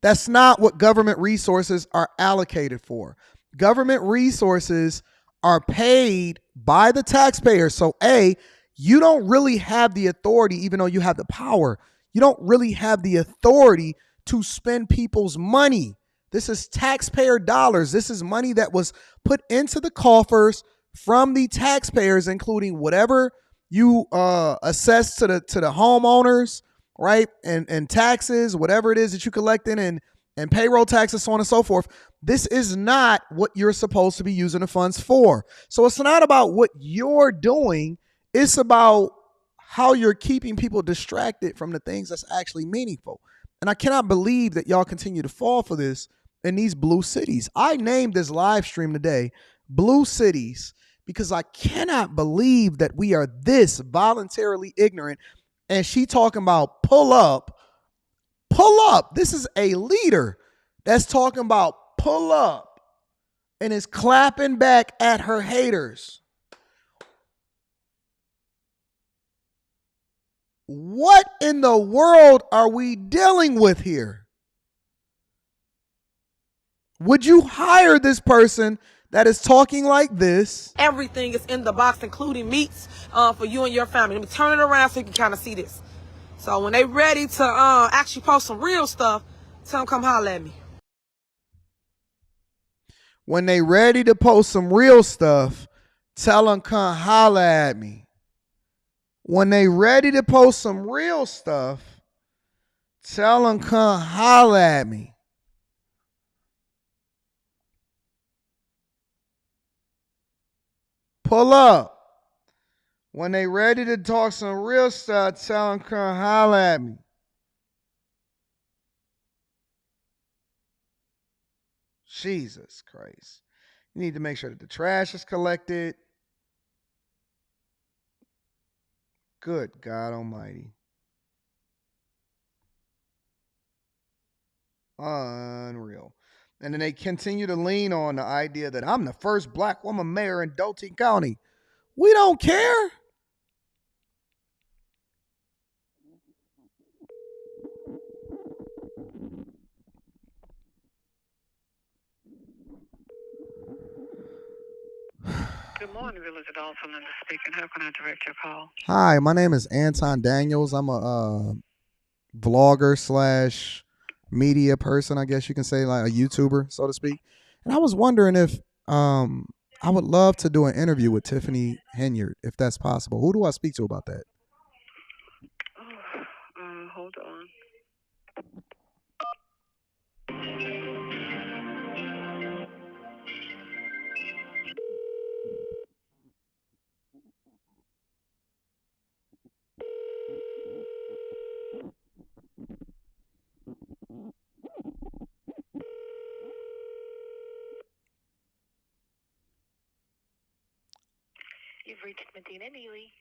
That's not what government resources are allocated for. Government resources are paid by the taxpayer. So A, you don't really have the authority, even though you have the power. You don't really have the authority to spend people's money. This is taxpayer dollars. This is money that was put into the coffers from the taxpayers, including whatever you assess to the homeowners, right? And taxes, whatever it is that you collect in, and payroll taxes, so on and so forth. This is not what you're supposed to be using the funds for. So it's not about what you're doing. It's about how you're keeping people distracted from the things that's actually meaningful. And I cannot believe that y'all continue to fall for this in these blue cities. I named this live stream today, Blue Cities, because I cannot believe that we are this voluntarily ignorant. And she talking about pull up. This is a leader that's talking about pull up and is clapping back at her haters. What in the world are we dealing with here? Would you hire this person that is talking like this? Everything is in the box, including meats for you and your family. Let me turn it around so you can kind of see this. So when they ready to actually post some real stuff, tell them come holler at me. When they ready to post some real stuff, tell them come holler at me. When they ready to post some real stuff, tell them come holler at me. Pull up. When they ready to talk some real stuff, tell them come holler at me. Jesus Christ. You need to make sure that the trash is collected. Good God Almighty. Unreal. And then they continue to lean on the idea that I'm the first black woman mayor in Dalton County. We don't care. Good morning, Village of Dalton. Linda speaking. How can I direct your call? Hi, my name is Anton Daniels. I'm a vlogger slash media person, I guess you can say, like a YouTuber, so to speak. And I was wondering if I would love to do an interview with Tiffany Henyard, if that's possible. Who do I speak to about that? Hold on. You've reached Medina Neely,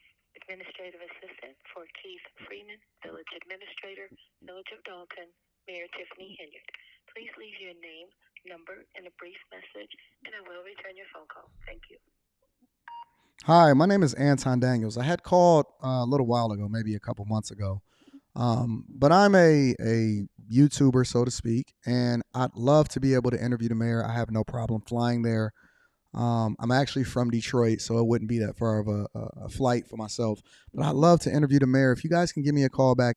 Administrative Assistant for Keith Freeman, Village Administrator, Village of Dalton, Mayor Tiffany Henyard. Please leave your name, number, and a brief message, and I will return your phone call. Thank you. Hi, my name is Anton Daniels. I had called a little while ago, maybe a couple months ago. But I'm a YouTuber, so to speak, and I'd love to be able to interview the mayor. I have no problem flying there. I'm actually from Detroit, so it wouldn't be that far of a flight for myself. But I'd love to interview the mayor. If you guys can give me a call back,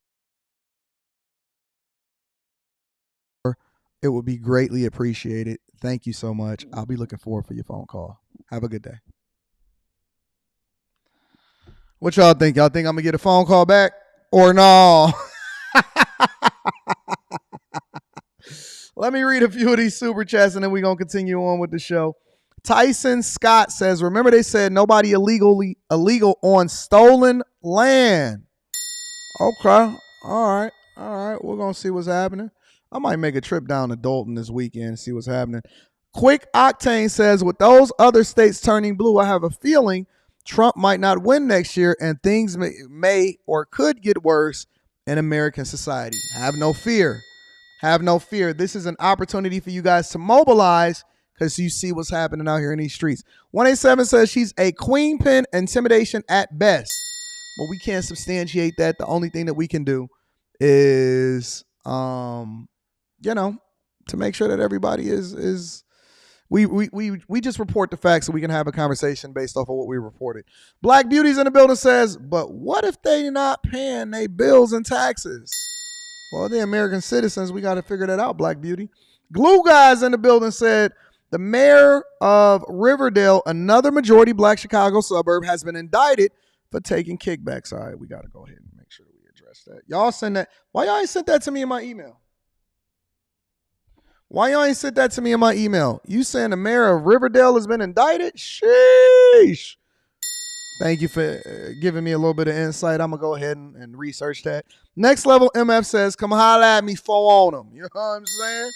it would be greatly appreciated. Thank you so much. I'll be looking forward for your phone call. Have a good day. What y'all think? Y'all think I'm going to get a phone call back or no? Let me read a few of these super chats and then we're going to continue on with the show. Tyson Scott says, remember they said nobody illegal on stolen land. Okay. All right. We're going to see what's happening. I might make a trip down to Dalton this weekend and see what's happening. Quick Octane says, with those other states turning blue, I have a feeling Trump might not win next year and things may or could get worse in American society. Have no fear. Have no fear. This is an opportunity for you guys to mobilize because you see what's happening out here in these streets. 187 says she's a queen pin intimidation at best, but we can't substantiate that. The only thing that we can do is, to make sure that everybody is we just report the facts so we can have a conversation based off of what we reported. Black Beauty's in the building says, but what if they not paying their bills and taxes? Well, they're American citizens. We got to figure that out, Black Beauty. Glue Guys in the building said, the mayor of Riverdale, another majority black Chicago suburb, has been indicted for taking kickbacks. All right, we got to go ahead and make sure we address that. Y'all send that. Why y'all ain't sent that to me in my email? Why y'all ain't sent that to me in my email? You saying the mayor of Riverdale has been indicted? Sheesh. Thank you for giving me a little bit of insight. I'm going to go ahead and research that. Next Level MF says, come holla at me, phone on them. You know what I'm saying?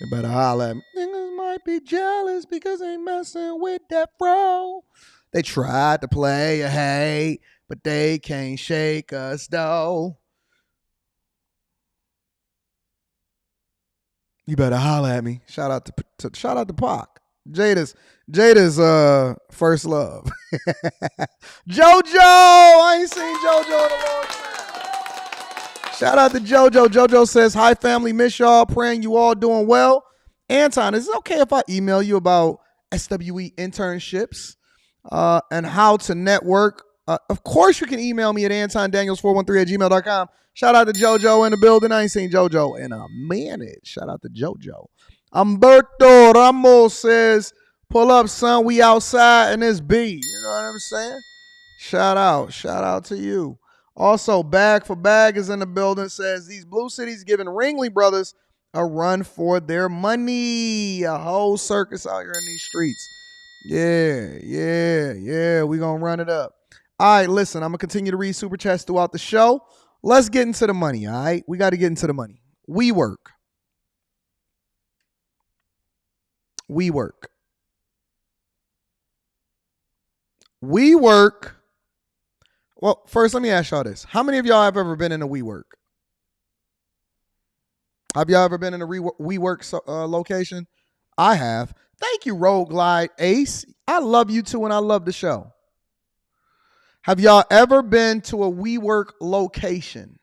You better holla at me. Niggas might be jealous because they messing with that bro. They tried to play a hate, but they can't shake us though. You better holla at me. Shout out to Pac. Jada's first love. JoJo, I ain't seen JoJo in a long time. Shout out to JoJo. JoJo says, hi family, miss y'all, praying you all doing well. Anton, is it okay if I email you about SWE internships and how to network? Of course you can email me at antondaniels413@gmail.com. Shout out to JoJo in the building. I ain't seen JoJo in a minute. Shout out to JoJo. Humberto Ramos says, pull up, son. We outside in this B. You know what I'm saying? Shout out to you. Also, Bag for Bag is in the building. Says, these blue cities giving Ringley brothers a run for their money. A whole circus out here in these streets. Yeah. We gonna run it up. All right, listen, I'm going to continue to read Super Chats throughout the show. Let's get into the money, all right? We got to get into the money. WeWork. Well, first, let me ask y'all this. How many of y'all have ever been in a WeWork? Have y'all ever been in a WeWork location? I have. Thank you, Road Glide Ace. I love you too, and I love the show. Have y'all ever been to a WeWork location?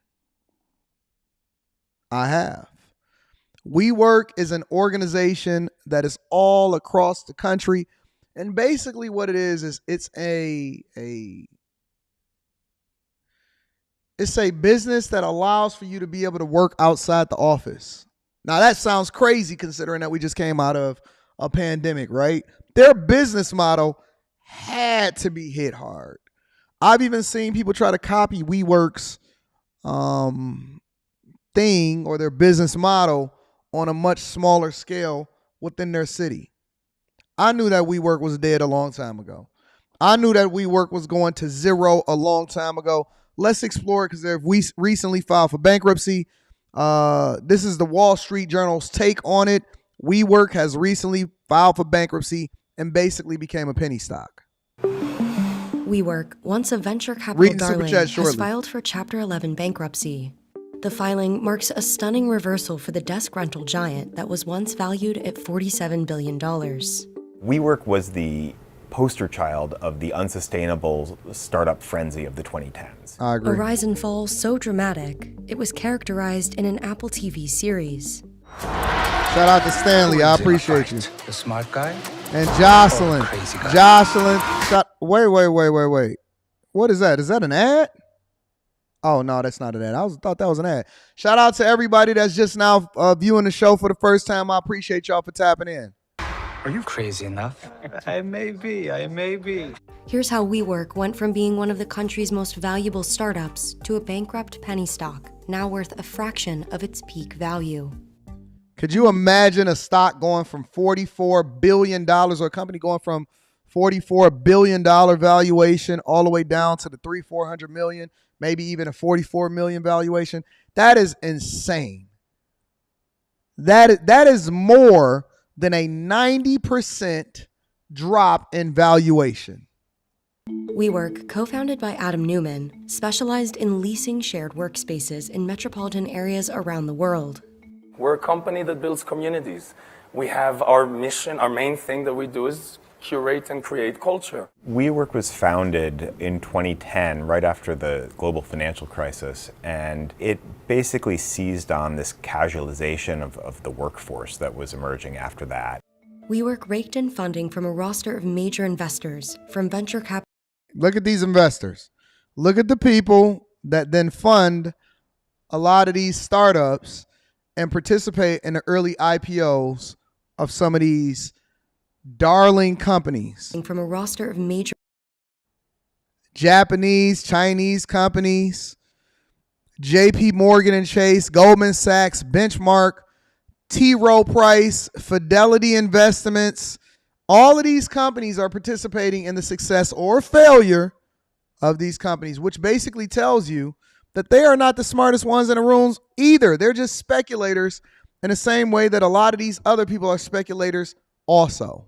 I have. WeWork is an organization that is all across the country. And basically what it is it's a business that allows for you to be able to work outside the office. Now that sounds crazy considering that we just came out of a pandemic, right? Their business model had to be hit hard. I've even seen people try to copy WeWork's thing or their business model on a much smaller scale within their city. I knew that WeWork was dead a long time ago. I knew that WeWork was going to zero a long time ago. Let's explore it because they've recently filed for bankruptcy. This is the Wall Street Journal's take on it. WeWork has recently filed for bankruptcy and basically became a penny stock. WeWork, once a venture capital darling, has filed for Chapter 11 bankruptcy. The filing marks a stunning reversal for the desk rental giant that was once valued at $47 billion. WeWork was the poster child of the unsustainable startup frenzy of the 2010s. I agree. A rise and fall so dramatic, it was characterized in an Apple TV series. Shout out to Stanley. I appreciate you. The smart guy? And Jocelyn. Crazy guy. Jocelyn. Wait. What is that? Is that an ad? Oh, no, that's not an ad. I thought that was an ad. Shout out to everybody that's just now viewing the show for the first time. I appreciate y'all for tapping in. Are you crazy enough? I may be. Here's how WeWork went from being one of the country's most valuable startups to a bankrupt penny stock, now worth a fraction of its peak value. Could you imagine a stock going from $44 billion or a company going from $44 billion valuation all the way down to the $400 million, maybe even a $44 million valuation? That is insane. That is more than a 90% drop in valuation. WeWork, co-founded by Adam Neumann, specialized in leasing shared workspaces in metropolitan areas around the world. We're a company that builds communities. We have our mission, our main thing that we do is curate and create culture. WeWork was founded in 2010, right after the global financial crisis, and it basically seized on this casualization of the workforce that was emerging after that. WeWork raked in funding from a roster of major investors, from venture capital. Look at these investors. Look at the people that then fund a lot of these startups and participate in the early IPOs of some of these darling companies. From a roster of major Japanese, Chinese companies, JP Morgan and Chase, Goldman Sachs, Benchmark, T. Rowe Price, Fidelity Investments. All of these companies are participating in the success or failure of these companies, which basically tells you that they are not the smartest ones in the rooms either. They're just speculators in the same way that a lot of these other people are speculators also.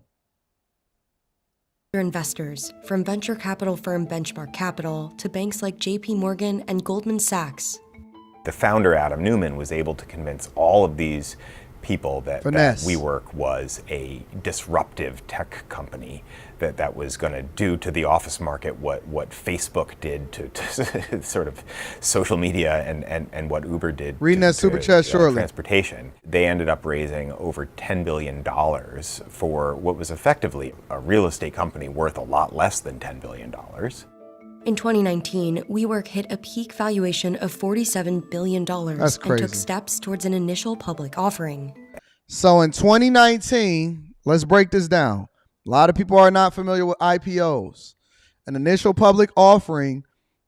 Investors, from venture capital firm Benchmark Capital to banks like JP Morgan and Goldman Sachs. The founder, Adam Neumann, was able to convince all of these people that WeWork was a disruptive tech company that was going to do to the office market what Facebook did to sort of social media and what Uber did to super chat shortly. Transportation. They ended up raising over $10 billion for what was effectively a real estate company worth a lot less than $10 billion. In 2019, WeWork hit a peak valuation of $47 billion That's crazy. And took steps towards an initial public offering. So in 2019, let's break this down. A lot of people are not familiar with IPOs. An initial public offering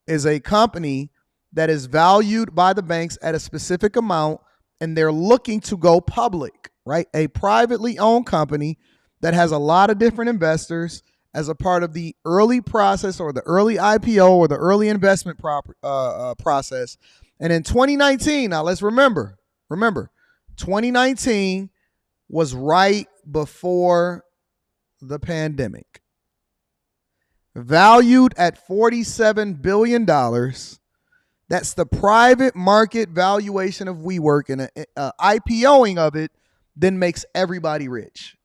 is a company that is valued by the banks at a specific amount, and they're looking to go public, right? A privately owned company that has a lot of different investors, as a part of the early process or the early IPO or the early investment process. And in 2019, now let's remember, 2019 was right before the pandemic. Valued at $47 billion. That's the private market valuation of WeWork, and IPOing of it then makes everybody rich.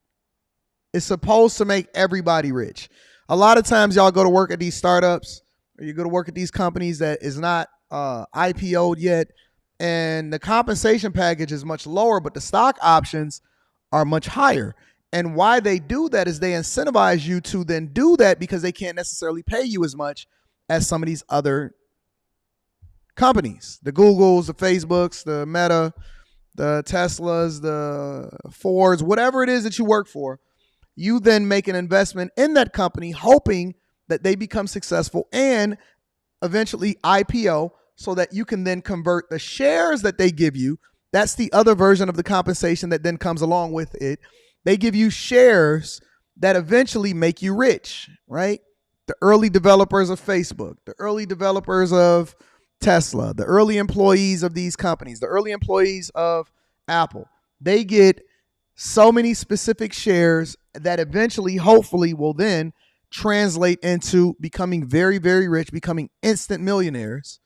It's supposed to make everybody rich. A lot of times y'all go to work at these startups or you go to work at these companies that is not IPO'd yet, and the compensation package is much lower, but the stock options are much higher. And why they do that is they incentivize you to then do that because they can't necessarily pay you as much as some of these other companies, the Googles, the Facebooks, the Meta, the Teslas, the Fords, whatever it is that you work for. You then make an investment in that company hoping that they become successful and eventually IPO so that you can then convert the shares that they give you. That's the other version of the compensation that then comes along with it. They give you shares that eventually make you rich, right? The early developers of Facebook, the early developers of Tesla, the early employees of these companies, the early employees of Apple, they get so many specific shares that eventually, hopefully, will then translate into becoming very, very rich, becoming instant millionaires.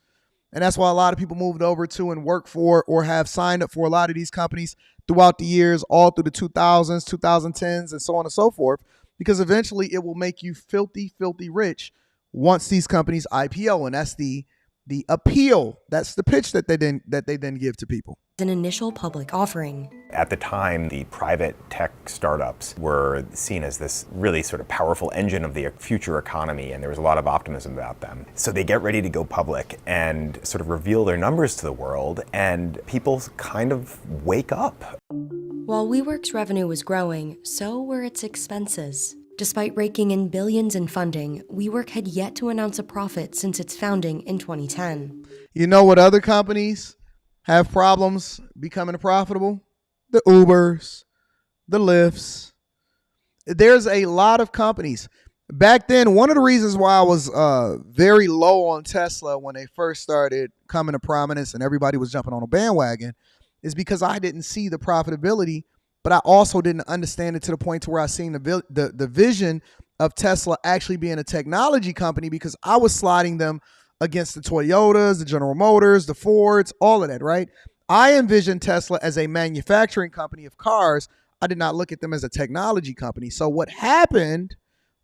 And that's why a lot of people moved over to and work for or have signed up for a lot of these companies throughout the years, all through the 2000s, 2010s, and so on and so forth, because eventually it will make you filthy, filthy rich once these companies IPO. And that's the appeal. That's the pitch that they then give to people. An initial public offering. At the time, the private tech startups were seen as this really sort of powerful engine of the future economy, and there was a lot of optimism about them. So they get ready to go public and sort of reveal their numbers to the world, and people kind of wake up. While WeWork's revenue was growing, so were its expenses. Despite raking in billions in funding, WeWork had yet to announce a profit since its founding in 2010. You know what other companies have problems becoming profitable? The Ubers, the Lyfts. There's a lot of companies. Back then, one of the reasons why I was very low on Tesla when they first started coming to prominence and everybody was jumping on a bandwagon is because I didn't see the profitability, but I also didn't understand it to the point to where I seen the vision of Tesla actually being a technology company, because I was sliding them against the Toyotas, the General Motors, the Fords, all of that, right? I envisioned Tesla as a manufacturing company of cars. I did not look at them as a technology company. So what happened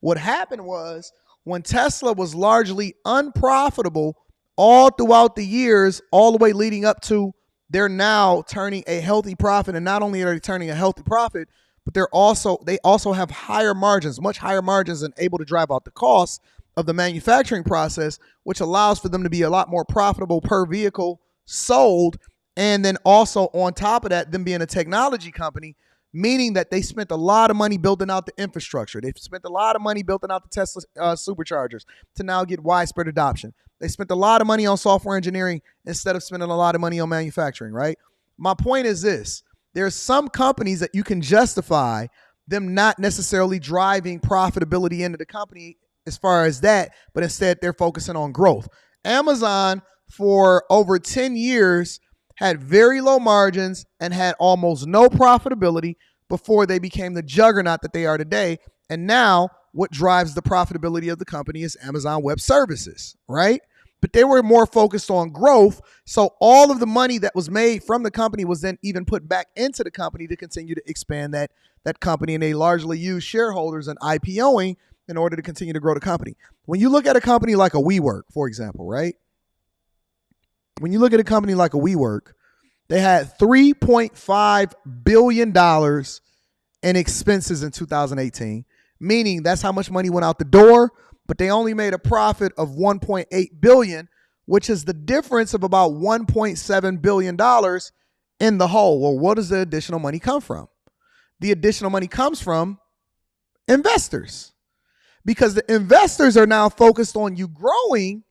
was when Tesla was largely unprofitable all throughout the years, all the way leading up to they're now turning a healthy profit. And not only are they turning a healthy profit, but they also have higher margins, much higher margins, and able to drive out the costs of the manufacturing process, which allows for them to be a lot more profitable per vehicle sold. And then also on top of that, them being a technology company, meaning that they spent a lot of money building out the infrastructure. They've spent a lot of money building out the Tesla superchargers to now get widespread adoption. They spent a lot of money on software engineering instead of spending a lot of money on manufacturing, right? My point is this. There's some companies that you can justify them not necessarily driving profitability into the company as far as that, but instead they're focusing on growth. Amazon for over 10 years had very low margins and had almost no profitability before they became the juggernaut that they are today. And now what drives the profitability of the company is Amazon Web Services, right? But they were more focused on growth. So all of the money that was made from the company was then even put back into the company to continue to expand that company. And they largely used shareholders and IPOing in order to continue to grow the company. When you look at a company like a WeWork, for example, right? When you look at a company like a WeWork, they had $3.5 billion in expenses in 2018, meaning that's how much money went out the door, but they only made a profit of $1.8 billion, which is the difference of about $1.7 billion in the hole. Well, what does the additional money come from? The additional money comes from investors, because the investors are now focused on you growing,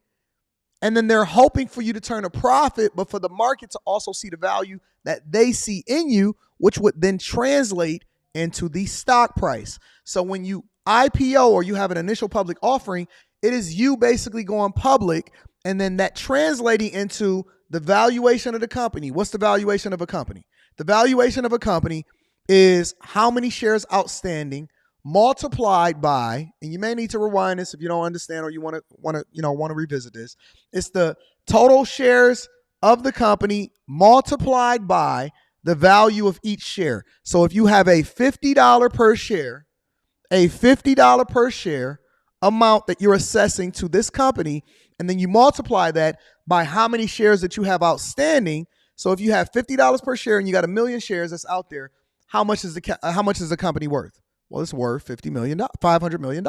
and then they're hoping for you to turn a profit, but for the market to also see the value that they see in you, which would then translate into the stock price. So when you IPO, or you have an initial public offering, it is you basically going public, and then that translating into the valuation of the company. What's the valuation of a company? The valuation of a company is how many shares outstanding multiplied by, and you may need to rewind this if you don't understand or you want to revisit this. It's the total shares of the company multiplied by the value of each share. So if you have a $50 per share, amount that you're assessing to this company, and then you multiply that by how many shares that you have outstanding. So if you have $50 per share and you got 1 million shares that's out there, how much is the company worth? Well, it's worth $500 million,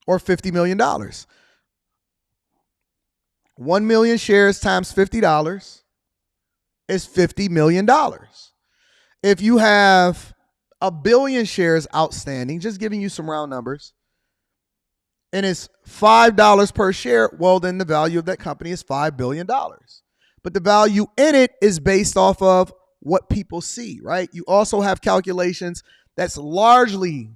or $50 million. 1 million shares times $50 is $50 million. If you have 1 billion shares outstanding, just giving you some round numbers, and it's $5 per share, well, then the value of that company is $5 billion. But the value in it is based off of what people see, right? You also have calculations that's largely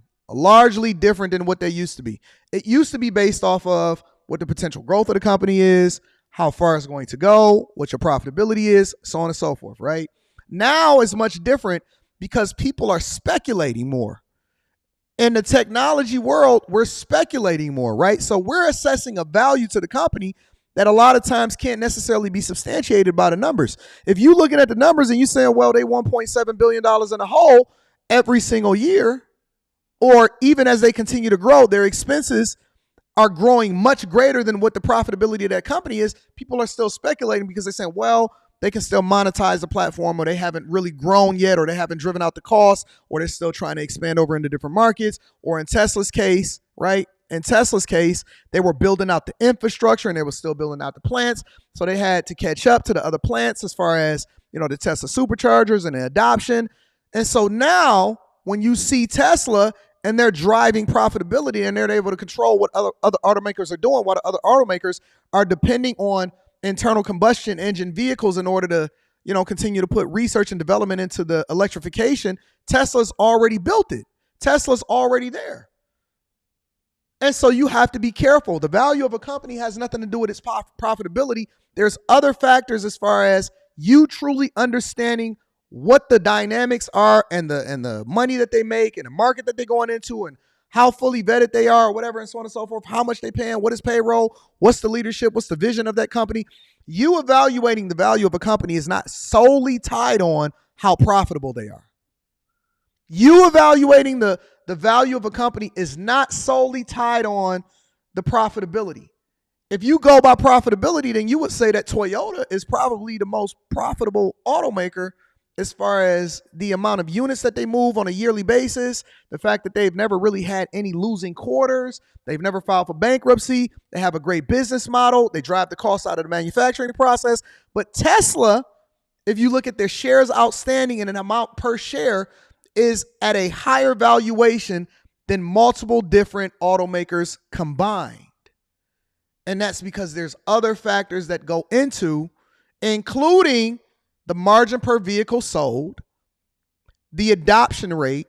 different than what they used to be. It used to be based off of what the potential growth of the company is, how far it's going to go, what your profitability is, so on and so forth, right? Now it's much different because people are speculating more. In the technology world, we're speculating more, right? So we're assessing a value to the company that a lot of times can't necessarily be substantiated by the numbers. If you're looking at the numbers and you're saying, well, they $1.7 billion in a hole every single year, or even as they continue to grow, their expenses are growing much greater than what the profitability of that company is, people are still speculating because they're saying, well, they can still monetize the platform, or they haven't really grown yet, or they haven't driven out the cost, or they're still trying to expand over into different markets. Or in Tesla's case, right? In Tesla's case, they were building out the infrastructure and they were still building out the plants. So they had to catch up to the other plants as far as, the Tesla superchargers and the adoption. And so now when you see Tesla and they're driving profitability and they're able to control what other automakers are doing, while the other automakers are depending on internal combustion engine vehicles in order to, continue to put research and development into the electrification, Tesla's already built it. Tesla's already there. And so you have to be careful. The value of a company has nothing to do with its profitability. There's other factors as far as you truly understanding what the dynamics are and the money that they make and the market that they're going into and how fully vetted they are or whatever, and so on and so forth, how much they paying, what is payroll, what's the leadership, what's the vision of that company. You evaluating the value of a company is not solely tied on how profitable they are. You evaluating the value of a company is not solely tied on the profitability. If you go by profitability, then you would say that Toyota is probably the most profitable automaker as far as the amount of units that they move on a yearly basis, the fact that they've never really had any losing quarters, they've never filed for bankruptcy, they have a great business model, they drive the cost out of the manufacturing process. But Tesla, if you look at their shares outstanding and an amount per share, is at a higher valuation than multiple different automakers combined. And that's because there's other factors that go into, including the margin per vehicle sold, the adoption rate,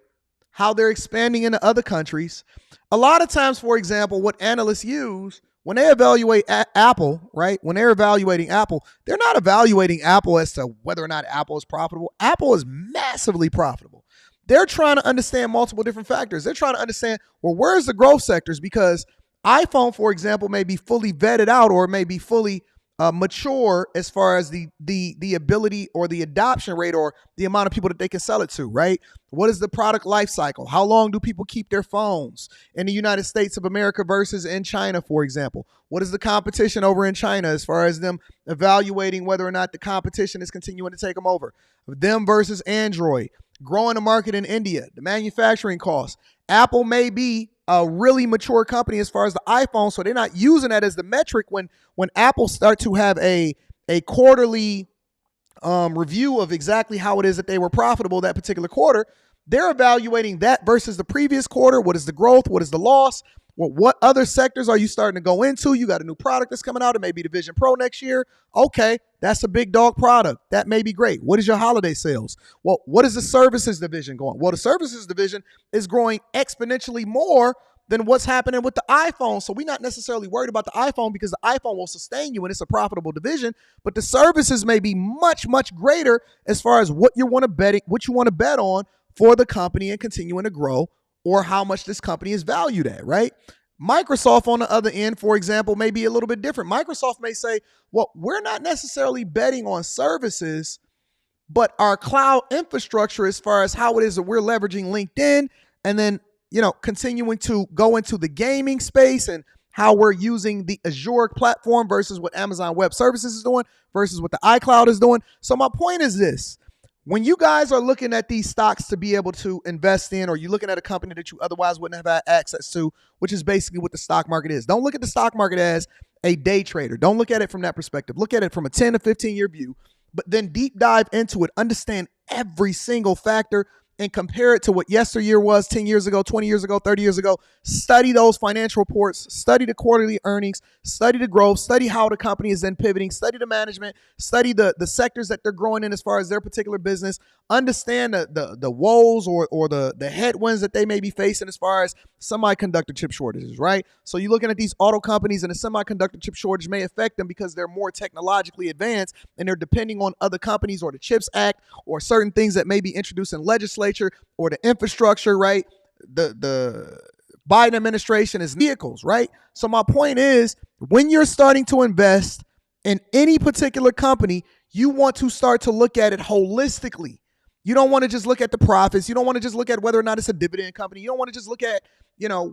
how they're expanding into other countries. A lot of times, for example, what analysts use when they evaluate Apple, right? When they're evaluating Apple, they're not evaluating Apple as to whether or not Apple is profitable. Apple is massively profitable. They're trying to understand multiple different factors. They're trying to understand, well, where's the growth sectors? Because iPhone, for example, may be fully vetted out or may be fully mature as far as the ability or the adoption rate or the amount of people that they can sell it to, right? What is the product life cycle? How long do people keep their phones in the United States of America versus in China, for example? What is the competition over in China as far as them evaluating whether or not the competition is continuing to take them over? Them versus Android, growing the market in India, the manufacturing costs. Apple may be a really mature company as far as the iPhone, so they're not using that as the metric when Apple start to have a quarterly review of exactly how it is that they were profitable that particular quarter. They're evaluating that versus the previous quarter. What is the growth? What is the loss? Well, what other sectors are you starting to go into? You got a new product that's coming out. It may be the Vision Pro next year. Okay, that's a big dog product. That may be great. What is your holiday sales? Well, what is the services division going? Well, the services division is growing exponentially more than what's happening with the iPhone. So we're not necessarily worried about the iPhone because the iPhone will sustain you and it's a profitable division. But the services may be much, much greater as far as what you want to bet on for the company and continuing to grow, or how much this company is valued at, right? Microsoft on the other end, for example, may be a little bit different. Microsoft may say, well, we're not necessarily betting on services, but our cloud infrastructure as far as how it is that we're leveraging LinkedIn and then, continuing to go into the gaming space and how we're using the Azure platform versus what Amazon Web Services is doing versus what the iCloud is doing. So my point is this. When you guys are looking at these stocks to be able to invest in, or you're looking at a company that you otherwise wouldn't have had access to, which is basically what the stock market is. Don't look at the stock market as a day trader. Don't look at it from that perspective. Look at it from a 10 to 15 year view, but then deep dive into it, understand every single factor and compare it to what yesteryear was 10 years ago, 20 years ago, 30 years ago. Study those financial reports, study the quarterly earnings, study the growth, study how the company is then pivoting, study the management, study the sectors that they're growing in as far as their particular business, understand the woes or the headwinds that they may be facing as far as semiconductor chip shortages, right? So you're looking at these auto companies and the semiconductor chip shortage may affect them because they're more technologically advanced and they're depending on other companies or the CHIPS Act or certain things that may be introduced in legislature or the infrastructure, right? The Biden administration is vehicles, right? So my point is, when you're starting to invest in any particular company, you want to start to look at it holistically. You don't want to just look at the profits. You don't want to just look at whether or not it's a dividend company. You don't want to just look at,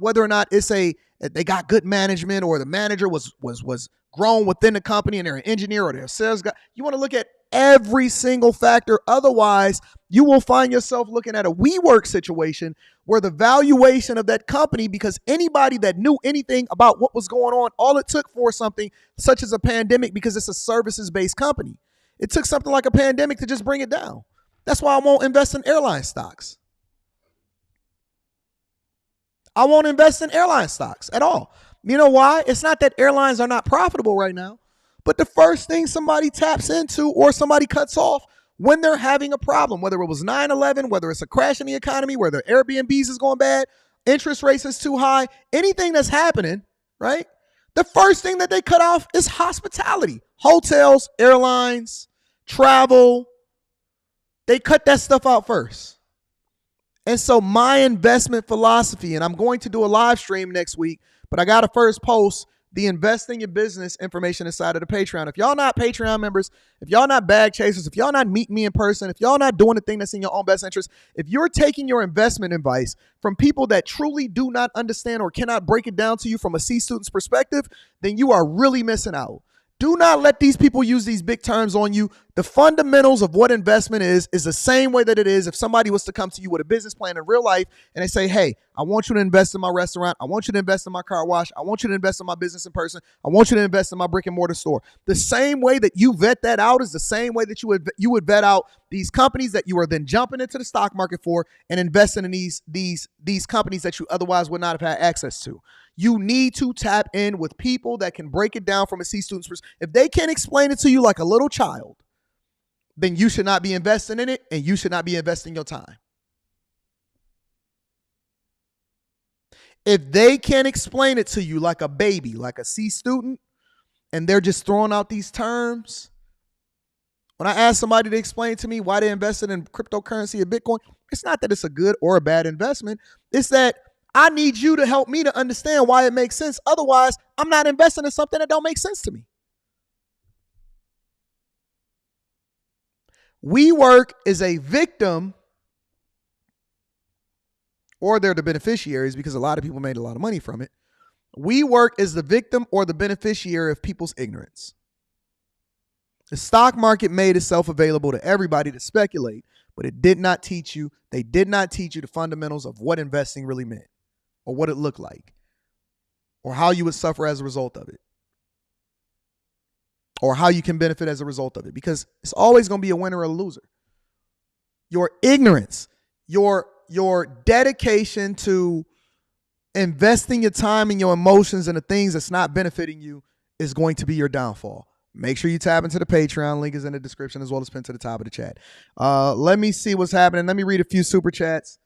whether or not they got good management or the manager was grown within the company and they're an engineer or they're a sales guy. You want to look at every single factor. Otherwise, you will find yourself looking at a WeWork situation where the valuation of that company, because anybody that knew anything about what was going on, all it took for something such as a pandemic, because it's a services-based company, it took something like a pandemic to just bring it down. That's why I won't invest in airline stocks. I won't invest in airline stocks at all. You know why? It's not that airlines are not profitable right now, but the first thing somebody taps into or somebody cuts off when they're having a problem, whether it was 9/11, whether it's a crash in the economy, whether Airbnbs is going bad, interest rates is too high, anything that's happening, right? The first thing that they cut off is hospitality, hotels, airlines, travel. They cut that stuff out first. And so my investment philosophy, and I'm going to do a live stream next week, but I got to first post the Invest in Your Business information inside of the Patreon. If y'all not Patreon members, if y'all not bag chasers, if y'all not meeting me in person, if y'all not doing the thing that's in your own best interest, if you're taking your investment advice from people that truly do not understand or cannot break it down to you from a C-student's perspective, then you are really missing out. Do not let these people use these big terms on you. The fundamentals of what investment is the same way that it is if somebody was to come to you with a business plan in real life and they say, hey, I want you to invest in my restaurant. I want you to invest in my car wash. I want you to invest in my business in person. I want you to invest in my brick and mortar store. The same way that you vet that out is the same way that you would vet out these companies that you are then jumping into the stock market for and investing in these companies that you otherwise would not have had access to. You need to tap in with people that can break it down from a C-student's perspective. If they can't explain it to you like a little child, then you should not be investing in it and you should not be investing your time. If they can't explain it to you like a baby, like a C-student, and they're just throwing out these terms, when I ask somebody to explain to me why they invested in cryptocurrency or Bitcoin, it's not that it's a good or a bad investment. It's that I need you to help me to understand why it makes sense. Otherwise, I'm not investing in something that don't make sense to me. WeWork is a victim, or they're the beneficiaries because a lot of people made a lot of money from it. WeWork is the victim or the beneficiary of people's ignorance. The stock market made itself available to everybody to speculate, but it did not teach you. They did not teach you the fundamentals of what investing really meant or what it looked like or how you would suffer as a result of it or how you can benefit as a result of it, because it's always going to be a winner or a loser. Your ignorance, your dedication to investing your time and your emotions in the things that's not benefiting you is going to be your downfall. Make sure you tap into the Patreon. Link is in the description as well as pinned to the top of the chat. Let me see what's happening. Let me read a few super chats,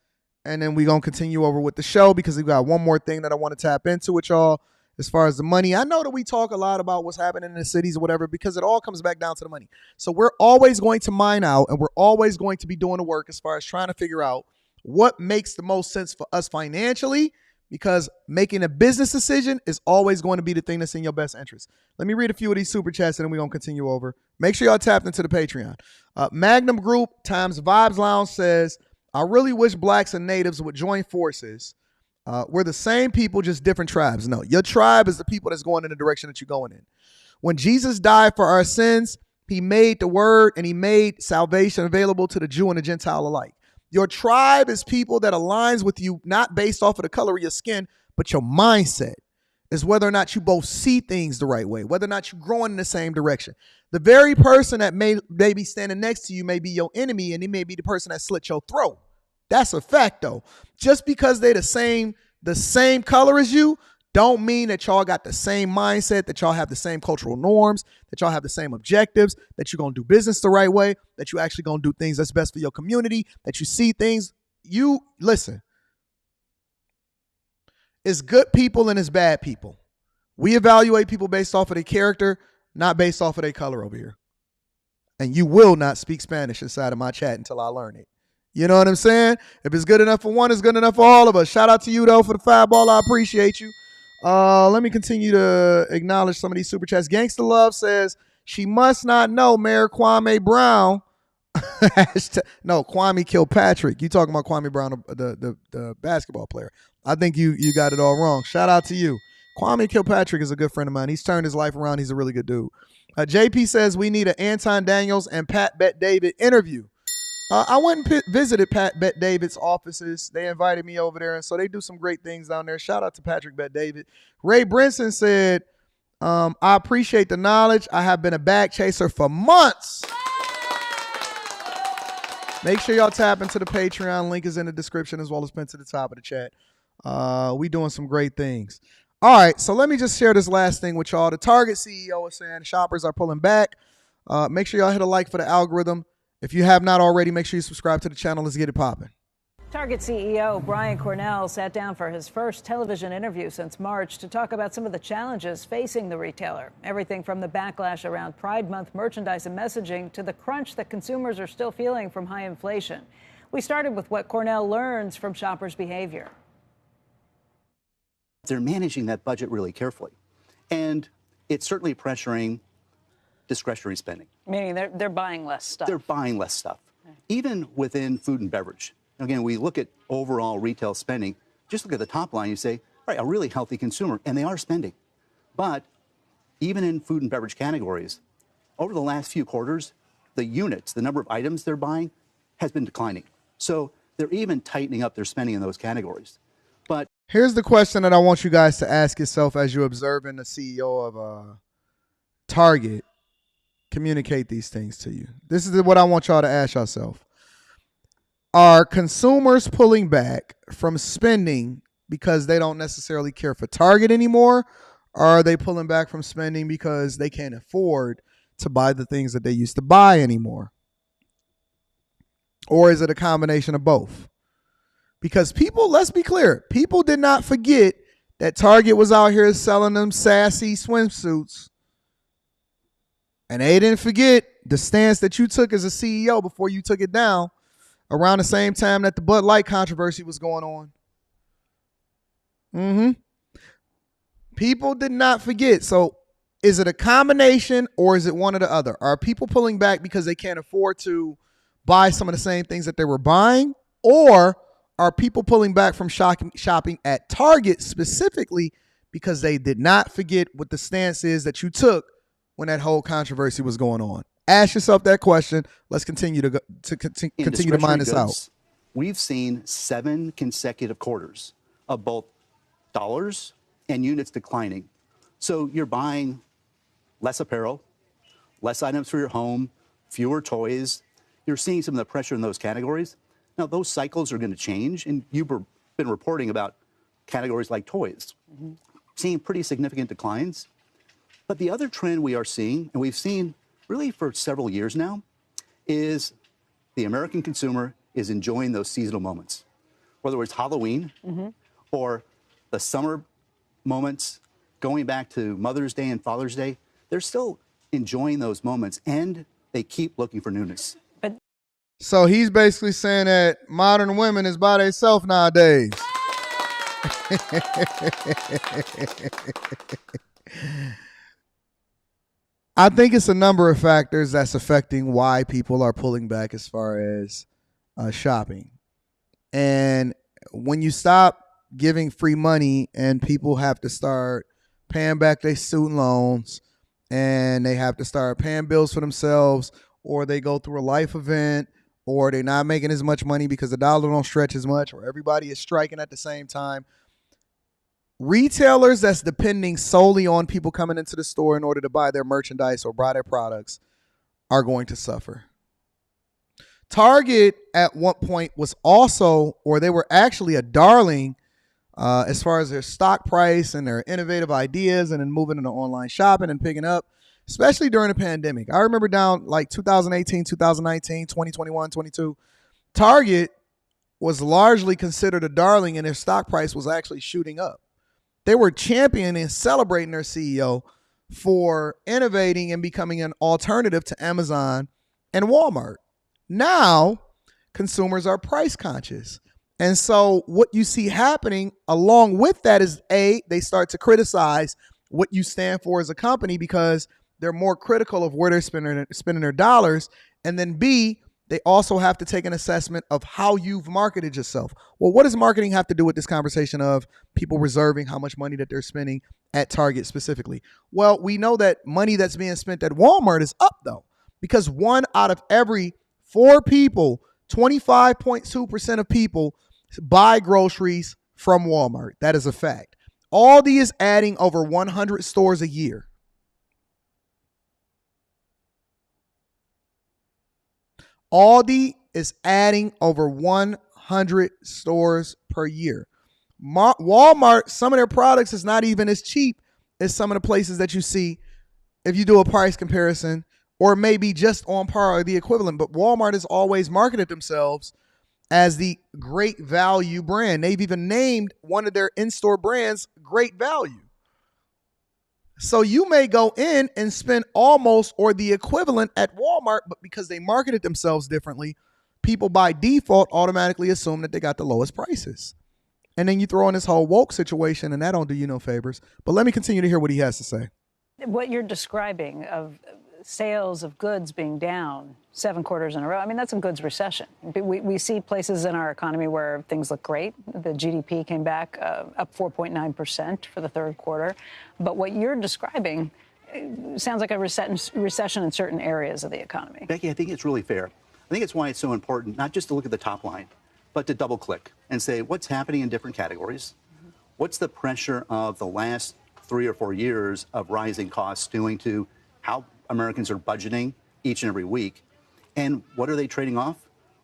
and then we're going to continue over with the show because we've got one more thing that I want to tap into with y'all as far as the money. I know that we talk a lot about what's happening in the cities or whatever because it all comes back down to the money. So we're always going to mine out, and we're always going to be doing the work as far as trying to figure out what makes the most sense for us financially, because making a business decision is always going to be the thing that's in your best interest. Let me read a few of these super chats and then we're going to continue over. Make sure y'all tapped into the Patreon. Magnum Group times Vibes Lounge says, I really wish blacks and natives would join forces. We're the same people, just different tribes. No, your tribe is the people that's going in the direction that you're going in. When Jesus died for our sins, he made the word and he made salvation available to the Jew and the Gentile alike. Your tribe is people that aligns with you, not based off of the color of your skin, but your mindset is whether or not you both see things the right way, whether or not you're growing in the same direction. The very person that may be standing next to you may be your enemy, and he may be the person that slit your throat. That's a fact, though. Just because they're the same color as you, don't mean that y'all got the same mindset, that y'all have the same cultural norms, that y'all have the same objectives, that you're going to do business the right way, that you actually going to do things that's best for your community, that you see things. You listen. It's good people and it's bad people. We evaluate people based off of their character, not based off of their color over here. And you will not speak Spanish inside of my chat until I learn it. You know what I'm saying? If it's good enough for one, it's good enough for all of us. Shout out to you, though, for the $5. I appreciate you. Let me continue to acknowledge some of these super chats. Gangsta Love says, she must not know Mayor Kwame Brown. No, Kwame Kilpatrick. You talking about Kwame Brown, the basketball player. I think you got it all wrong. Shout out to you. Kwame Kilpatrick is a good friend of mine. He's turned his life around. He's a really good dude. JP says, we need an Anton Daniels and Pat Bet-David interview. I went and visited Pat Bet-David's offices. They invited me over there, and so they do some great things down there. Shout out to Patrick Bet-David. Ray Brinson said, I appreciate the knowledge. I have been a bag chaser for months. Make sure y'all tap into the Patreon. Link is in the description as well as pinned to the top of the chat. We doing some great things. All right, so let me just share this last thing with y'all. The Target CEO is saying shoppers are pulling back. Make sure y'all hit a like for the algorithm. If you have not already, make sure you subscribe to the channel. Let's get it popping. Target CEO Brian Cornell sat down for his first television interview since March to talk about some of the challenges facing the retailer. Everything from the backlash around Pride Month merchandise and messaging to the crunch that consumers are still feeling from high inflation. We started with what Cornell learns from shoppers' behavior. They're managing that budget really carefully, and it's certainly pressuring discretionary spending. Meaning they're buying less stuff. They're buying less stuff, even within food and beverage. Again, we look at overall retail spending, just look at the top line, you say, all right, a really healthy consumer, and they are spending. But even in food and beverage categories, over the last few quarters, the units, the number of items they're buying has been declining. So they're even tightening up their spending in those categories. But here's the question that I want you guys to ask yourself as you're observing the CEO of Target communicate these things to you. This is what I want y'all to ask yourself. Are consumers pulling back from spending because they don't necessarily care for Target anymore? Or are they pulling back from spending because they can't afford to buy the things that they used to buy anymore? Or is it a combination of both? Because people, let's be clear, people did not forget that Target was out here selling them sassy swimsuits. And they didn't forget the stance that you took as a CEO before you took it down around the same time that the Bud Light controversy was going on. People did not forget. So is it a combination or is it one or the other? Are people pulling back because they can't afford to buy some of the same things that they were buying? Or are people pulling back from shopping at Target specifically because they did not forget what the stance is that you took when that whole controversy was going on? Ask yourself that question. Let's continue to continue to mine this out. We've seen 7 consecutive quarters of both dollars and units declining. So you're buying less apparel, less items for your home, fewer toys. You're seeing some of the pressure in those categories. Now, those cycles are going to change, and you've been reporting about categories like toys, seeing pretty significant declines. But the other trend we are seeing, and we've seen really for several years now, is the American consumer is enjoying those seasonal moments, whether it's Halloween or the summer moments, going back to Mother's Day and Father's Day. They're still enjoying those moments, and they keep looking for newness. So he's basically saying that modern women is by themselves nowadays. I think it's a number of factors that's affecting why people are pulling back as far as shopping. And when you stop giving free money and people have to start paying back their student loans and they have to start paying bills for themselves, or they go through a life event, or they're not making as much money because the dollar don't stretch as much, or everybody is striking at the same time. Retailers that's depending solely on people coming into the store in order to buy their merchandise or buy their products are going to suffer. Target at one point was also, or they were actually a darling as far as their stock price and their innovative ideas and then moving into online shopping and picking up, especially during the pandemic. I remember down like 2018, 2019, 2021, 22, Target was largely considered a darling and their stock price was actually shooting up. They were championing and celebrating their CEO for innovating and becoming an alternative to Amazon and Walmart. Now, consumers are price conscious. And so what you see happening along with that is, A, they start to criticize what you stand for as a company because they're more critical of where they're spending their dollars. And then B, they also have to take an assessment of how you've marketed yourself. Well, what does marketing have to do with this conversation of people reserving how much money that they're spending at Target specifically? Well, we know that money that's being spent at Walmart is up, though, because 1 out of every 4 people, 25.2% of people buy groceries from Walmart. That is a fact. Aldi is adding over 100 stores a year. Aldi is adding over 100 stores per year. Walmart, some of their products is not even as cheap as some of the places that you see if you do a price comparison, or maybe just on par or the equivalent. But Walmart has always marketed themselves as the great value brand. They've even named one of their in-store brands Great Value. So you may go in and spend almost or the equivalent at Walmart, but because they marketed themselves differently, people by default automatically assume that they got the lowest prices. And then you throw in this whole woke situation, and that don't do you no favors. But let me continue to hear what he has to say. What you're describing of sales of goods being down 7 quarters in a row, I mean, that's a goods recession. We see places in our economy where things look great. The GDP came back up 4.9% for the third quarter. But what you're describing sounds like a recession in certain areas of the economy. Becky, I think it's really fair. I think it's why it's so important not just to look at the top line, but to double click and say what's happening in different categories. What's the pressure of the last 3 or 4 years of rising costs doing to how Americans are budgeting each and every week, and what are they trading off?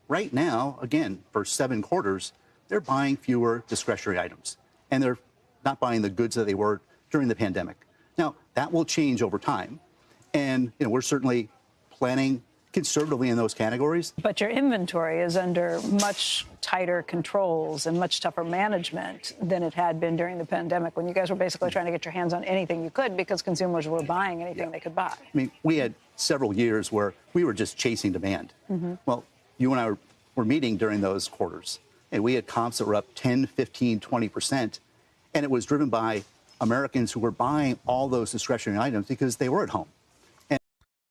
Right now, again, for 7 quarters, they're buying fewer discretionary items, and they're not buying the goods that they were during the pandemic. Now, that will change over time, and we're certainly planning conservatively in those categories. But your inventory is under much tighter controls and much tougher management than it had been during the pandemic, when you guys were basically trying to get your hands on anything you could because consumers were buying anything they could buy. I mean, we had several years where we were just chasing demand. Well, you and I were meeting during those quarters, and we had comps that were up 10, 15, 20%, and it was driven by Americans who were buying all those discretionary items because they were at home.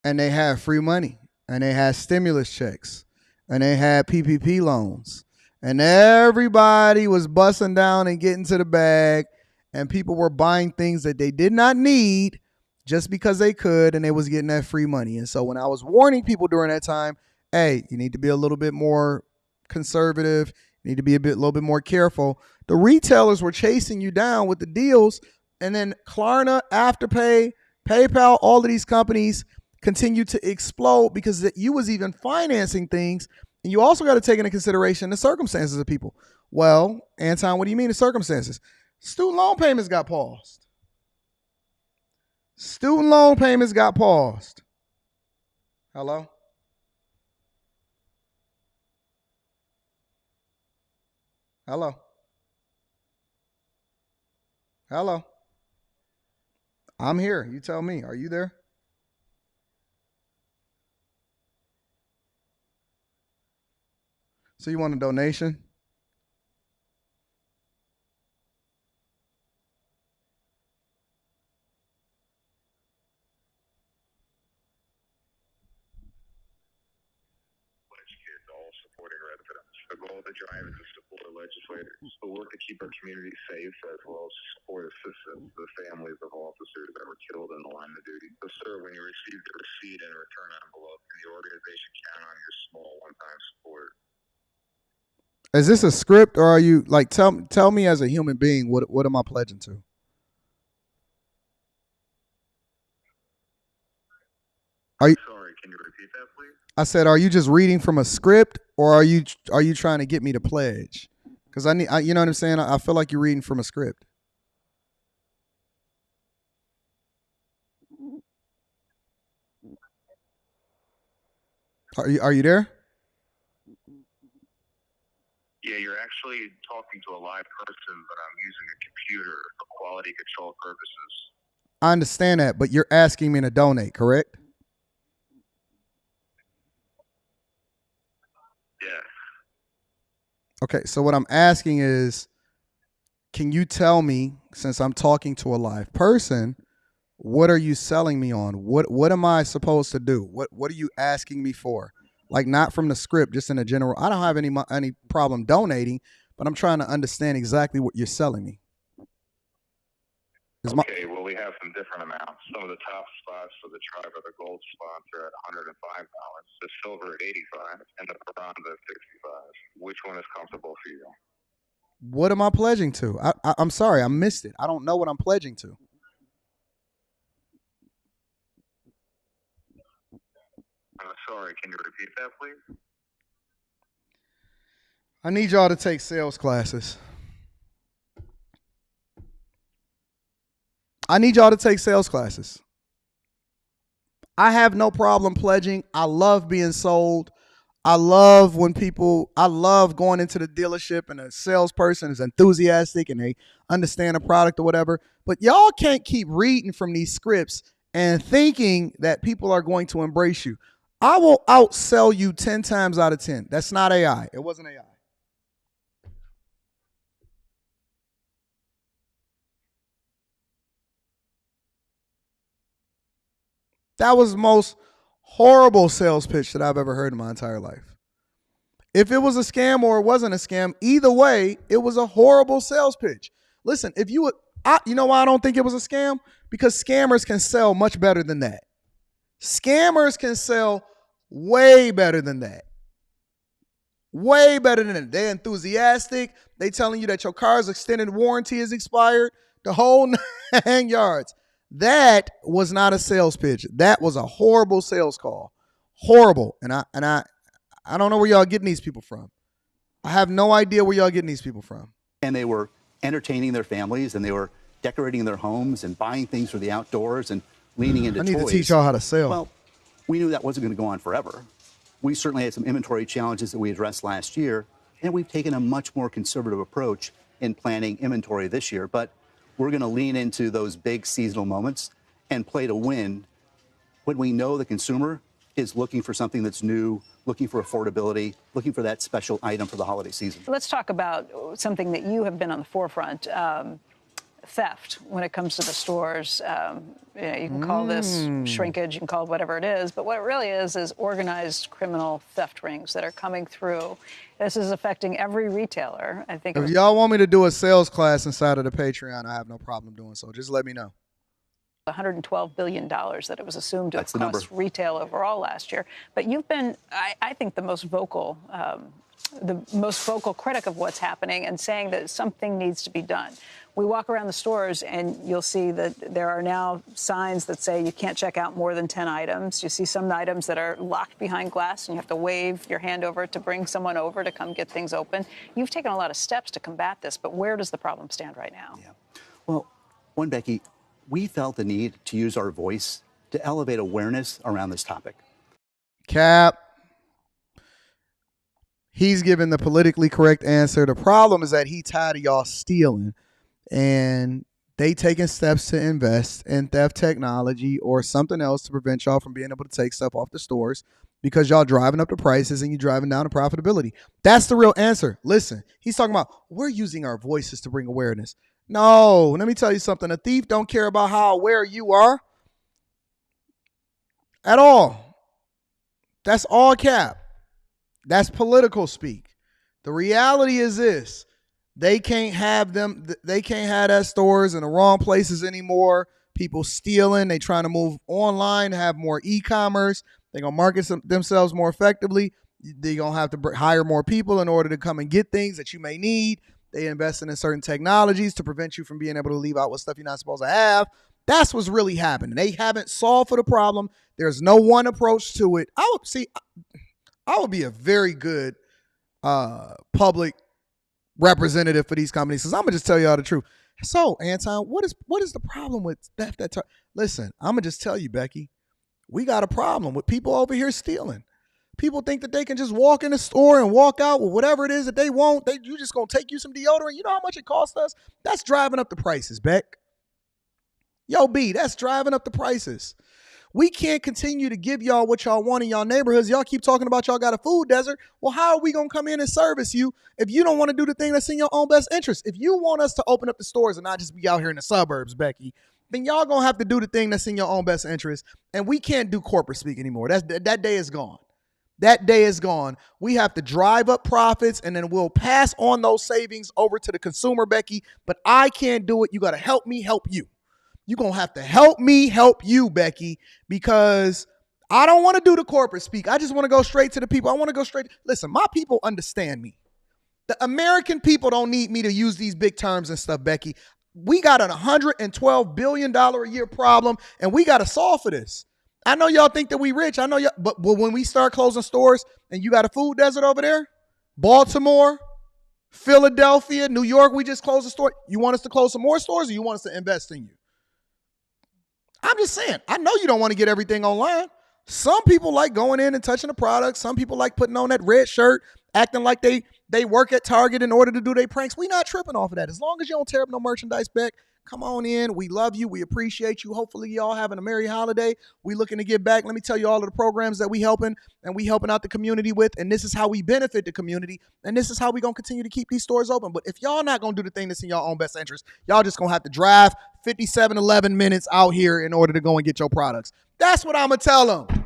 And they had free money. And they had stimulus checks, and they had PPP loans, and everybody was busting down and getting to the bag, and people were buying things that they did not need just because they could, and they was getting that free money. And so when I was warning people during that time, hey, you need to be a little bit more conservative, you need to be a little bit more careful, the retailers were chasing you down with the deals, and then Klarna, Afterpay, PayPal, all of these companies continue to explode because you was even financing things. And you also got to take into consideration the circumstances of people. Well, Anton, what do you mean the circumstances? Student loan payments got paused. Student loan payments got paused. Hello? Hello? Hello? I'm here. You tell me. Are you there? So you want a donation? The goal of the drive is to support legislators who work to keep our community safe, as well as support assistance to the families of officers that were killed in the line of duty. So, sir, when you receive the receipt and return envelope, can the organization count on your small one-time support? Is this a script, or are you like tell me as a human being what am I pledging to? Sorry, can you repeat that, please? I said, are you just reading from a script, or are you trying to get me to pledge? Because you know what I'm saying? I feel like you're reading from a script. Are you there? Yeah, you're actually talking to a live person, but I'm using a computer for quality control purposes. I understand that, but you're asking me to donate, correct? Yes. Okay, so what I'm asking is, can you tell me, since I'm talking to a live person, what are you selling me on? What am I supposed to do? What are you asking me for? Like, not from the script, just in a general. I don't have any problem donating, but I'm trying to understand exactly what you're selling me. Okay, well, we have some different amounts. Some of the top spots for the tribe are the gold sponsor at $105, the silver at $85, and the bronze at $65. Which one is comfortable for you? What am I pledging to? I'm sorry, I missed it. I don't know what I'm pledging to. I'm sorry, can you repeat that, please? I need y'all to take sales classes. I need y'all to take sales classes. I have no problem pledging. I love being sold. I love going into the dealership and a salesperson is enthusiastic and they understand the product or whatever. But y'all can't keep reading from these scripts and thinking that people are going to embrace you. I will outsell you 10 times out of 10. That's not AI. It wasn't AI. That was the most horrible sales pitch that I've ever heard in my entire life. If it was a scam or it wasn't a scam, either way, it was a horrible sales pitch. Listen, you know why I don't think it was a scam? Because scammers can sell much better than that. Scammers can sell way better than that. Way better than that. They're enthusiastic. They telling you that your car's extended warranty is expired. The whole 9 yards. That was not a sales pitch. That was a horrible sales call. Horrible. And I don't know where y'all getting these people from. I have no idea where y'all getting these people from. And they were entertaining their families, and they were decorating their homes and buying things for the outdoors and leaning into toys. I need to teach y'all how to sell. Well, we knew that wasn't going to go on forever. We certainly had some inventory challenges that we addressed last year, and we've taken a much more conservative approach in planning inventory this year. But we're going to lean into those big seasonal moments and play to win when we know the consumer is looking for something that's new, looking for affordability, looking for that special item for the holiday season. Let's talk about something that you have been on the forefront, theft when it comes to the stores. You can call this shrinkage, you can call it whatever it is, but what it really is organized criminal theft rings that are coming through. This is affecting every retailer. I think. If y'all want me to do a sales class inside of the Patreon, I have no problem doing so. Just let me know. $112 billion that it was assumed to cost retail overall last year. But you've been, I think, the most vocal critic of what's happening and saying that something needs to be done. We walk around the stores and you'll see that there are now signs that say you can't check out more than 10 items. You see some items that are locked behind glass and you have to wave your hand over to bring someone over to come get things open. You've taken a lot of steps to combat this, but where does the problem stand right now? Yeah. Well, one, Becky, we felt the need to use our voice to elevate awareness around this topic. Cap. He's given the politically correct answer. The problem is that he tired of y'all stealing, and they taking steps to invest in theft technology or something else to prevent y'all from being able to take stuff off the stores because y'all driving up the prices and you driving down the profitability. That's the real answer. Listen, he's talking about we're using our voices to bring awareness. No, let me tell you something. A thief don't care about how aware you are at all. That's all cap. That's political speak. The reality is this. They can't have that stores in the wrong places anymore. People stealing. They trying to move online, have more e-commerce. They're going to market themselves more effectively. They're going to have to hire more people in order to come and get things that you may need. They investing in certain technologies to prevent you from being able to leave out with stuff you're not supposed to have. That's what's really happening. They haven't solved for the problem. There's no one approach to it. I would be a very good public representative for these companies because I'm going to just tell y'all the truth. So, Anton, what is the problem with theft? Listen, I'm going to just tell you, Becky, we got a problem with people over here stealing. People think that they can just walk in the store and walk out with whatever it is that they want. You just going to take you some deodorant. You know how much it costs us? That's driving up the prices, Beck. Yo, B, that's driving up the prices. We can't continue to give y'all what y'all want in y'all neighborhoods. Y'all keep talking about y'all got a food desert. Well, how are we going to come in and service you if you don't want to do the thing that's in your own best interest? If you want us to open up the stores and not just be out here in the suburbs, Becky, then y'all going to have to do the thing that's in your own best interest. And we can't do corporate speak anymore. That day is gone. That day is gone. We have to drive up profits and then we'll pass on those savings over to the consumer, Becky. But I can't do it. You got to help me help you. You're going to have to help me help you, Becky, because I don't want to do the corporate speak. I just want to go straight to the people. I want to go straight. Listen, my people understand me. The American people don't need me to use these big terms and stuff, Becky. We got an $112 billion a year problem, and we got to solve for this. I know y'all think that we rich. I know y'all, but when we start closing stores and you got a food desert over there, Baltimore, Philadelphia, New York, we just closed a store. You want us to close some more stores or you want us to invest in you? I'm just saying, I know you don't want to get everything online. Some people like going in and touching the product. Some people like putting on that red shirt, acting like they work at Target in order to do their pranks. We not tripping off of that. As long as you don't tear up no merchandise back, come on in. We love you. We appreciate you. Hopefully y'all having a merry holiday. We looking to give back. Let me tell you all of the programs that we helping out the community with. And this is how we benefit the community. And this is how we going to continue to keep these stores open. But if y'all not going to do the thing that's in your own best interest, y'all just going to have to drive 11 minutes out here in order to go and get your products. That's what I'm going to tell them.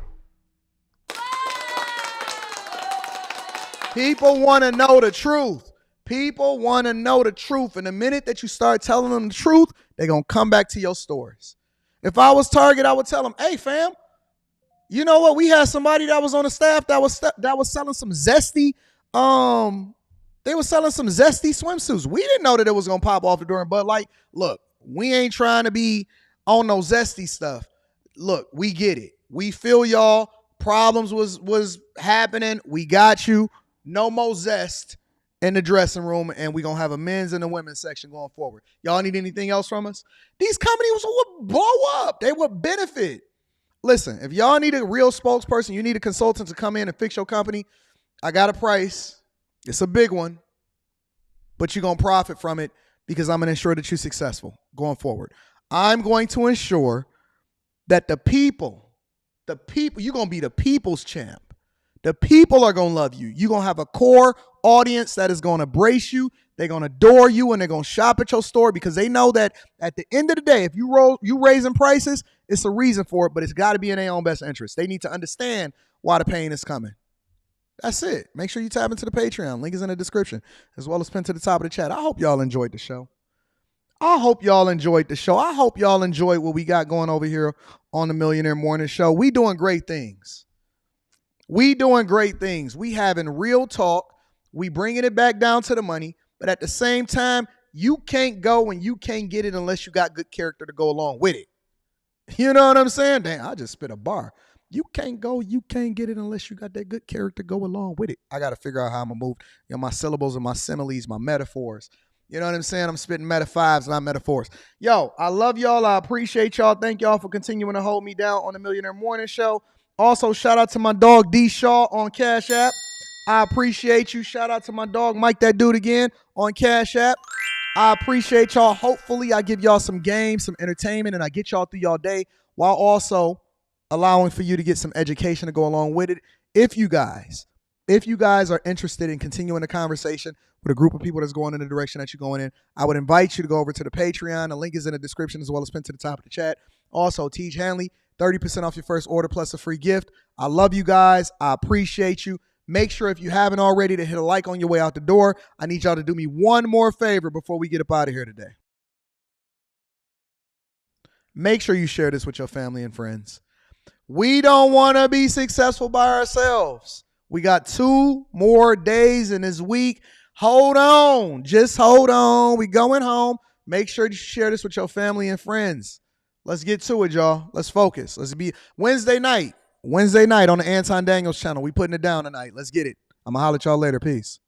People want to know the truth. People want to know the truth. And the minute that you start telling them the truth, they're going to come back to your stores. If I was Target, I would tell them, hey, fam, you know what? We had somebody that was on the staff that was selling some zesty, they were selling some zesty swimsuits. We didn't know that it was going to pop off the door. But like, look, we ain't trying to be on no zesty stuff. Look, we get it. We feel y'all. Problems was happening. We got you. No more zest in the dressing room, and we're going to have a men's and a women's section going forward. Y'all need anything else from us? These companies would blow up. They would benefit. Listen, if y'all need a real spokesperson, you need a consultant to come in and fix your company, I got a price. It's a big one, but you're going to profit from it because I'm going to ensure that you're successful going forward. I'm going to ensure that the people, you're going to be the people's champ. The people are going to love you. You're going to have a core audience that is going to embrace you. They're going to adore you, and they're going to shop at your store because they know that at the end of the day, if you raising prices, it's a reason for it, but it's got to be in their own best interest. They need to understand why the pain is coming. That's it. Make sure you tap into the Patreon. Link is in the description, as well as pinned to the top of the chat. I hope y'all enjoyed the show. I hope y'all enjoyed what we got going over here on the Millionaire Morning Show. We doing great things. We having real talk. We bringing it back down to the money. But at the same time, You can't go and you can't get it unless you got good character to go along with it. You know what I'm saying? Damn, I just spit a bar. You can't go, you can't get it unless you got that good character to go along with it. I got to figure out how I'm going to move my syllables and my similes, my metaphors. You know what I'm saying? I'm spitting meta fives, not metaphors. Yo, I love y'all. I appreciate y'all. Thank y'all for continuing to hold me down on the Millionaire Morning Show. Also, shout out to my dog D Shaw on Cash App. I appreciate you. Shout out to my dog Mike That Dude Again on Cash App. I appreciate y'all. Hopefully, I give y'all some games, some entertainment, and I get y'all through y'all day while also allowing for you to get some education to go along with it. If you guys are interested in continuing the conversation with a group of people that's going in the direction that you're going in, I would invite you to go over to the Patreon. The link is in the description as well as pinned to the top of the chat. Also, Teej Hanley, 30% off your first order plus a free gift. I love you guys. I appreciate you. Make sure if you haven't already to hit a like on your way out the door. I need y'all to do me one more favor before we get up out of here today. Make sure you share this with your family and friends. We don't want to be successful by ourselves. We got 2 more days in this week. Hold on. Just hold on. We going home. Make sure you share this with your family and friends. Let's get to it, y'all. Let's focus. Let's be Wednesday night on the Anton Daniels channel. We putting it down tonight. Let's get it. I'm going to holler at y'all later. Peace.